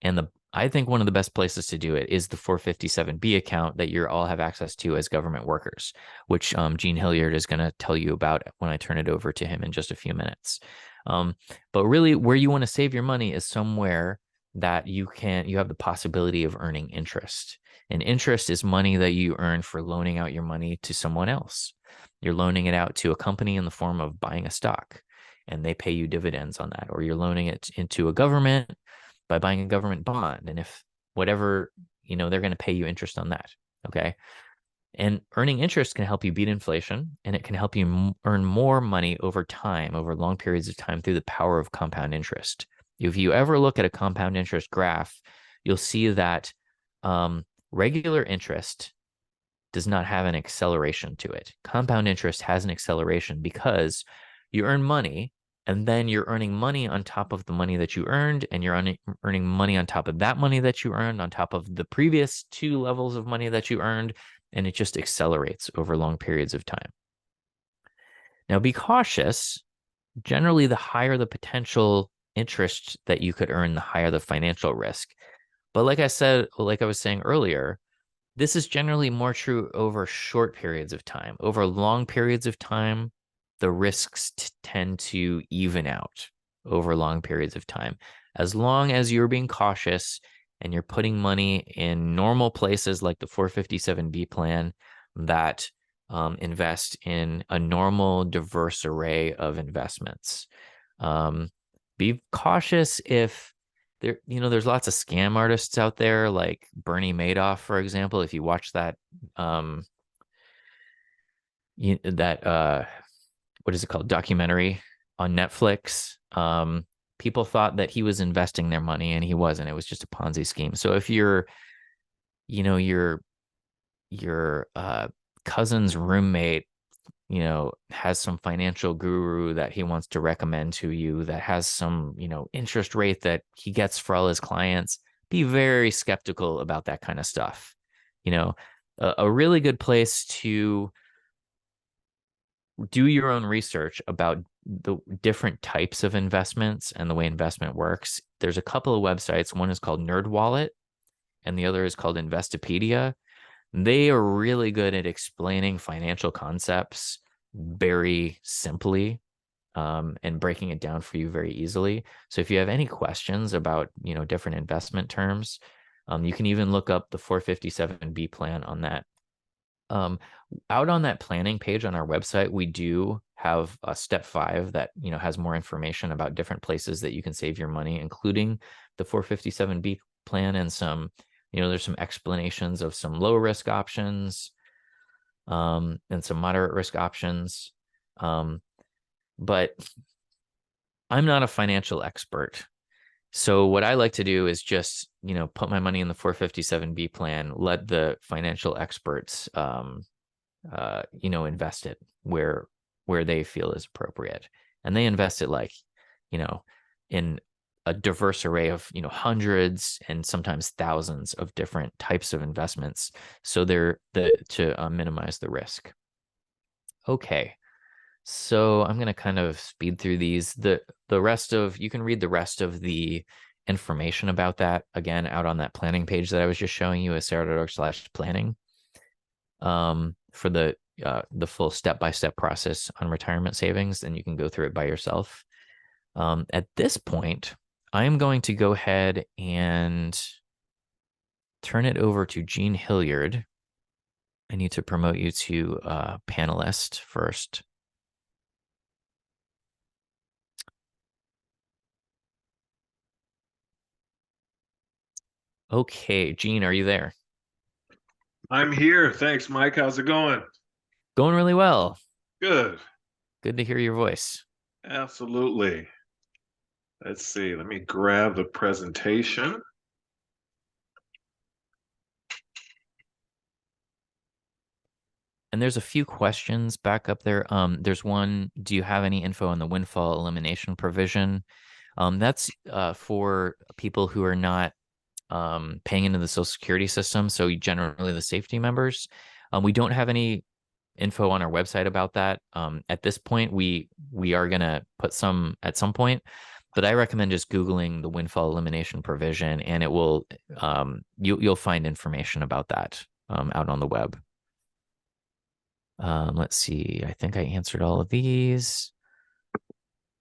[SPEAKER 1] And I think one of the best places to do it is the 457B account that you all have access to as government workers, which Gene Hilliard is going to tell you about when I turn it over to him in just a few minutes. But really, where you want to save your money is somewhere that you have the possibility of earning interest. And interest is money that you earn for loaning out your money to someone else. You're loaning it out to a company in the form of buying a stock, and they pay you dividends on that, or you're loaning it into a government by buying a government bond. And if whatever, they're going to pay you interest on that. Okay. And earning interest can help you beat inflation, and it can help you earn more money over time, over long periods of time, through the power of compound interest. If you ever look at a compound interest graph, you'll see that regular interest does not have an acceleration to it. Compound interest has an acceleration because you earn money, and then you're earning money on top of the money that you earned, and you're earning money on top of that money that you earned, on top of the previous 2 levels of money that you earned, and it just accelerates over long periods of time. Now, be cautious. Generally, the higher the potential interest that you could earn, the higher the financial risk. But like I was saying earlier, this is generally more true over short periods of time. Over long periods of time, the risks tend to even out over long periods of time. As long as you're being cautious and you're putting money in normal places like the 457B plan that invest in a normal, diverse array of investments. Be cautious if there's lots of scam artists out there, like Bernie Madoff, for example. If you watch that, what is it called, documentary on Netflix, people thought that he was investing their money, and he wasn't. It was just a Ponzi scheme. So if your cousin's roommate, has some financial guru that he wants to recommend to you that has some, interest rate that he gets for all his clients, be very skeptical about that kind of stuff. A really good place to do your own research about the different types of investments and the way investment works. There's a couple of websites. One is called NerdWallet, and the other is called Investopedia. They are really good at explaining financial concepts very simply, and breaking it down for you very easily. So if you have any questions about, different investment terms, you can even look up the 457B plan on that. Out on that planning page on our website, we do have a step 5 that, has more information about different places that you can save your money, including the 457B plan, and some, there's some explanations of some low risk options. and some moderate risk options. But I'm not a financial expert. So what I like to do is just, put my money in the 457B plan, let the financial experts, invest it where they feel is appropriate. And they invest it like, in a diverse array of, hundreds and sometimes thousands of different types of investments. So to minimize the risk. Okay. So I'm going to kind of speed through these. You can read the rest of the information about that again out on that planning page that I was just showing you, acera.org/planning, for the full step-by-step process on retirement savings, and you can go through it by yourself. At this point, I'm going to go ahead and turn it over to Jean Hilliard. I need to promote you to panelist first. Okay, Jean, are you there?
[SPEAKER 2] I'm here. Thanks, Mike. How's it going?
[SPEAKER 1] Going really well.
[SPEAKER 2] Good.
[SPEAKER 1] Good to hear your voice.
[SPEAKER 2] Absolutely. Let's see. Let me grab the presentation.
[SPEAKER 1] And there's a few questions back up there. There's one, do you have any info on the windfall elimination provision? That's for people who are not paying into the Social Security system, so generally the safety members. We don't have any info on our website about that. At this point, we are going to put some at some point, but I recommend just Googling the windfall elimination provision, and it will you'll find information about that out on the web. Let's see. I think I answered all of these.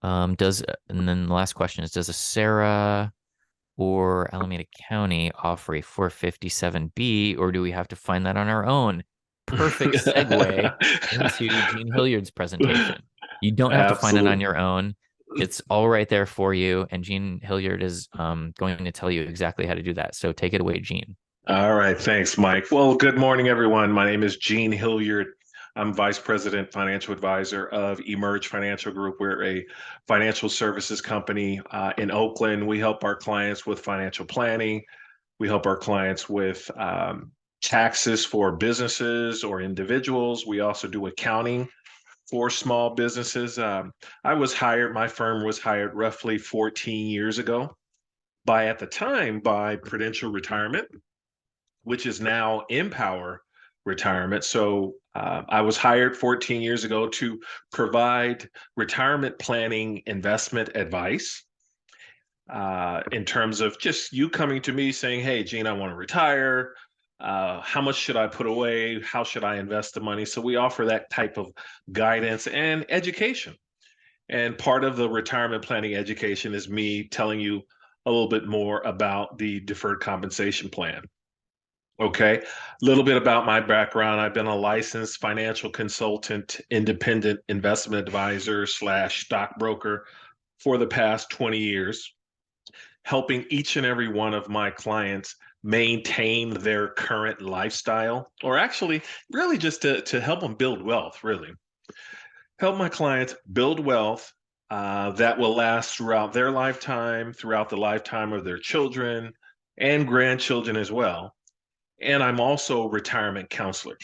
[SPEAKER 1] And then the last question is, does ACERA or Alameda County offer a 457B, or do we have to find that on our own? Perfect segue into Jean Hilliard's presentation. You don't have to find it on your own. It's all right there for you. And Jean Hilliard is going to tell you exactly how to do that. So take it away, Jean.
[SPEAKER 2] All right. Thanks, Mike. Well, good morning, everyone. My name is Jean Hilliard. I'm Vice President, Financial Advisor of Emerge Financial Group. We're a financial services company in Oakland. We help our clients with financial planning. We help our clients with taxes for businesses or individuals. We also do accounting for small businesses. My firm was hired roughly 14 years ago at the time, by Prudential Retirement, which is now Empower Retirement. So I was hired 14 years ago to provide retirement planning investment advice in terms of just you coming to me saying, hey, Gene, I want to retire. How much should I put away? How should I invest the money? So we offer that type of guidance and education. And part of the retirement planning education is me telling you a little bit more about the deferred compensation plan. Okay, a little bit about my background. I've been a licensed financial consultant, independent investment advisor slash stockbroker for the past 20 years, helping each and every one of my clients maintain their current lifestyle, or actually, really just to help them build wealth, really. Help my clients build wealth that will last throughout their lifetime, throughout the lifetime of their children and grandchildren as well. And I'm also a retirement counselor.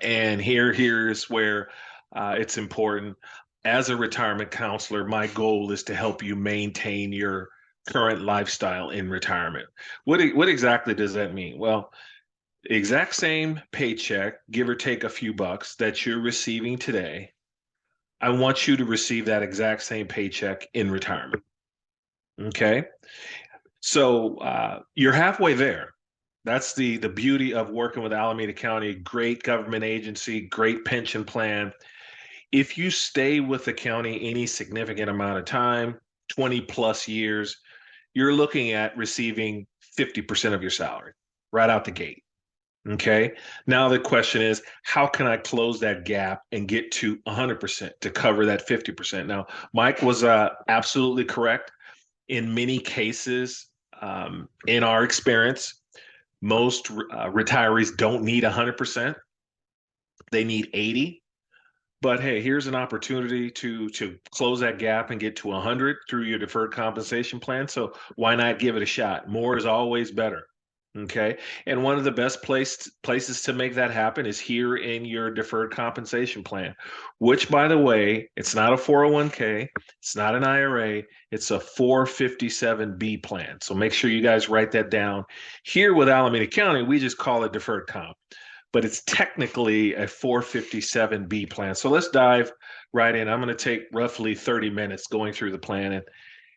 [SPEAKER 2] And here's where it's important. As a retirement counselor, my goal is to help you maintain your current lifestyle in retirement. What exactly does that mean? Well, exact same paycheck, give or take a few bucks, that you're receiving today. I want you to receive that exact same paycheck in retirement. Okay. So you're halfway there. That's the beauty of working with Alameda County, great government agency, great pension plan. If you stay with the county any significant amount of time, 20 plus years, you're looking at receiving 50% of your salary right out the gate. Okay. Now the question is, how can I close that gap and get to 100% to cover that 50%? Now, Mike was absolutely correct. In many cases, in our experience, most retirees don't need 100%. they need 80. But hey, here's an opportunity to close that gap and get to 100 through your deferred compensation plan. So why not give it a shot? More is always better. Okay. And one of the best places to make that happen is here in your deferred compensation plan, which, by the way, it's not a 401k, it's not an IRA, it's a 457B plan. So make sure you guys write that down. Here with Alameda County, we just call it deferred comp, but it's technically a 457B plan. So let's dive right in. I'm going to take roughly 30 minutes going through the plan,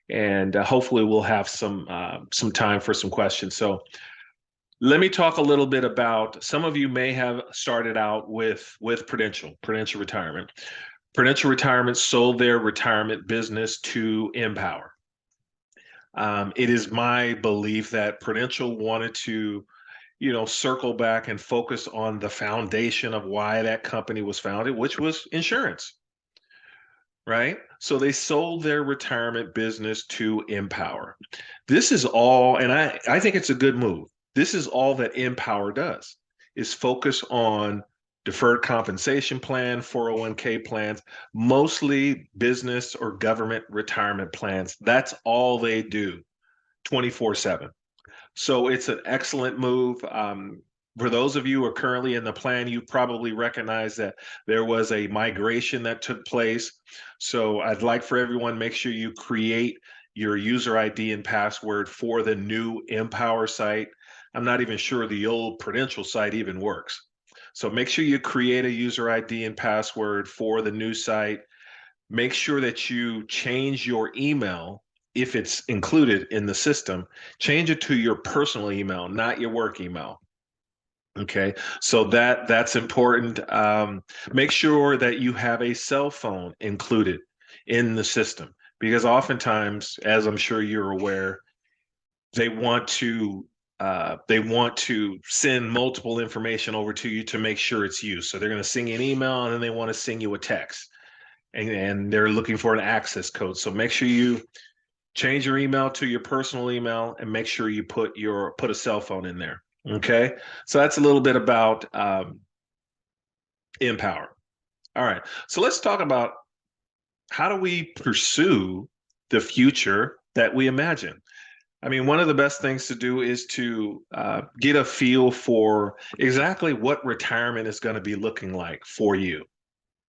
[SPEAKER 2] and hopefully we'll have some time for some questions. So let me talk a little bit about, some of you may have started out with Prudential Retirement. Prudential Retirement sold their retirement business to Empower. It is my belief that Prudential wanted to, circle back and focus on the foundation of why that company was founded, which was insurance, right? So they sold their retirement business to Empower. This is all, and I think it's a good move. This is all that Empower does, is focus on deferred compensation plan, 401k plans, mostly business or government retirement plans. That's all they do 24/7. So it's an excellent move. For those of you who are currently in the plan, you probably recognize that there was a migration that took place. So I'd like for everyone, make sure you create your user ID and password for the new Empower site. I'm not even sure the old Prudential site even works. So make sure you create a user ID and password for the new site. Make sure that you change your email. If it's included in the system, change it to your personal email, not your work email. Okay, so that's important. Make sure that you have a cell phone included in the system, because oftentimes, as I'm sure you're aware, they want to send multiple information over to you to make sure it's you. So they're going to send you an email, and then they want to send you a text, and they're looking for an access code. So make sure you change your email to your personal email, and make sure you put a cell phone in there. Okay, so that's a little bit about Empower. All right, so let's talk about, how do we pursue the future that we imagine? I mean, one of the best things to do is to get a feel for exactly what retirement is going to be looking like for you,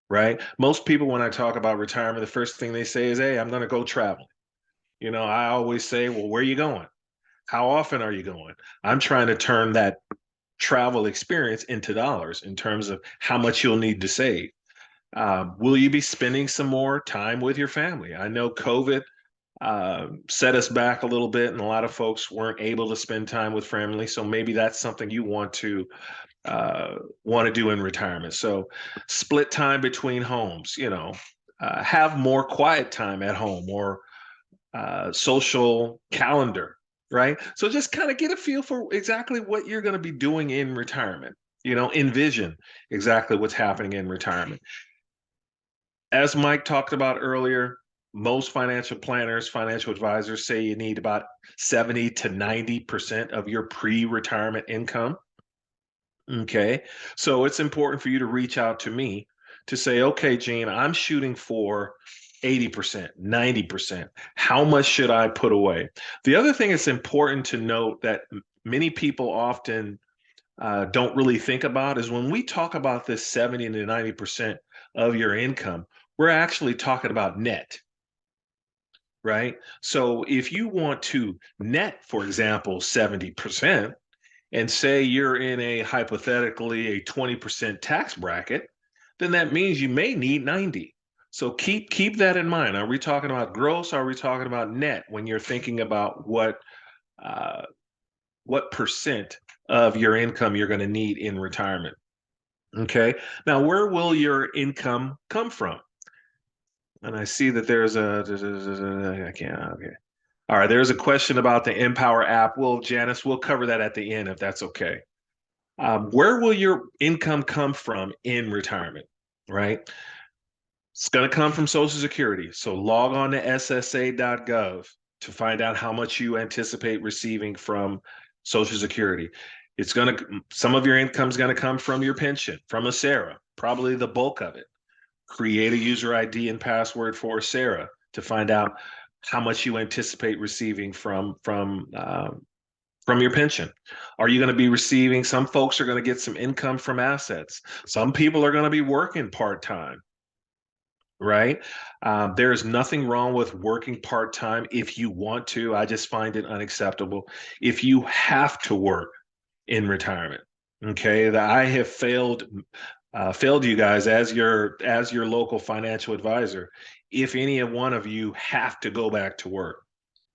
[SPEAKER 2] right? Most people, when I talk about retirement, the first thing they say is, hey, I'm going to go travel. I always say, well, where are you going? How often are you going? I'm trying to turn that travel experience into dollars in terms of how much you'll need to save. Will you be spending some more time with your family? I know COVID set us back a little bit, and a lot of folks weren't able to spend time with family. So maybe that's something you want to do in retirement. So split time between homes, have more quiet time at home, or social calendar, right? So just kind of get a feel for exactly what you're going to be doing in retirement. Envision exactly what's happening in retirement. As Mike talked about earlier, most financial planners, financial advisors say you need about 70 to 90% of your pre-retirement income. Okay, so it's important for you to reach out to me to say, okay, Gene, I'm shooting for 80%, 90%. How much should I put away? The other thing it's important to note that many people often don't really think about is, when we talk about this 70 to 90% of your income, we're actually talking about net, right? So if you want to net, for example, 70%, and say you're in a hypothetically a 20% tax bracket, then that means you may need 90. So keep that in mind. Are we talking about gross? Or are we talking about net when you're thinking about what percent of your income you're going to need in retirement? Okay. Now, where will your income come from? And I see that there's I can't. Okay. All right. There's a question about the Empower app. Well, Janice, we'll cover that at the end if that's okay. Where will your income come from in retirement? Right. It's going to come from Social Security. So log on to SSA.gov to find out how much you anticipate receiving from Social Security. Some of your income is going to come from your pension, from a SARA. probably the bulk of it. Create a user ID and password for Sarah to find out how much you anticipate receiving from your pension. Are you going to be receiving? Some folks are going to get some income from assets. Some people are going to be working part-time, right? There is nothing wrong with working part-time if you want to. I just find it unacceptable if you have to work in retirement. Okay, that I have failed you guys as your local financial advisor. If any of one of you have to go back to work,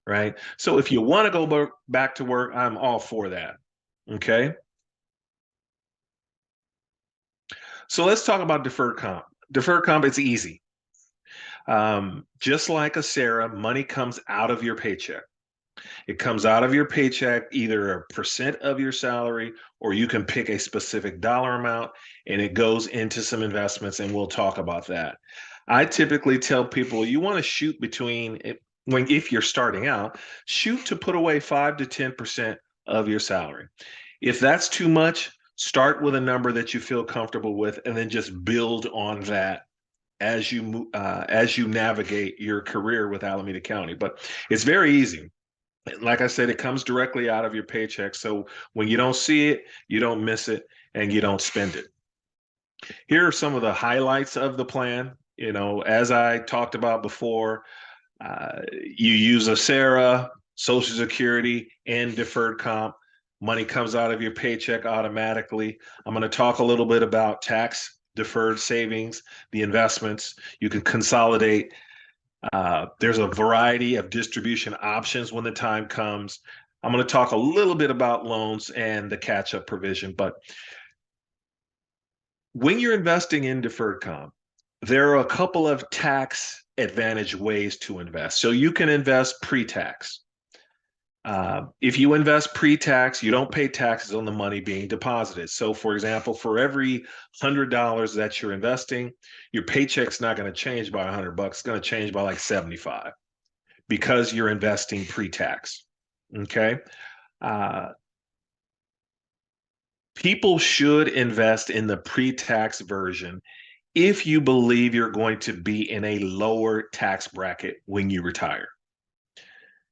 [SPEAKER 2] right? So if you want to go back to work, I'm all for that. Okay. So let's talk about deferred comp. Deferred comp, it's easy. Just like a Sarah, money comes out of your paycheck. It comes out of your paycheck, either a percent of your salary, or you can pick a specific dollar amount and it goes into some investments, and we'll talk about that. I typically tell people you want to shoot between, if you're starting out, shoot to put away 5 to 10% of your salary. If that's too much, start with a number that you feel comfortable with, and then just build on that as you navigate your career with Alameda County. But it's very easy. Like I said, it comes directly out of your paycheck. So when you don't see it, you don't miss it, and you don't spend it. Here are some of the highlights of the plan. As I talked about before, you use a SARA, Social Security, and deferred comp. Money comes out of your paycheck automatically. I'm going to talk a little bit about tax deferred savings, the investments. You can consolidate. There's a variety of distribution options when the time comes. I'm going to talk a little bit about loans and the catch-up provision. But when you're investing in deferred comp, there are a couple of tax advantage ways to invest. So you can invest pre-tax. If you invest pre-tax, you don't pay taxes on the money being deposited. So for example, for every $100 that you're investing, your paycheck's not going to change by $100. It's going to change by like 75 because you're investing pre-tax. Okay. People should invest in the pre-tax version if you believe you're going to be in a lower tax bracket when you retire.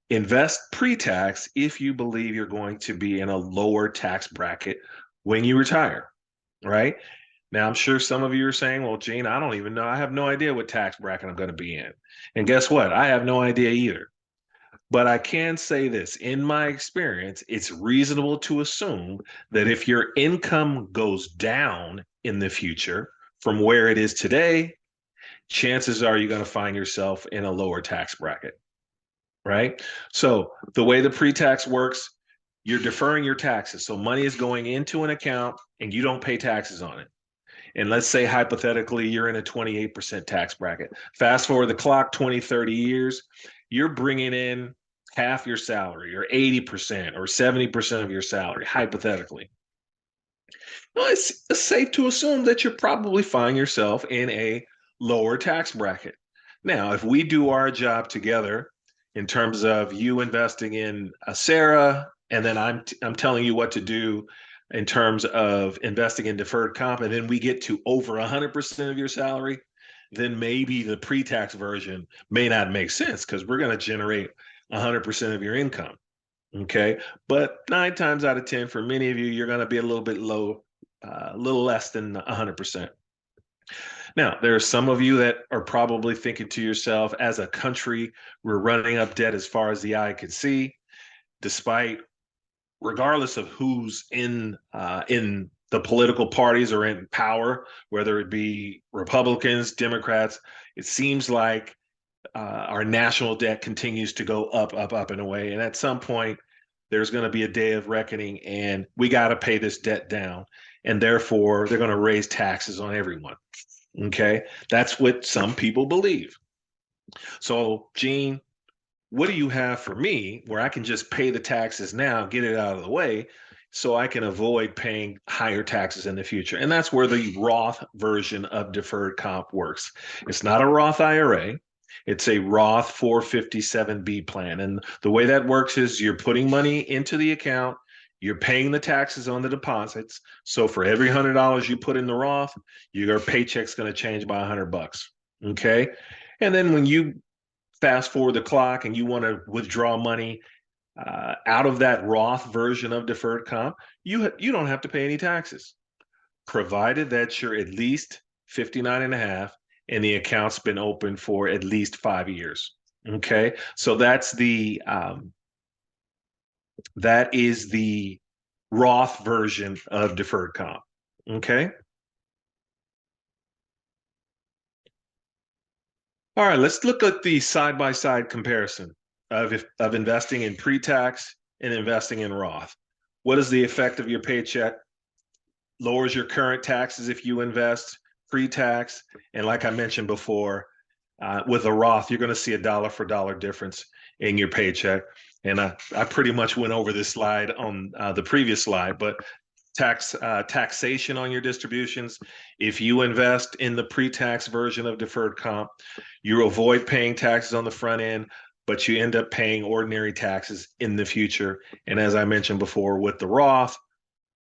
[SPEAKER 2] Invest pre-tax if you believe you're going to be in a lower tax bracket when you retire, right? Now, I'm sure some of you are saying, well, Gene, I don't even know. I have no idea what tax bracket I'm going to be in. And guess what? I have no idea either. But I can say this, in my experience, it's reasonable to assume that if your income goes down in the future from where it is today, chances are you're going to find yourself in a lower tax bracket. Right? So the way the pre-tax works, you're deferring your taxes. So money is going into an account and you don't pay taxes on it. And let's say hypothetically, you're in a 28% tax bracket. Fast forward the clock 20, 30 years, you're bringing in half your salary or 80% or 70% of your salary, hypothetically. Well, it's safe to assume that you're probably finding yourself in a lower tax bracket. Now, if we do our job together, in terms of you investing in a Sarah, and then I'm telling you what to do in terms of investing in deferred comp, and then we get to over 100% of your salary, then maybe the pre-tax version may not make sense because we're going to generate 100% of your income. Okay. But 9 times out of 10, for many of you, you're going to be a little bit low, a little less than 100%. Now, there are some of you that are probably thinking to yourself, as a country, we're running up debt as far as the eye can see, regardless of who's in the political parties or in power, whether it be Republicans, Democrats. It seems like our national debt continues to go up, up, up and away. And at some point, there's going to be a day of reckoning, and we got to pay this debt down. And therefore, they're going to raise taxes on everyone. Okay, that's what some people believe. So, Gene, what do you have for me where I can just pay the taxes now, get it out of the way, so I can avoid paying higher taxes in the future? And that's where the Roth version of deferred comp works. It's not a Roth IRA. It's a Roth 457B plan. And the way that works is you're putting money into the account, You're paying the taxes on the deposits. So for every $100 you put in the Roth, your paycheck's going to change by $100. Okay. And then when you fast forward the clock and you want to withdraw money out of that Roth version of deferred comp, you don't have to pay any taxes, provided that you're at least 59 and a half and the account's been open for at least 5 years. Okay. So that is the Roth version of deferred comp. Okay. All right, let's look at the side-by-side comparison of investing in pre-tax and investing in Roth. What is the effect of your paycheck? Lowers your current taxes if you invest pre-tax. And like I mentioned before, with a Roth, you're going to see a dollar for dollar difference in your paycheck. And I pretty much went over this slide on the previous slide, but taxation on your distributions. If you invest in the pre-tax version of deferred comp, you avoid paying taxes on the front end, but you end up paying ordinary taxes in the future. And as I mentioned before, with the Roth,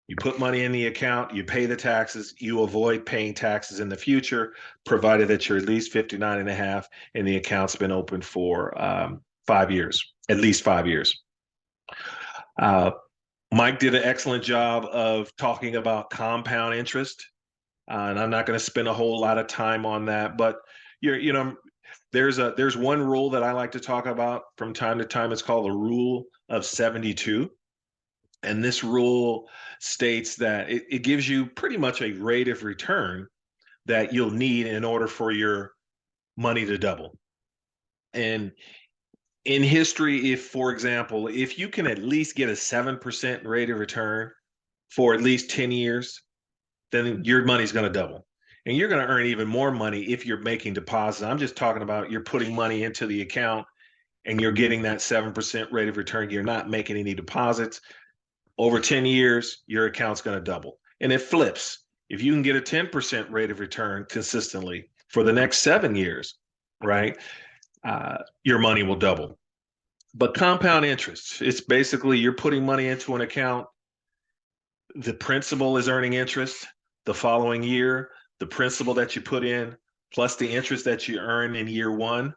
[SPEAKER 2] you put money in the account, you pay the taxes, you avoid paying taxes in the future, provided that you're at least 59 and a half and the account's been open for 5 years, at least 5 years. Mike did an excellent job of talking about compound interest, and I'm not going to spend a whole lot of time on that. But there's one rule that I like to talk about from time to time. It's called the rule of 72, and this rule states that it gives you pretty much a rate of return that you'll need in order for your money to double. And in history, for example, if you can at least get a 7% rate of return for at least 10 years, then your money's going to double. And you're going to earn even more money if you're making deposits. I'm just talking about you're putting money into the account and you're getting that 7% rate of return. You're not making any deposits. Over 10 years, your account's going to double. And it flips. If you can get a 10% rate of return consistently for the next 7 years, right? Your money will double. But compound interest, it's basically you're putting money into an account. The principal is earning interest the following year, the principal that you put in, plus the interest that you earn in year one,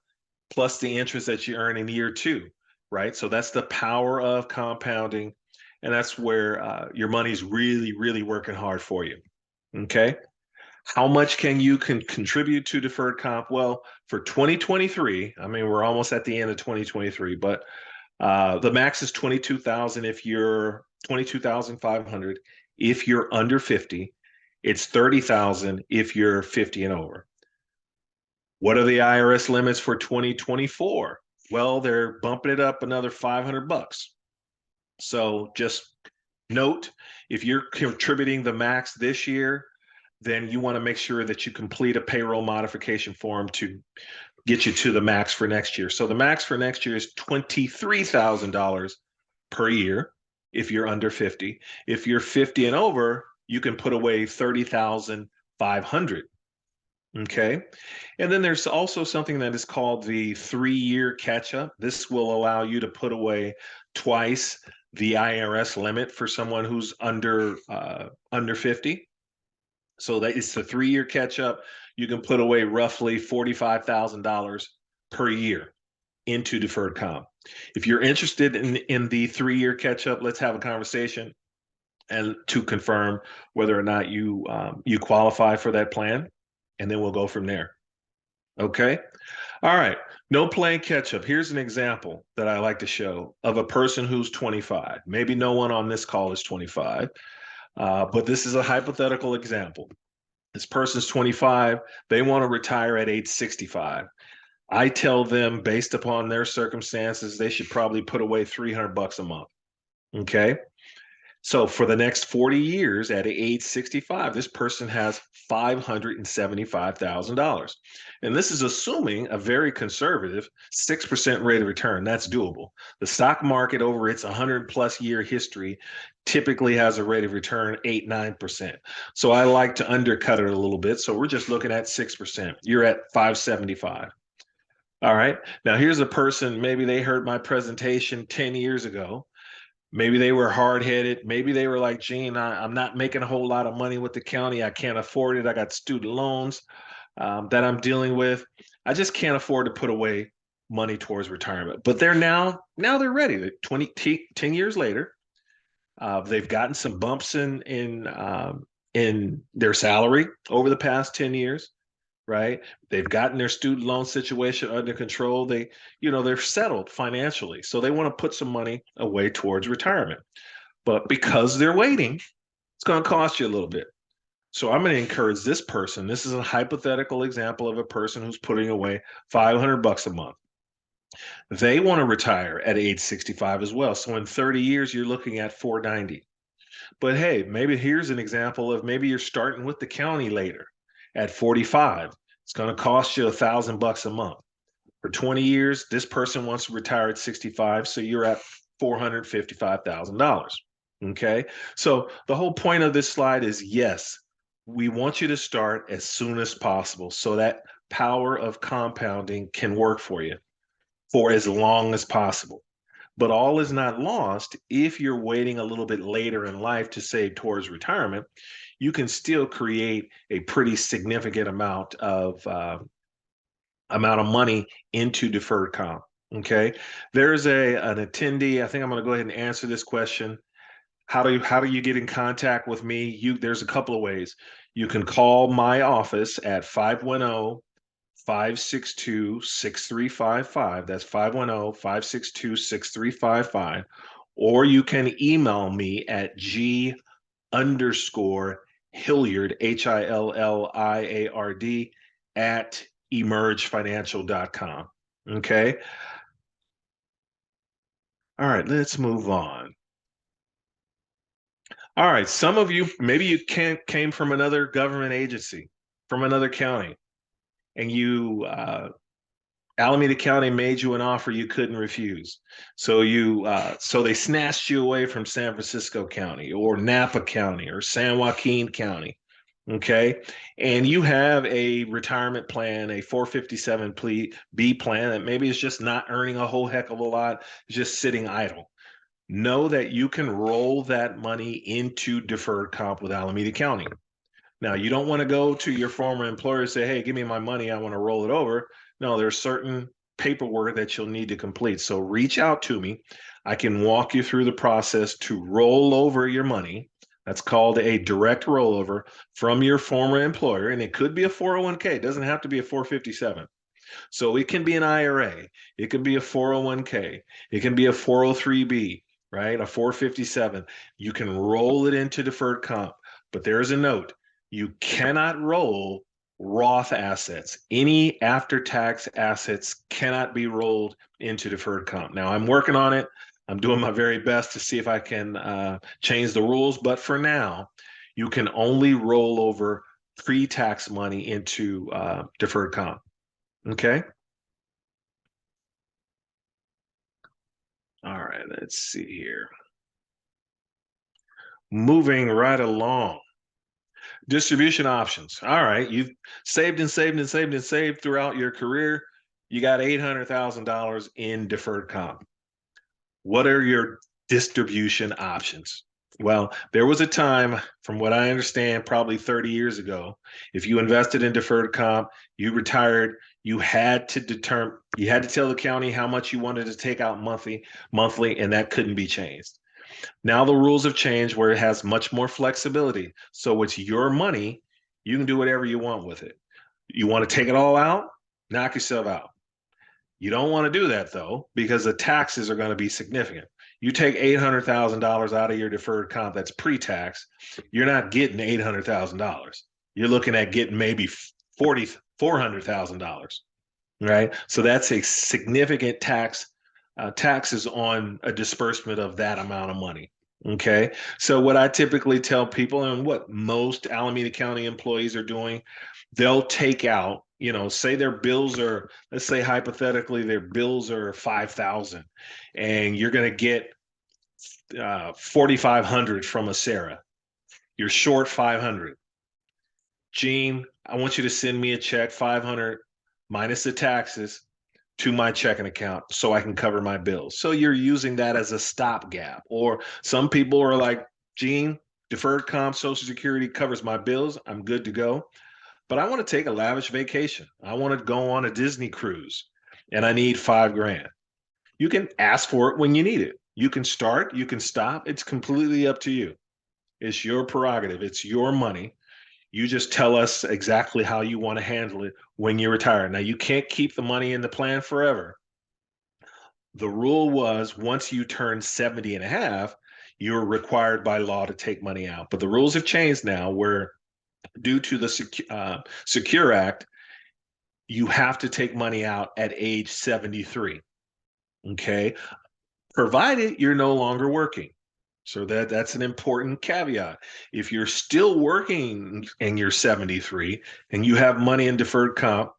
[SPEAKER 2] plus the interest that you earn in year two, right? So that's the power of compounding. And that's where your money's really, really working hard for you. Okay. How much can you contribute to deferred comp? Well, for 2023, I mean, we're almost at the end of 2023, but the max is 22,000 if you're 22,500 if you're under 50. It's 30,000 if you're 50 and over. What are the IRS limits for 2024? Well, they're bumping it up another $500. So just note, if you're contributing the max this year, then you want to make sure that you complete a payroll modification form to get you to the max for next year. So the max for next year is $23,000 per year if you're under 50. If you're 50 and over, you can put away $30,500. Okay. And then there's also something that is called the 3-year catch-up. This will allow you to put away twice the IRS limit for someone who's under 50. So that it's the 3-year catch-up. You can put away roughly $45,000 per year into deferred comp. If you're interested in the 3-year catch-up, let's have a conversation and to confirm whether or not you qualify for that plan, and then we'll go from there. Okay. All right. No playing catch up. Here's an example that I like to show of a person who's 25. Maybe no one on this call is 25, but this is a hypothetical example. This person's 25. They want to retire at age 65. I tell them, based upon their circumstances, they should probably put away $300 a month. Okay. So for the next 40 years at age 65, this person has $575,000. And this is assuming a very conservative 6% rate of return. That's doable. The stock market over its 100+ year history typically has a rate of return 8-9%. So I like to undercut it a little bit. So we're just looking at 6%. You're at 575. All right. Now here's a person, maybe they heard my presentation 10 years ago. Maybe they were hard-headed. Maybe they were like, Gene, I'm not making a whole lot of money with the county. I can't afford it. I got student loans that I'm dealing with. I just can't afford to put away money towards retirement. But they're now they're ready. They're 10 years later. They've gotten some bumps in their salary over the past 10 years, right? They've gotten their student loan situation under control. They're settled financially. So they want to put some money away towards retirement. But because they're waiting, it's going to cost you a little bit. So I'm going to encourage this person. This is a hypothetical example of a person who's putting away $500 a month. They want to retire at age 65 as well. So in 30 years, you're looking at 490. But hey, maybe here's an example of maybe you're starting with the county later at 45. It's going to cost you $1,000 a month. For 20 years, this person wants to retire at 65, so you're at $455,000. Okay. So the whole point of this slide is yes, we want you to start as soon as possible so that power of compounding can work for you for as long as possible. But all is not lost if you're waiting a little bit later in life to save towards retirement. You can still create a pretty significant amount of money into deferred comp. Okay, there's an attendee. I think I'm going to go ahead and answer this question. How do you get in contact with me? There's a couple of ways. You can call my office at 510-562-6355. That's 510-562-6355. Or you can email me at G_Hilliard, HILLIARD, at emergefinancial.com. Okay. All right, let's move on. All right, some of you, maybe you came from another government agency, from another county, and Alameda County made you an offer you couldn't refuse. So they snatched you away from San Francisco County or Napa County or San Joaquin County. Okay. And you have a retirement plan, a 457B plan that maybe is just not earning a whole heck of a lot, just sitting idle. Know that you can roll that money into deferred comp with Alameda County. Now, you don't want to go to your former employer and say, hey, give me my money. I want to roll it over. No, there's certain paperwork that you'll need to complete. So reach out to me. I can walk you through the process to roll over your money. That's called a direct rollover from your former employer. And it could be a 401k. It doesn't have to be a 457. So it can be an IRA. It can be a 401k. It can be a 403B, right? A 457. You can roll it into deferred comp. But there's a note. You cannot roll Roth assets. Any after-tax assets cannot be rolled into deferred comp. Now, I'm working on it. I'm doing my very best to see if I can change the rules. But for now, you can only roll over pre-tax money into deferred comp. Okay. All right, let's see here. Moving right along. Distribution options. All right, you've saved and saved and saved and saved throughout your career. You got $800,000 in deferred comp. What are your distribution options? Well, there was a time, from what I understand, probably 30 years ago, if you invested in deferred comp, you retired, you had to tell the county how much you wanted to take out monthly, and that couldn't be changed. Now the rules have changed where it has much more flexibility. So it's your money. You can do whatever you want with it. You want to take it all out? Knock yourself out. You don't want to do that though, because the taxes are going to be significant. You take $800,000 out of your deferred comp that's pre-tax, you're not getting $800,000. You're looking at getting maybe $400,000, right? So that's a significant taxes on a disbursement of that amount of money. Okay. So what I typically tell people, and what most Alameda County employees are doing, they'll take out, say their bills are, let's say hypothetically, their bills are 5,000 and you're going to get 4,500 from Acera. You're short 500. Gene, I want you to send me a check, 500 minus the taxes, to my checking account so I can cover my bills. So you're using that as a stopgap. Or some people are like, Gene, deferred comp, Social Security covers my bills. I'm good to go. But I want to take a lavish vacation. I want to go on a Disney cruise and I need 5 grand. You can ask for it when you need it. You can start, you can stop. It's completely up to you. It's your prerogative. It's your money. You just tell us exactly how you want to handle it when you retire. Now, you can't keep the money in the plan forever. The rule was once you turn 70 and a half, you're required by law to take money out. But the rules have changed now where due to the Secure Act, you have to take money out at age 73. Okay. Provided you're no longer working. So that's an important caveat. If you're still working and you're 73 and you have money in deferred comp,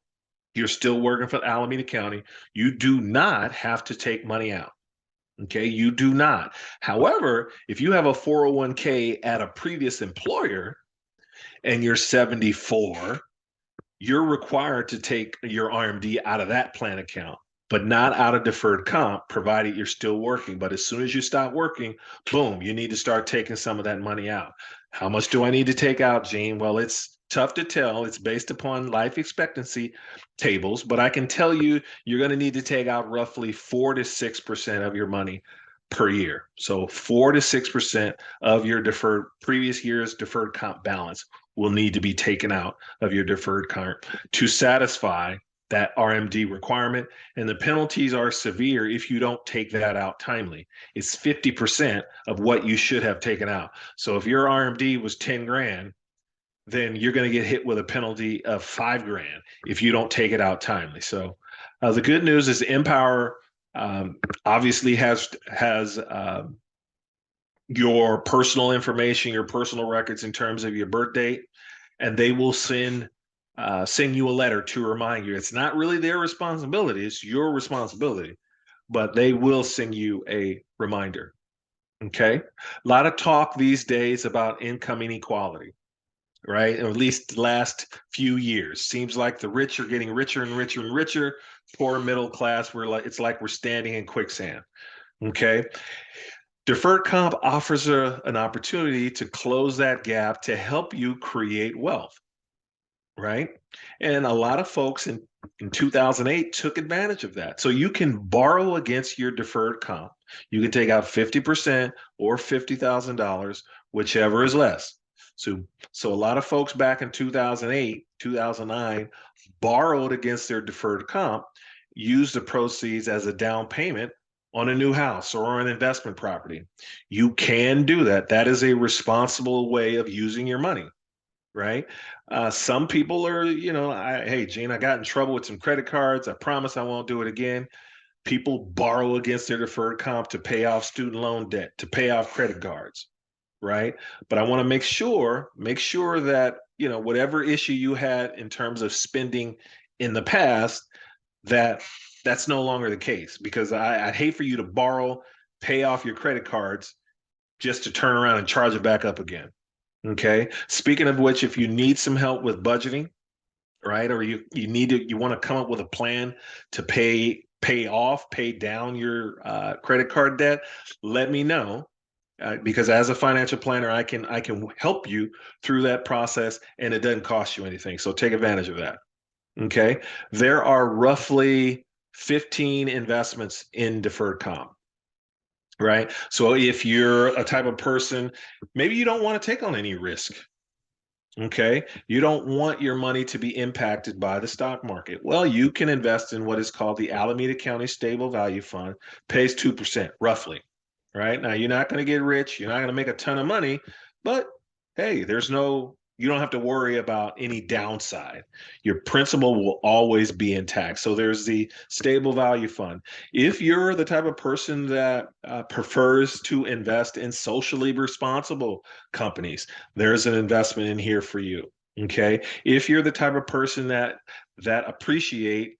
[SPEAKER 2] you're still working for Alameda County, you do not have to take money out. Okay, you do not. However, if you have a 401k at a previous employer and you're 74, you're required to take your RMD out of that plan account, but not out of deferred comp, provided you're still working. But as soon as you stop working, boom, you need to start taking some of that money out. How much do I need to take out, Gene? Well, it's tough to tell. It's based upon life expectancy tables, but I can tell you you're going to need to take out roughly 4 to 6% of your money per year. So 4 to 6% of your deferred previous year's deferred comp balance will need to be taken out of your deferred comp to satisfy that RMD requirement. And the penalties are severe if you don't take that out timely. It's 50% of what you should have taken out. So if your RMD was 10 grand, then you're going to get hit with a penalty of 5 grand if you don't take it out timely. So the good news is Empower obviously has your personal information, your personal records in terms of your birth date, and they will send you a letter to remind you. It's not really their responsibility; it's your responsibility, but they will send you a reminder. Okay, a lot of talk these days about income inequality, right? Or at least the last few years. Seems like the rich are getting richer and richer and richer. Poor middle class, it's like we're standing in quicksand. Okay. Deferred comp offers an opportunity to close that gap to help you create wealth, right? And a lot of folks in 2008 took advantage of that. So you can borrow against your deferred comp. You can take out 50% or $50,000, whichever is less. So a lot of folks back in 2008, 2009 borrowed against their deferred comp, used the proceeds as a down payment on a new house or an investment property. You can do that. That is a responsible way of using your money, right? Some people are, hey, Gene, I got in trouble with some credit cards. I promise I won't do it again. People borrow against their deferred comp to pay off student loan debt, to pay off credit cards, right? But I want to make sure that, whatever issue you had in terms of spending in the past, that's no longer the case, because I'd hate for you to borrow, pay off your credit cards just to turn around and charge it back up again. Okay. Speaking of which, if you need some help with budgeting, right, or you want to come up with a plan to pay down your credit card debt, let me know. Because as a financial planner, I can help you through that process, and it doesn't cost you anything. So take advantage of that. Okay. There are roughly 15 investments in deferred comp, right? So if you're a type of person, maybe you don't want to take on any risk. Okay. You don't want your money to be impacted by the stock market. Well, you can invest in what is called the Alameda County Stable Value Fund, pays 2% roughly, right? Now, you're not going to get rich. You're not going to make a ton of money, but hey, you don't have to worry about any downside. Your principal will always be intact. So there's the Stable Value Fund. If you're the type of person that prefers to invest in socially responsible companies, there's an investment in here for you. Okay. If you're the type of person that appreciate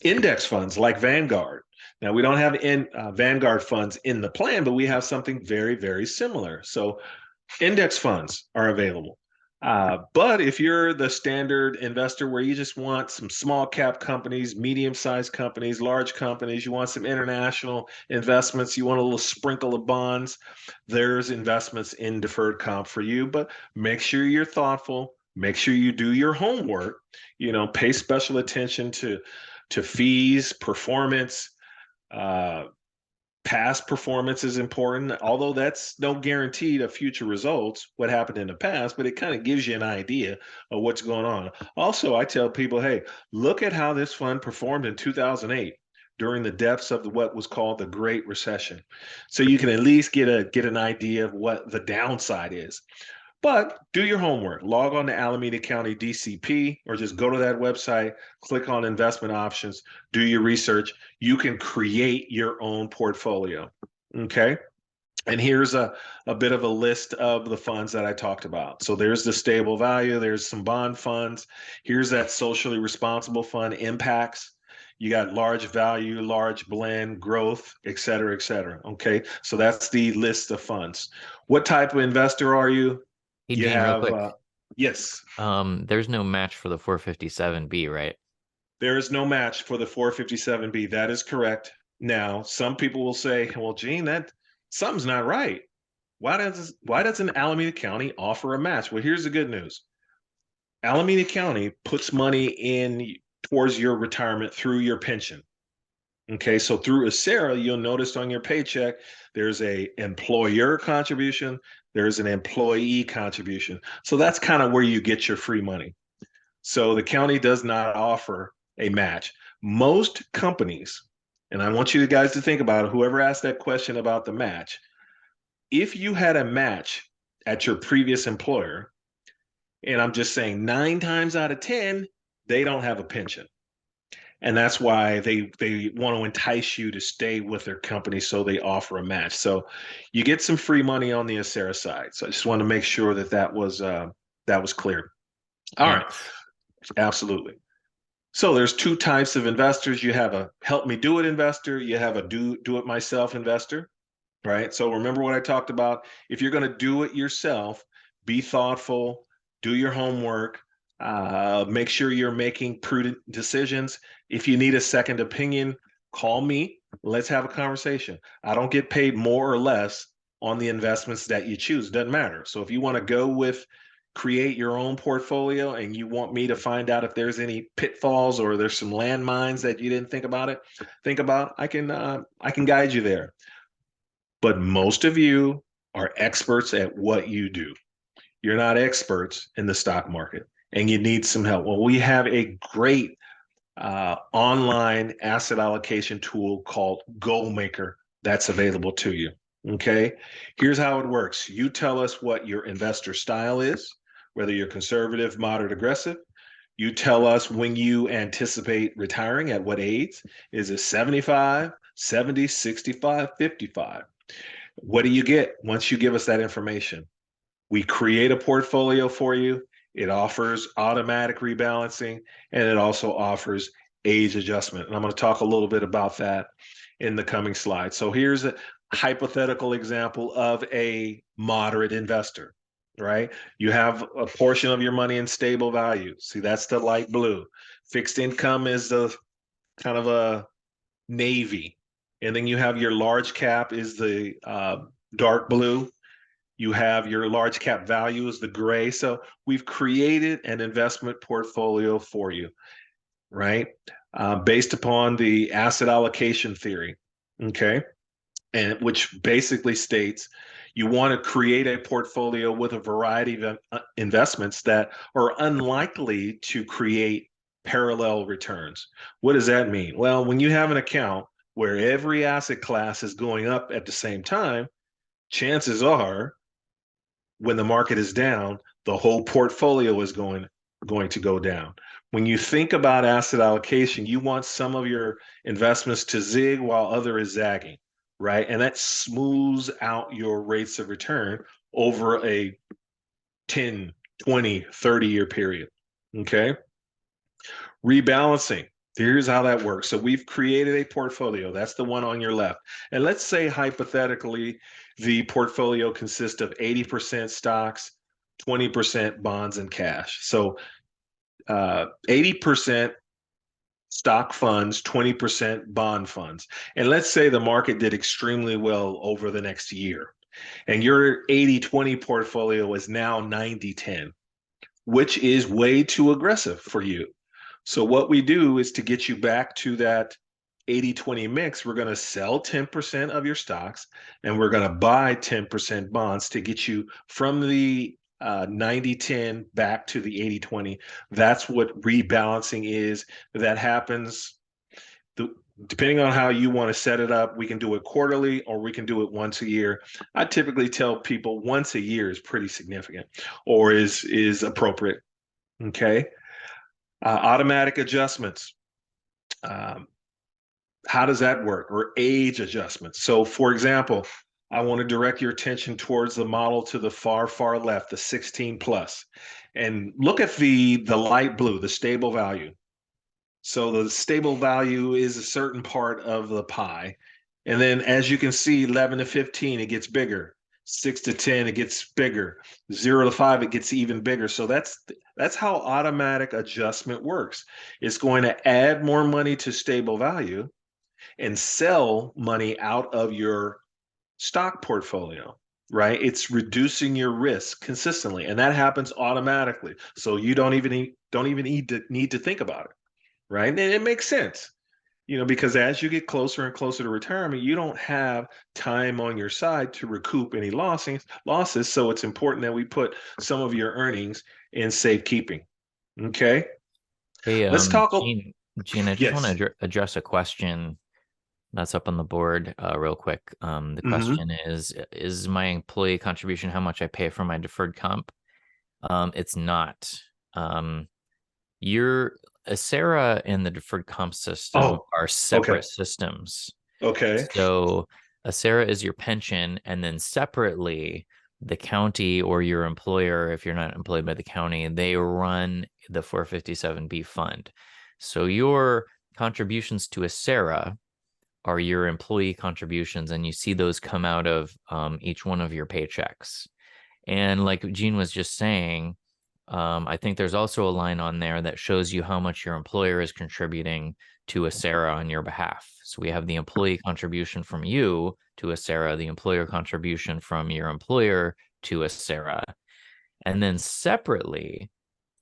[SPEAKER 2] index funds like Vanguard. Now, we don't have Vanguard funds in the plan, but we have something very, very similar. So index funds are available. But if you're the standard investor where you just want some small cap companies, medium sized companies, large companies, you want some international investments, you want a little sprinkle of bonds, there's investments in deferred comp for you. But make sure you're thoughtful. Make sure you do your homework. Pay special attention to fees, performance. Uh, Past performance is important, although that's no guarantee of future results, what happened in the past, but it kind of gives you an idea of what's going on. Also, I tell people, hey, look at how this fund performed in 2008 during the depths of what was called the Great Recession. So you can at least get an idea of what the downside is. But do your homework. Log on to Alameda County DCP or just go to that website, click on investment options, do your research. You can create your own portfolio. Okay. And here's a bit of a list of the funds that I talked about. So there's the stable value, there's some bond funds. Here's that socially responsible fund, impacts. You got large value, large blend, growth, et cetera, et cetera. Okay. So that's the list of funds. What type of investor are you?
[SPEAKER 1] Hey,
[SPEAKER 2] You
[SPEAKER 1] Gene, real
[SPEAKER 2] have,
[SPEAKER 1] quick.
[SPEAKER 2] yes,
[SPEAKER 1] There's no match for the 457B, right?
[SPEAKER 2] there is no match for the 457B. That is correct. Now, some people will say, well, Gene, that something's not right. Why doesn't Alameda County offer a match? Well, here's the good news. Alameda County puts money in towards your retirement through your pension. Okay, so through Acera, you'll notice on your paycheck, there's a employer contribution, there's an employee contribution. So that's kind of where you get your free money. So the county does not offer a match. Most companies, and I want you guys to think about it, whoever asked that question about the match, if you had a match at your previous employer, and I'm just saying 9 times out of 10, they don't have a pension. And that's why they want to entice you to stay with their company, so they offer a match. So you get some free money on the Acera side. So I just want to make sure that was clear. All right,
[SPEAKER 1] Thanks.
[SPEAKER 2] absolutely. So there's two types of investors. You have a help me do it investor. You have a do it myself investor, right? So remember what I talked about. If you're going to do it yourself, be thoughtful, do your homework, make sure you're making prudent decisions. If you need a second opinion, call me. Let's have a conversation. I don't get paid more or less on the investments that you choose. Doesn't matter. So if you want to go with create your own portfolio and you want me to find out if there's any pitfalls or there's some landmines that you didn't think about, I can guide you there. But most of you are experts at what you do. You're not experts in the stock market and you need some help. Well, we have a great online asset allocation tool called GoalMaker that's available to you. Okay. Here's how it works. You tell us what your investor style is, whether you're conservative, moderate, aggressive. You tell us when you anticipate retiring, at what age. Is it 75, 70, 65, 55? What do you get once you give us that information? We create a portfolio for you. It offers automatic rebalancing and it also offers age adjustment. And I'm going to talk a little bit about that in the coming slides. So here's a hypothetical example of a moderate investor, right? You have a portion of your money in stable value. See, that's the light blue. Fixed income is the kind of a navy. And then you have your large cap is the dark blue. You have your large cap value is the gray. So we've created an investment portfolio for you, right? Based upon the asset allocation theory, okay? And which basically states you want to create a portfolio with a variety of investments that are unlikely to create parallel returns. What does that mean? Well, when you have an account where every asset class is going up at the same time, chances are when the market is down, the whole portfolio is going to go down. When you think about asset allocation, you want some of your investments to zig while other is zagging, right? And that smooths out your rates of return over a 10, 20, 30-year period, okay? Rebalancing. Here's how that works. So we've created a portfolio. That's the one on your left. And let's say hypothetically, the portfolio consists of 80% stocks, 20% bonds and cash. So 80% stock funds, 20% bond funds. And let's say the market did extremely well over the next year, and your 80-20 portfolio is now 90-10, which is way too aggressive for you. So what we do is, to get you back to that 80-20 mix, we're going to sell 10% of your stocks and we're going to buy 10% bonds to get you from the 90-10 back to the 80-20. That's what rebalancing is. That happens depending on how you want to set it up. We can do it quarterly or we can do it once a year. I typically tell people once a year is pretty significant, or is appropriate. Okay. Automatic adjustments. How does that work? Or age adjustments. So for example, I want to direct your attention towards the model to the far left, the 16 plus, and look at the light blue, the stable value. So the stable value is a certain part of the pie. And then as you can see, 11 to 15, it gets bigger. 6 to 10, it gets bigger. 0 to 5, it gets even bigger. So that's how automatic adjustment works. It's going to add more money to stable value and sell money out of your stock portfolio, right? It's reducing your risk consistently, and that happens automatically. So you don't even need to think about it, right? And it makes sense, because as you get closer and closer to retirement, you don't have time on your side to recoup any losses. So it's important that we put some of your earnings in safekeeping. Okay.
[SPEAKER 1] Hey,
[SPEAKER 2] Let's talk.
[SPEAKER 1] Gene, I just want
[SPEAKER 2] Yes.
[SPEAKER 1] to address a question that's up on the board real quick. The
[SPEAKER 2] Hmm.
[SPEAKER 1] question is my employee contribution how much I pay for my deferred comp? It's not. Your Acera and the deferred comp system
[SPEAKER 2] Oh,
[SPEAKER 1] are
[SPEAKER 2] okay.
[SPEAKER 1] separate systems.
[SPEAKER 2] Okay.
[SPEAKER 1] So Acera is your pension, and then separately, the county or your employer, if you're not employed by the county, they run the 457B fund. So your contributions to Acera are your employee contributions, and you see those come out of each one of your paychecks. And like Gene was just saying, I think there's also a line on there that shows you how much your employer is contributing to Acera on your behalf. So we have the employee contribution from you to Acera, the employer contribution from your employer to Acera. And then separately,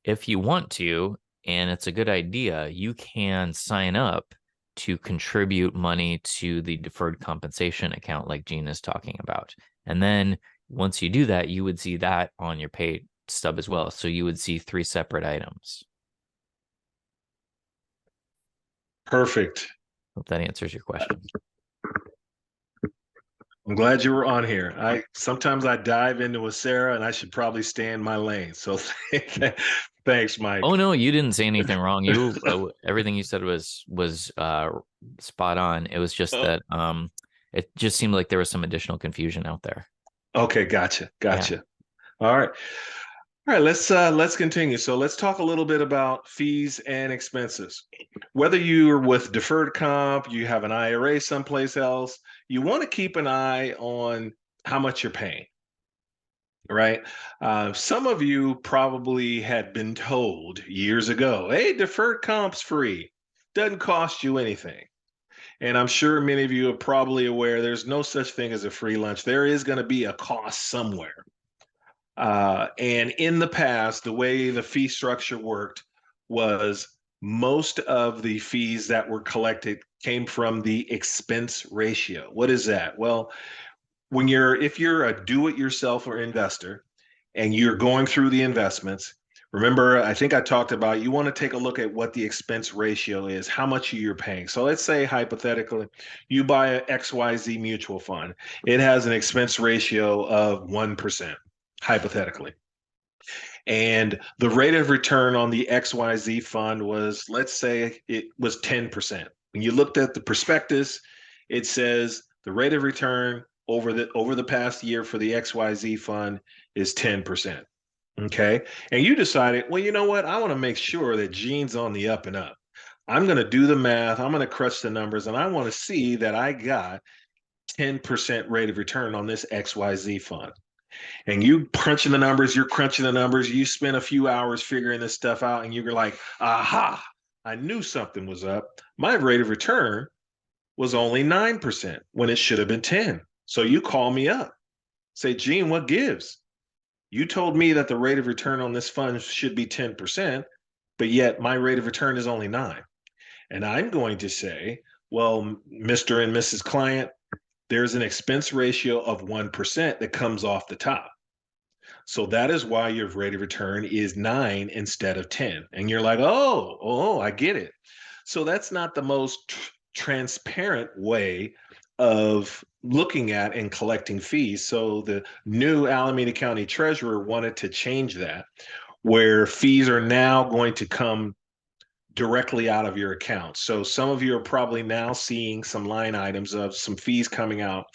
[SPEAKER 1] if you want to, and it's a good idea, you can sign up to contribute money to the deferred compensation account like Gene is talking about. And then once you do that, you would see that on your pay stub as well. So you would see 3 separate items.
[SPEAKER 2] Perfect.
[SPEAKER 1] Hope that answers your question.
[SPEAKER 2] I'm glad you were on here. Sometimes I dive into Acera and I should probably stay in my lane. So thanks,
[SPEAKER 1] Oh
[SPEAKER 2] Mike.
[SPEAKER 1] no, you didn't say anything wrong. You everything you said was spot on. It was just
[SPEAKER 2] Oh,
[SPEAKER 1] that it just seemed like there was some additional confusion out there.
[SPEAKER 2] okay, gotcha.
[SPEAKER 1] Yeah.
[SPEAKER 2] Gotcha. All right. All right, let's continue. So let's talk a little bit about fees and expenses. Whether you're with deferred comp, you have an IRA someplace else, you want to keep an eye on how much you're paying, right? Some of you probably had been told years ago, hey, deferred comp's free, doesn't cost you anything. And I'm sure many of you are probably aware there's no such thing as a free lunch. There is going to be a cost somewhere. And in the past, the way the fee structure worked was most of the fees that were collected came from the expense ratio. What is that? Well, if you're a do-it-yourself or investor and you're going through the investments, remember, I think I talked about you want to take a look at what the expense ratio is, how much you're paying. So let's say hypothetically, you buy an XYZ mutual fund. It has an expense ratio of 1%, hypothetically. And the rate of return on the XYZ fund was, let's say it was 10%. When you looked at the prospectus, it says the rate of return over the past year for the XYZ fund is 10%. Okay. And you decided, well, you know what? I want to make sure that Gene's on the up and up. I'm going to do the math. I'm going to crunch the numbers, and I want to see that I got 10% rate of return on this XYZ fund. And you crunching the numbers, you're crunching the numbers, you spend a few hours figuring this stuff out, and you're like, aha, I knew something was up. My rate of return was only 9% when it should have been 10. So you call me up, say, Gene, what gives? You told me that the rate of return on this fund should be 10%, but yet my rate of return is only 9. And I'm going to say, well, Mr. and Mrs. Client, there's an expense ratio of 1% that comes off the top. So that is why your rate of return is 9 instead of 10. And you're like, oh, I get it. So that's not the most transparent way of looking at and collecting fees. So the new Alameda County Treasurer wanted to change that, where fees are now going to come directly out of your account. So some of you are probably now seeing some line items of some fees coming out,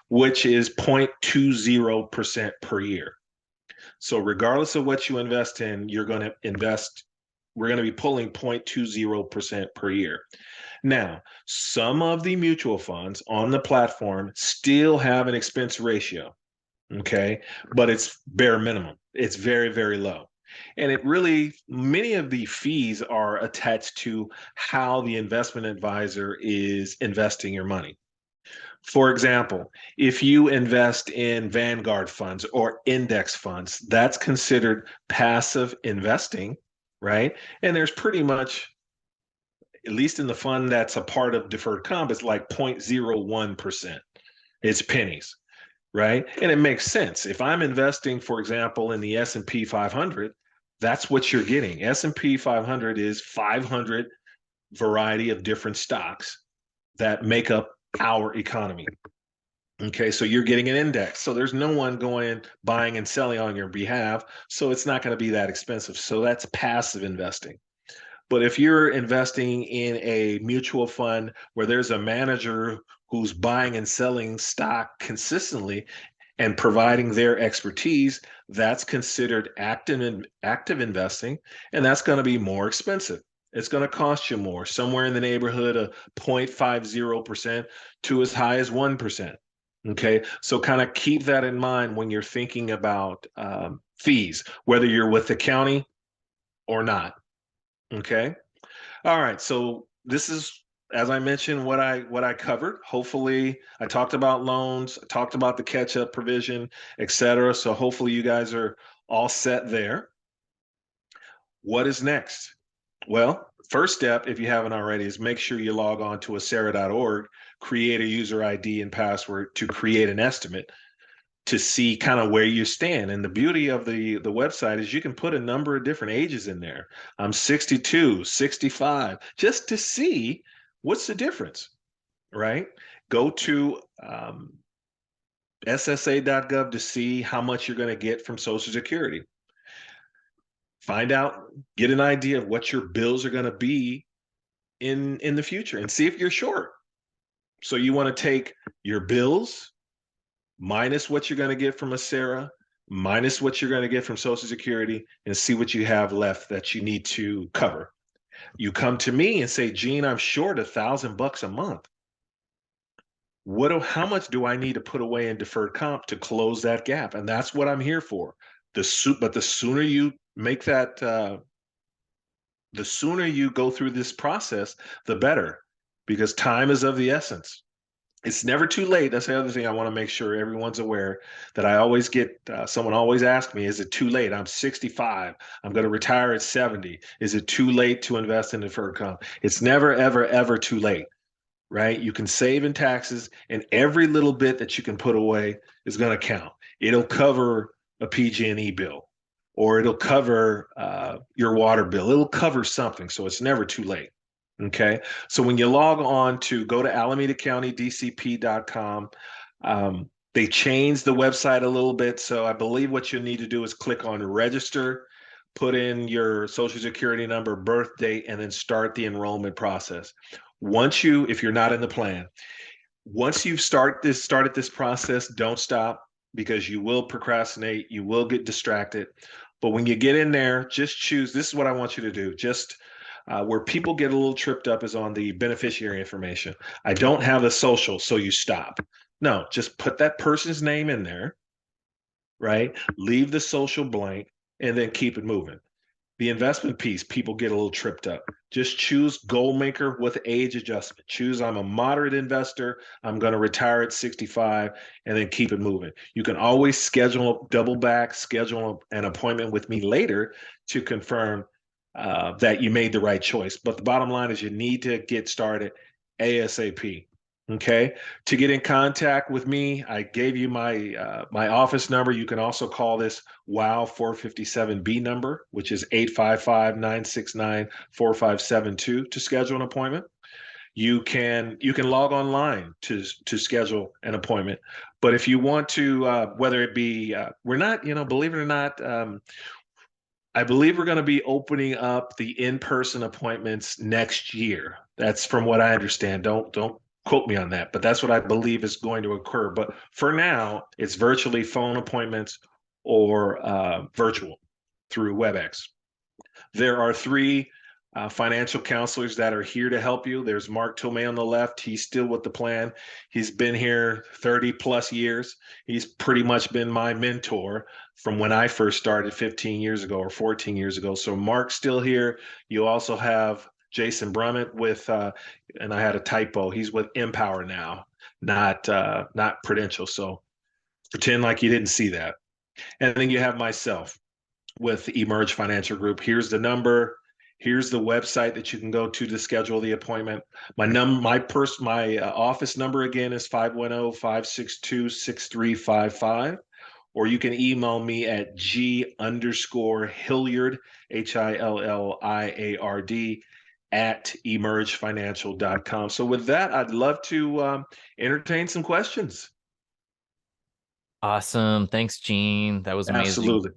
[SPEAKER 2] which is 0.20% per year. So regardless of what you invest in, we're going to be pulling 0.20% per year. Now, some of the mutual funds on the platform still have an expense ratio, okay? But it's bare minimum. It's very, very low. And many of the fees are attached to how the investment advisor is investing your money. For example, if you invest in Vanguard funds or index funds, that's considered passive investing, right? And there's pretty much, at least in the fund that's a part of deferred comp, it's like 0.01%. It's pennies, right? And it makes sense. If I'm investing, for example, in the S&P 500, that's what you're getting. S&P 500 is 500 variety of different stocks that make up our economy. Okay, so you're getting an index. So there's no one going buying and selling on your behalf. So it's not going to be that expensive. So that's passive investing. But if you're investing in a mutual fund where there's a manager who's buying and selling stock consistently and providing their expertise, that's considered active investing, and that's going to be more expensive. It's going to cost you more, somewhere in the neighborhood of 0.50% to as high as 1%. Okay, so kind of keep that in mind when you're thinking about fees, whether you're with the county or not. Okay. All right. So this is, as I mentioned, what I covered. Hopefully, I talked about loans, I talked about the catch-up provision, etc. So hopefully, you guys are all set there. What is next? Well, first step, if you haven't already, is make sure you log on to acera.org, create a user ID and password to create an estimate to see kind of where you stand. And the beauty of the website is you can put a number of different ages in there. I'm 62, 65, just to see what's the difference, right? Go to SSA.gov to see how much you're going to get from Social Security. Find out, get an idea of what your bills are going to be in the future and see if you're short. So you want to take your bills minus what you're going to get from Acera, minus what you're going to get from Social Security, and see what you have left that you need to cover. You come to me and say, Gene, I'm short $1,000 a month. How much do I need to put away in deferred comp to close that gap? And that's what I'm here for. But the sooner you make that, the sooner you go through this process, the better, because time is of the essence. It's never too late. That's the other thing I want to make sure everyone's aware, that I always get, someone always asks me, is it too late? I'm 65. I'm going to retire at 70. Is it too late to invest in deferred comp? It's never, ever, ever too late, right? You can save in taxes, and every little bit that you can put away is going to count. It'll cover a PG&E bill, or it'll cover your water bill. It'll cover something. So it's never too late. Okay, so when you log on to go to AlamedaCountyDCP.com, they changed the website a little bit. So I believe what you need to do is click on register, put in your social security number, birth date, and then start the enrollment process. If you're not in the plan, once you've started this process, don't stop, because you will procrastinate, you will get distracted. But when you get in there, just choose, this is what I want you to do. Where people get a little tripped up is on the beneficiary information. I don't have a social, so you stop. No, just put that person's name in there. right? Leave the social blank and then keep it moving. The investment piece, people get a little tripped up. Just choose goal maker with age adjustment. Choose I'm a moderate investor. I'm going to retire at 65 and then keep it moving. You can always schedule, double back, schedule an appointment with me later to confirm that you made the right choice. But the bottom line is you need to get started ASAP. Okay. To get in contact with me, I gave you my office number. You can also call this WOW 457B number, which is 855-969-4572 to schedule an appointment. You can log online to schedule an appointment. But if you want to, whether it be we're not, believe it or not, I believe we're going to be opening up the in-person appointments next year. That's from what I understand. Don't quote me on that, but that's what I believe is going to occur. But for now, it's virtually phone appointments or virtual through WebEx. There are three financial counselors that are here to help you. There's Mark Tomei on the left. He's still with the plan. He's been here 30 plus years. He's pretty much been my mentor from when I first started 15 years ago or 14 years ago. So Mark's still here. You also have Jason Brummett with, and I had a typo. He's with Empower now, not Prudential. So pretend like you didn't see that. And then you have myself with Emerge Financial Group. Here's the number. Here's the website that you can go to schedule the appointment. My office number again is 510-562-6355. Or you can email me at g_Hilliard, HILLIARD, at emergefinancial.com. So with that, I'd love to entertain some questions.
[SPEAKER 1] Awesome. Thanks, Gene. That was amazing.
[SPEAKER 2] Absolutely.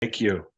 [SPEAKER 2] Thank you.